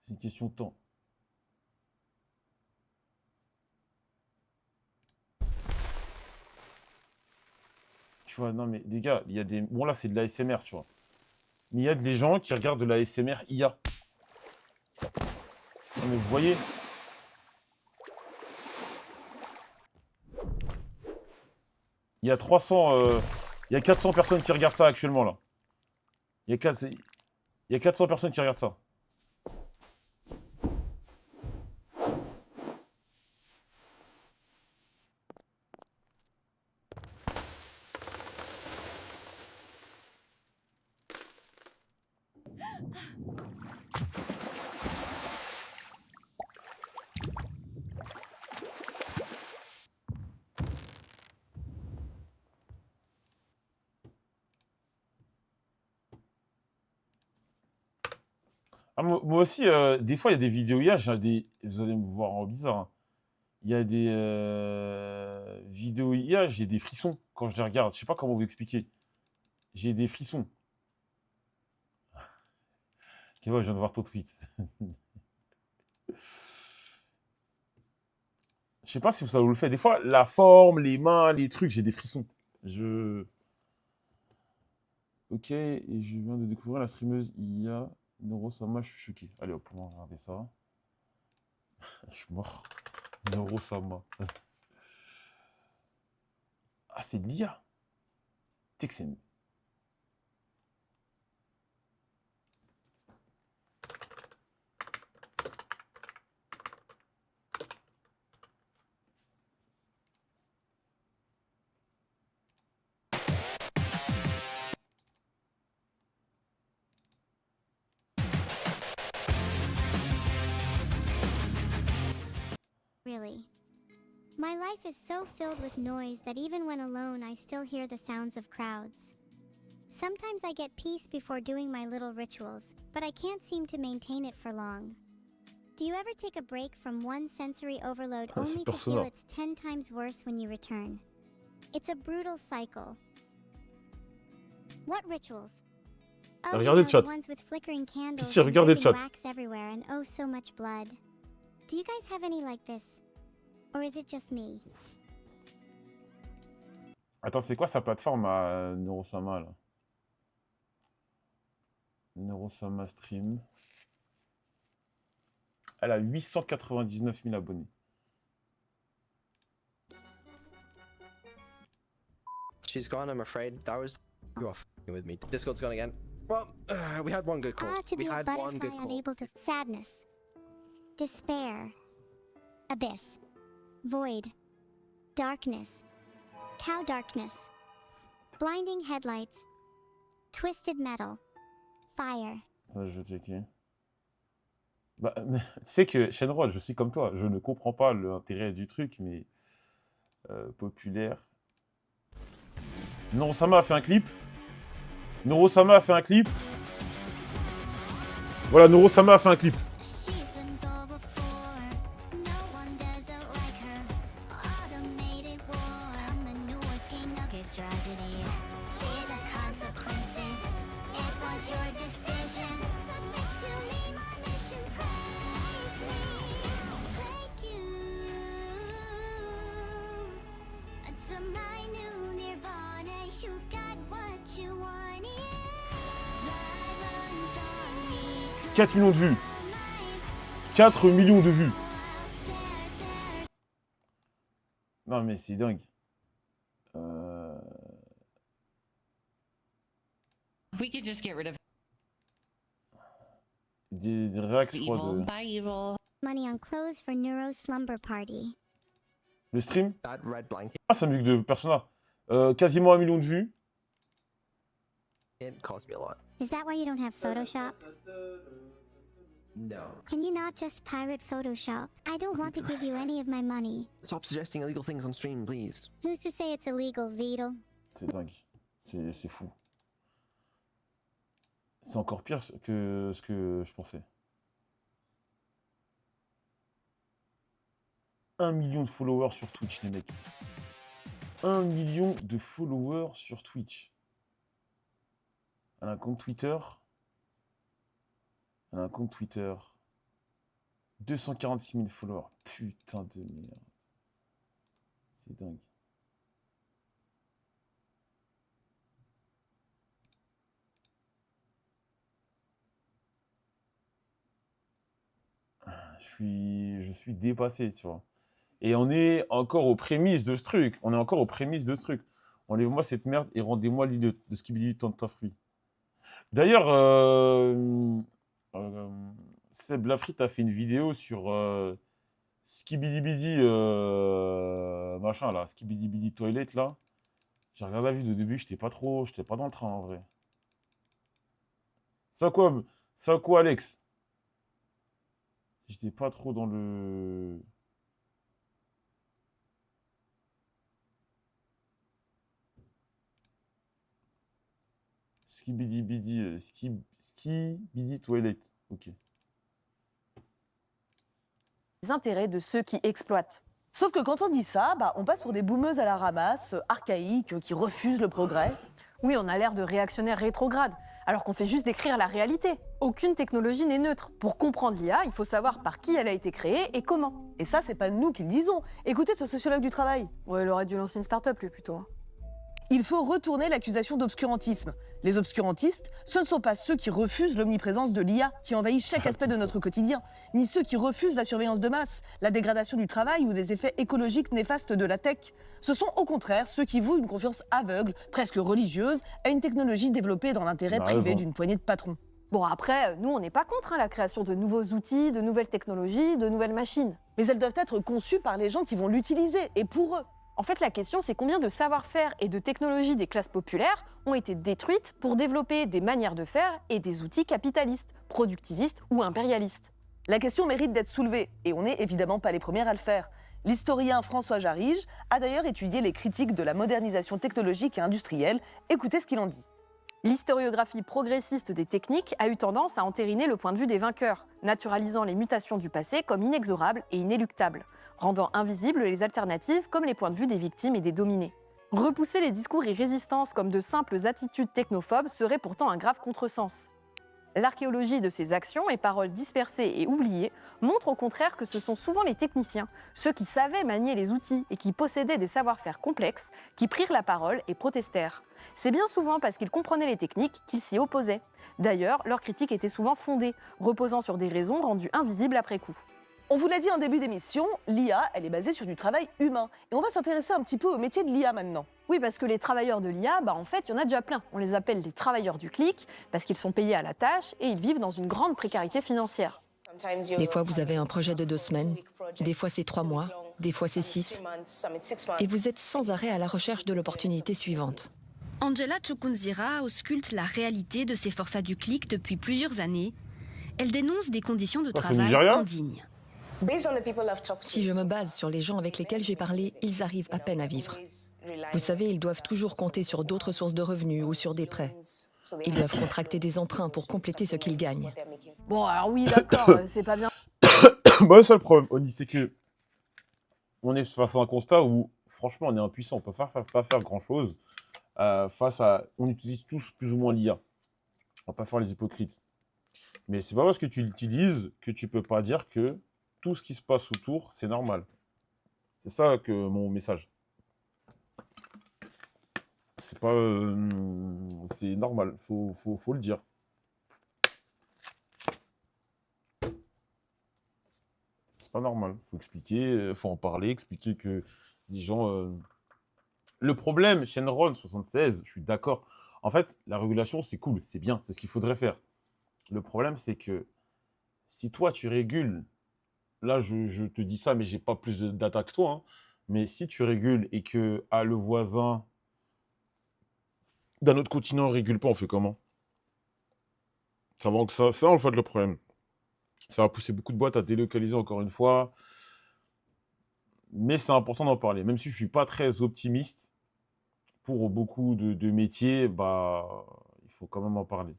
C'est une question de temps. Tu vois, non mais les gars, il y a des... Bon là, c'est de l'ASMR, tu vois. Mais il y a des gens qui regardent de l'ASMR IA. Non mais vous voyez? Il y a 300... Il y a 400 personnes qui regardent ça actuellement, là. Il y a 400 personnes qui regardent ça. Ah, moi aussi, des fois, il y a des vidéos IA, vous allez me voir en bizarre. Hein. Il y a des vidéos IA, j'ai des frissons quand je les regarde. Je sais pas comment vous expliquer. J'ai des frissons. Ok, ouais, je viens de voir ton tweet. Je sais pas si ça vous le fait. Des fois, la forme, les mains, les trucs, j'ai des frissons. Ok, et je viens de découvrir la streameuse IA. Neurosama, je suis choqué. Allez, hop, on va regarder ça. Je suis mort. Neurosama. Ah, c'est de l'IA. Tu sais que c'est... Really. My life is so filled with noise that even when alone, I still hear the sounds of crowds. Sometimes I get peace before doing my little rituals, but I can't seem to maintain it for long. Do you ever take a break from one sensory overload only to feel it's 10 times worse when you return? It's a brutal cycle. What rituals? Oh, regardez le chat. the ones with flickering candles Si, regardez le chat. wax everywhere and oh so much blood. Do you guys have any like this? Or is it just me? Attends, c'est quoi sa plateforme à Neurosama, là? Neurosama Stream. Elle a 899 000 abonnés. She's gone, I'm afraid. That was You are f***ing with me. Discord's gone again. Well, we had one good call. To be a butterfly unable to... Sadness. Despair. Abyss. Void. Darkness. Cow darkness. Blinding headlights. Twisted metal. Fire. Je vais checker. Bah, tu sais que Shenron, je suis comme toi, je ne comprends pas l'intérêt du truc, mais populaire. Norosama a fait un clip. Norosama a fait un clip. Voilà, Norosama a fait un clip. To my new nirvana, you got what you wanted. 4 millions de vues. 4 millions de vues. Non mais c'est dingue. We could just get rid of Des réacts, je crois, de... By evil. Money on clothes for Neuro's slumber party. Le stream. Ah, c'est la musique de Persona. Quasiment 1 million de vues. It cost me a lot. Is that why you don't have Photoshop? No. Can you not just pirate Photoshop? I don't want to give you any of my money. Stop suggesting illegal things on stream, please. Who's to say it's illegal, Vito? C'est dingue. C'est fou. C'est encore pire que ce que je pensais. 1 million de followers sur Twitch, les mecs. 1 million de followers sur Twitch. Elle a un compte Twitter. 246 000 followers. Putain de merde. C'est dingue. Je suis dépassé, tu vois. Et on est encore aux prémices de ce truc. Enlève-moi cette merde et rendez-moi l'île de Skibidi Tentafruit. D'ailleurs, Seb Lafrite a fait une vidéo sur Skibidi machin là, Skibidi Toilet là. J'ai regardé la vidéo au début, j'étais pas dans le train en vrai. Ça quoi Alex? J'étais pas trop dans le... Skibidi Toilet. Ok. Les intérêts de ceux qui exploitent. Sauf que quand on dit ça, on passe pour des boumeuses à la ramasse, archaïques, qui refusent le progrès. Oui, on a l'air de réactionnaires rétrogrades, alors qu'on fait juste décrire la réalité. Aucune technologie n'est neutre. Pour comprendre l'IA, il faut savoir par qui elle a été créée et comment. Et ça, c'est pas nous qui le disons. Écoutez ce sociologue du travail. Ouais, il aurait dû lancer une start-up, lui, plutôt. Il faut retourner l'accusation d'obscurantisme. Les obscurantistes, ce ne sont pas ceux qui refusent l'omniprésence de l'IA qui envahit chaque aspect de notre quotidien, ni ceux qui refusent la surveillance de masse, la dégradation du travail ou les effets écologiques néfastes de la tech. Ce sont au contraire ceux qui vouent une confiance aveugle, presque religieuse, à une technologie développée dans l'intérêt privé d'une poignée de patrons. Bon, après, nous, on n'est pas contre la création de nouveaux outils, de nouvelles technologies, de nouvelles machines. Mais elles doivent être conçues par les gens qui vont l'utiliser, et pour eux. En fait, la question, c'est combien de savoir-faire et de technologies des classes populaires ont été détruites pour développer des manières de faire et des outils capitalistes, productivistes ou impérialistes. La question mérite d'être soulevée, et on n'est évidemment pas les premières à le faire. L'historien François Jarige a d'ailleurs étudié les critiques de la modernisation technologique et industrielle. Écoutez ce qu'il en dit. L'historiographie progressiste des techniques a eu tendance à entériner le point de vue des vainqueurs, naturalisant les mutations du passé comme inexorables et inéluctables, rendant invisibles les alternatives comme les points de vue des victimes et des dominés. Repousser les discours et résistances comme de simples attitudes technophobes serait pourtant un grave contresens. L'archéologie de ces actions et paroles dispersées et oubliées montre au contraire que ce sont souvent les techniciens, ceux qui savaient manier les outils et qui possédaient des savoir-faire complexes, qui prirent la parole et protestèrent. C'est bien souvent parce qu'ils comprenaient les techniques qu'ils s'y opposaient. D'ailleurs, leurs critiques étaient souvent fondées, reposant sur des raisons rendues invisibles après coup. On vous l'a dit en début d'émission, l'IA, elle est basée sur du travail humain. Et on va s'intéresser un petit peu au métier de l'IA maintenant. Oui, parce que les travailleurs de l'IA, en fait, il y en a déjà plein. On les appelle les travailleurs du clic, parce qu'ils sont payés à la tâche et ils vivent dans une grande précarité financière. Des fois, vous avez un projet de 2 semaines, des fois c'est 3 mois, des fois c'est 6. Et vous êtes sans arrêt à la recherche de l'opportunité suivante. Angela Chukunzira ausculte la réalité de ces forçats du clic depuis plusieurs années. Elle dénonce des conditions de travail indignes. Si je me base sur les gens avec lesquels j'ai parlé, ils arrivent à peine à vivre. Vous savez, ils doivent toujours compter sur d'autres sources de revenus ou sur des prêts. Ils doivent contracter des emprunts pour compléter ce qu'ils gagnent. Bon, alors oui, d'accord, c'est pas bien. Bon, le seul problème, Oni, c'est que on est face à un constat où, franchement, on est impuissant. On peut pas faire grand-chose face à... On utilise tous plus ou moins l'IA. On va pas faire les hypocrites. Mais c'est pas parce que tu l'utilises que tu peux pas dire que tout ce qui se passe autour, c'est normal. C'est ça que mon message. C'est pas... c'est normal, faut le dire. C'est pas normal, faut expliquer, faut en parler, expliquer que les gens... Le problème, Shenron 76, je suis d'accord. En fait, la régulation, c'est cool, c'est bien, c'est ce qu'il faudrait faire. Le problème, c'est que si toi, tu régules... Là, je te dis ça, mais j'ai pas plus de data que toi. Hein. Mais si tu régules et que le voisin d'un autre continent ne régule pas, on fait comment? Ça va que ça, en fait, le problème. Ça va pousser beaucoup de boîtes à délocaliser encore une fois. Mais c'est important d'en parler. Même si je ne suis pas très optimiste, pour beaucoup de métiers, il faut quand même en parler.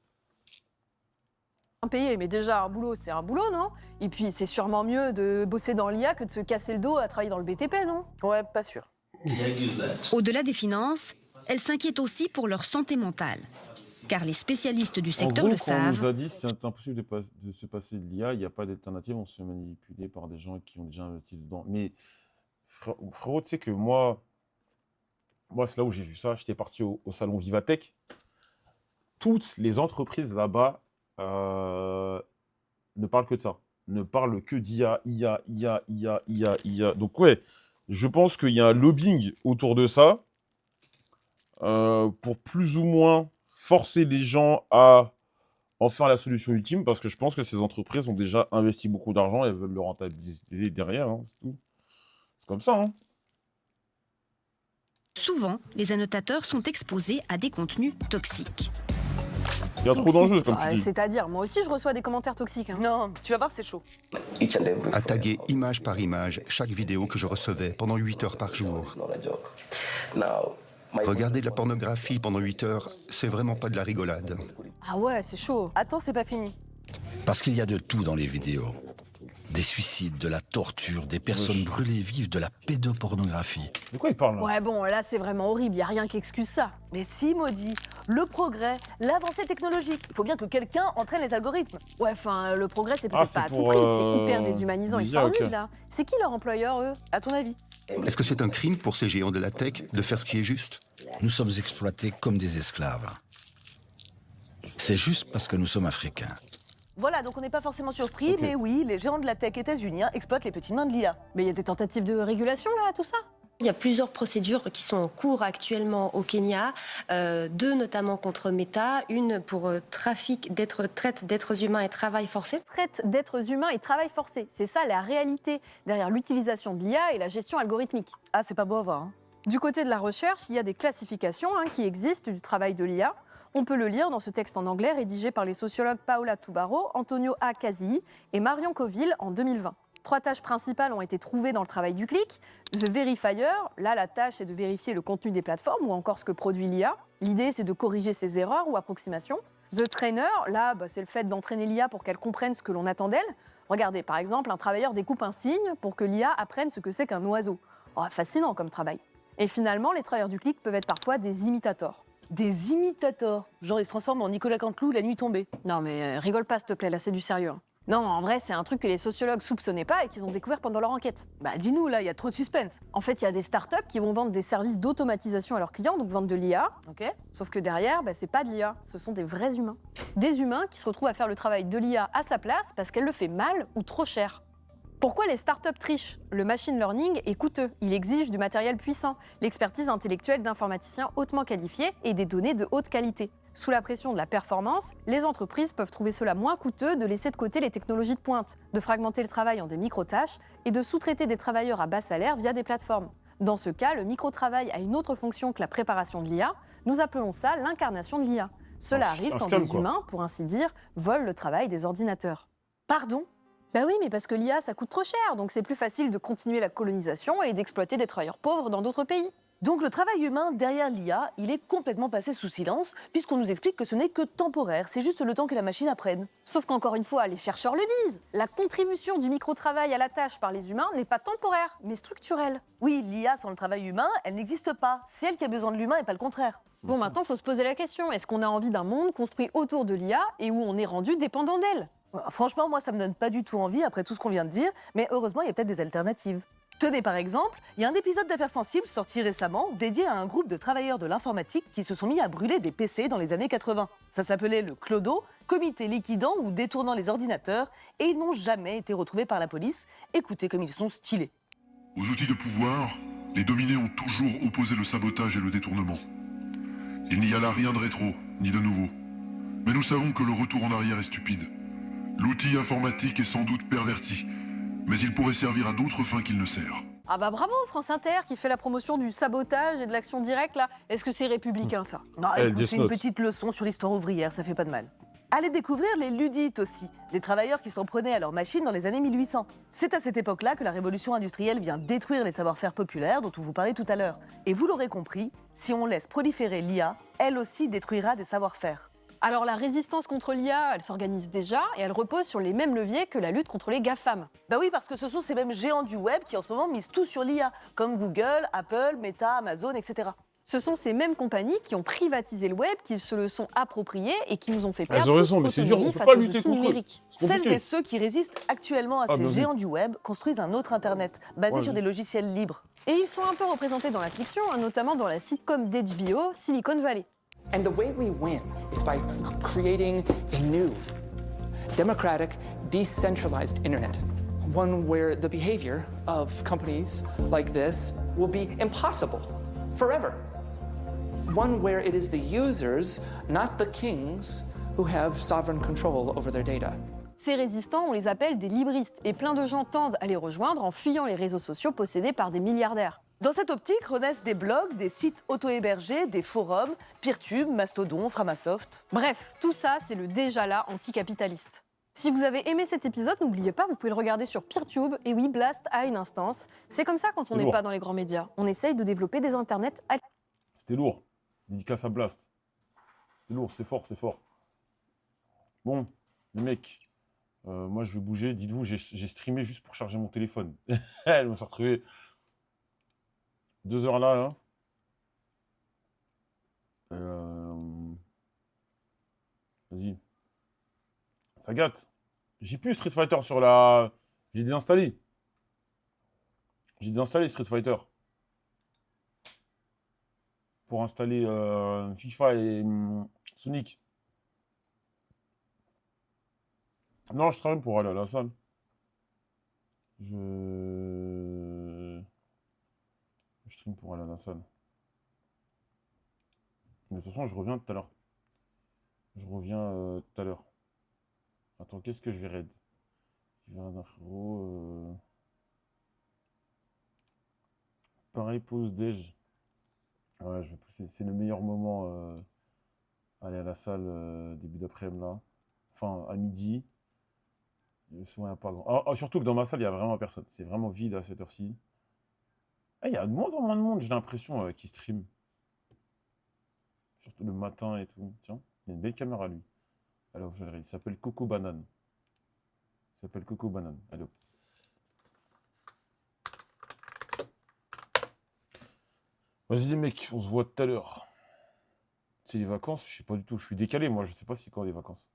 Payé, mais déjà un boulot, c'est un boulot, non? Et puis c'est sûrement mieux de bosser dans l'IA que de se casser le dos à travailler dans le BTP, non? Ouais, pas sûr. Au-delà des finances, elle s'inquiète aussi pour leur santé mentale. Car les spécialistes du secteur le savent. On nous a dit que c'est impossible de se passer de l'IA, il n'y a pas d'alternative, on se fait manipuler par des gens qui ont déjà investi dedans. Mais frérot, tu sais que moi c'est là où j'ai vu ça, j'étais parti au salon Vivatech. Toutes les entreprises là-bas ne parlent que de ça. Ne parlent que d'IA, IA. Donc ouais, je pense qu'il y a un lobbying autour de ça pour plus ou moins forcer les gens à en faire la solution ultime, parce que je pense que ces entreprises ont déjà investi beaucoup d'argent et elles veulent le rentabiliser derrière, hein, c'est tout. C'est comme ça, hein. Souvent, les annotateurs sont exposés à des contenus toxiques. Il y a trop d'enjeux, comme tu dis. C'est-à-dire, moi aussi, je reçois des commentaires toxiques. Hein. Non, tu vas voir, c'est chaud. À taguer image par image chaque vidéo que je recevais pendant 8 heures par jour. Regarder de la pornographie pendant 8 heures, c'est vraiment pas de la rigolade. Ah ouais, c'est chaud. Attends, c'est pas fini. Parce qu'il y a de tout dans les vidéos. Des suicides, de la torture, des personnes brûlées vives, de la pédopornographie. De quoi il parle là? Ouais, bon, là, c'est vraiment horrible. Y a rien qui excuse ça. Mais si, Maudit, le progrès, l'avancée technologique. Il faut bien que quelqu'un entraîne les algorithmes. Ouais, enfin, le progrès, c'est peut-être pas à tout prix. C'est hyper déshumanisant. Ils s'ennuyent, là. C'est qui leur employeur, eux, à ton avis? Est-ce que c'est un crime pour ces géants de la tech de faire ce qui est juste? Nous sommes exploités comme des esclaves. C'est juste parce que nous sommes africains. Voilà, donc on n'est pas forcément surpris, mais oui, les géants de la tech états-uniens exploitent les petites mains de l'IA. Mais il y a des tentatives de régulation, là, tout ça? Il y a plusieurs procédures qui sont en cours actuellement au Kenya, 2 notamment contre Meta, une pour traite d'êtres humains et travail forcé. Traite d'êtres humains et travail forcé, c'est ça la réalité derrière l'utilisation de l'IA et la gestion algorithmique. Ah, c'est pas beau à voir. Hein. Du côté de la recherche, il y a des classifications qui existent du travail de l'IA. On peut le lire dans ce texte en anglais rédigé par les sociologues Paola Tubaro, Antonio A. Casilli et Marion Coville en 2020. 3 tâches principales ont été trouvées dans le travail du clic. The Verifier, là la tâche est de vérifier le contenu des plateformes ou encore ce que produit l'IA. L'idée c'est de corriger ses erreurs ou approximations. The Trainer, là c'est le fait d'entraîner l'IA pour qu'elle comprenne ce que l'on attend d'elle. Regardez, par exemple, un travailleur découpe un signe pour que l'IA apprenne ce que c'est qu'un oiseau. Oh, fascinant comme travail. Et finalement, les travailleurs du clic peuvent être parfois des imitateurs. Des imitateurs? Genre ils se transforment en Nicolas Canteloup la nuit tombée. Non mais rigole pas s'il te plaît, là c'est du sérieux. Non, en vrai, c'est un truc que les sociologues soupçonnaient pas et qu'ils ont découvert pendant leur enquête. Bah dis-nous, là, il y a trop de suspense. En fait, il y a des startups qui vont vendre des services d'automatisation à leurs clients, donc vendre de l'IA. Ok. Sauf que derrière, c'est pas de l'IA, ce sont des vrais humains. Des humains qui se retrouvent à faire le travail de l'IA à sa place parce qu'elle le fait mal ou trop cher. Pourquoi les startups trichent? Le machine learning est coûteux, il exige du matériel puissant, l'expertise intellectuelle d'informaticiens hautement qualifiés et des données de haute qualité. Sous la pression de la performance, les entreprises peuvent trouver cela moins coûteux de laisser de côté les technologies de pointe, de fragmenter le travail en des micro-tâches et de sous-traiter des travailleurs à bas salaire via des plateformes. Dans ce cas, le micro-travail a une autre fonction que la préparation de l'IA. Nous appelons ça l'incarnation de l'IA. Cela arrive quand des humains, pour ainsi dire, volent le travail des ordinateurs. Pardon? Bah oui, mais parce que l'IA, ça coûte trop cher, donc c'est plus facile de continuer la colonisation et d'exploiter des travailleurs pauvres dans d'autres pays. Donc le travail humain derrière l'IA, il est complètement passé sous silence, puisqu'on nous explique que ce n'est que temporaire, c'est juste le temps que la machine apprenne. Sauf qu'encore une fois, les chercheurs le disent, la contribution du micro-travail à la tâche par les humains n'est pas temporaire, mais structurelle. Oui, l'IA sans le travail humain, elle n'existe pas. C'est elle qui a besoin de l'humain et pas le contraire. Bon, maintenant, il faut se poser la question, est-ce qu'on a envie d'un monde construit autour de l'IA et où on est rendu dépendant d'elle? Franchement, moi, ça me donne pas du tout envie après tout ce qu'on vient de dire, mais heureusement, il y a peut-être des alternatives. Tenez, par exemple, il y a un épisode d'Affaires sensibles sorti récemment dédié à un groupe de travailleurs de l'informatique qui se sont mis à brûler des PC dans les années 80. Ça s'appelait le Clodo, comité liquidant ou détournant les ordinateurs, et ils n'ont jamais été retrouvés par la police. Écoutez comme ils sont stylés. Aux outils de pouvoir, les dominés ont toujours opposé le sabotage et le détournement. Il n'y a là rien de rétro, ni de nouveau. Mais nous savons que le retour en arrière est stupide. L'outil informatique est sans doute perverti, mais il pourrait servir à d'autres fins qu'il ne sert. Ah bah bravo, France Inter, qui fait la promotion du sabotage et de l'action directe, là. Est-ce que c'est républicain, ça? Non, écoute, c'est une petite leçon sur l'histoire ouvrière, ça fait pas de mal. Allez découvrir les Luddites aussi, des travailleurs qui s'en prenaient à leurs machines dans les années 1800. C'est à cette époque-là que la révolution industrielle vient détruire les savoir-faire populaires dont on vous parlait tout à l'heure. Et vous l'aurez compris, si on laisse proliférer l'IA, elle aussi détruira des savoir-faire. Alors la résistance contre l'IA, elle s'organise déjà et elle repose sur les mêmes leviers que la lutte contre les GAFAM. Bah oui, parce que ce sont ces mêmes géants du web qui en ce moment misent tout sur l'IA, comme Google, Apple, Meta, Amazon, etc. Ce sont ces mêmes compagnies qui ont privatisé le web, qui se le sont appropriés et qui nous ont fait perdre Elles ont raison, mais c'est dur, on ne peut pas lutter contre eux. Celles et ceux qui résistent actuellement à ces géants du web construisent un autre Internet, basé sur des logiciels libres. Et ils sont un peu représentés dans la fiction, notamment dans la sitcom d'HBO, Silicon Valley. And the way we win is by creating a new, democratic, decentralized internet. One where the behavior of companies like this will be impossible forever. One where it is the users, not the kings, who have sovereign control over their data. Ces résistants, on les appelle des libristes, et plein de gens tendent à les rejoindre en fuyant les réseaux sociaux possédés par des milliardaires. Dans cette optique renaissent des blogs, des sites auto-hébergés, des forums, Peertube, Mastodon, Framasoft. Bref, tout ça, c'est le déjà là anticapitaliste. Si vous avez aimé cet épisode, n'oubliez pas, vous pouvez le regarder sur Peertube. Et oui, Blast a une instance. C'est comme ça quand on n'est pas dans les grands médias. On essaye de développer des internets. C'était lourd. Dédicace à Blast. C'était lourd, c'est fort, c'est fort. Bon, les mecs, moi je vais bouger. Dites-vous, j'ai streamé juste pour charger mon téléphone. Je me suis retrouvé 2 heures là. Vas-y. Ça gâte. J'ai plus Street Fighter sur la... J'ai désinstallé. J'ai désinstallé Street Fighter. Pour installer FIFA et Sonic. Non, je travaille pour aller à la salle. Je stream pour aller à la salle. Mais de toute façon, je reviens tout à l'heure. Je reviens tout à l'heure. Attends, qu'est-ce que je vais raid? Je vais raid un frérot. Pareil, pause déj. Ouais, je vais pousser. C'est le meilleur moment. Aller à la salle début d'après-midi là. Enfin, à midi. Souvent, il n'y a pas grand. Surtout que dans ma salle, il n'y a vraiment personne. C'est vraiment vide à cette heure-ci. Il y a de moins en moins de monde, j'ai l'impression, qui stream. Surtout le matin et tout. Tiens, il y a une belle caméra, lui. Alors, je vais le regarder. Il s'appelle Coco Banane. Il s'appelle Coco Banane. Allez hop. Vas-y les mecs, on se voit tout à l'heure. C'est les vacances, je sais pas du tout. Je suis décalé, moi, je sais pas si c'est quand les vacances.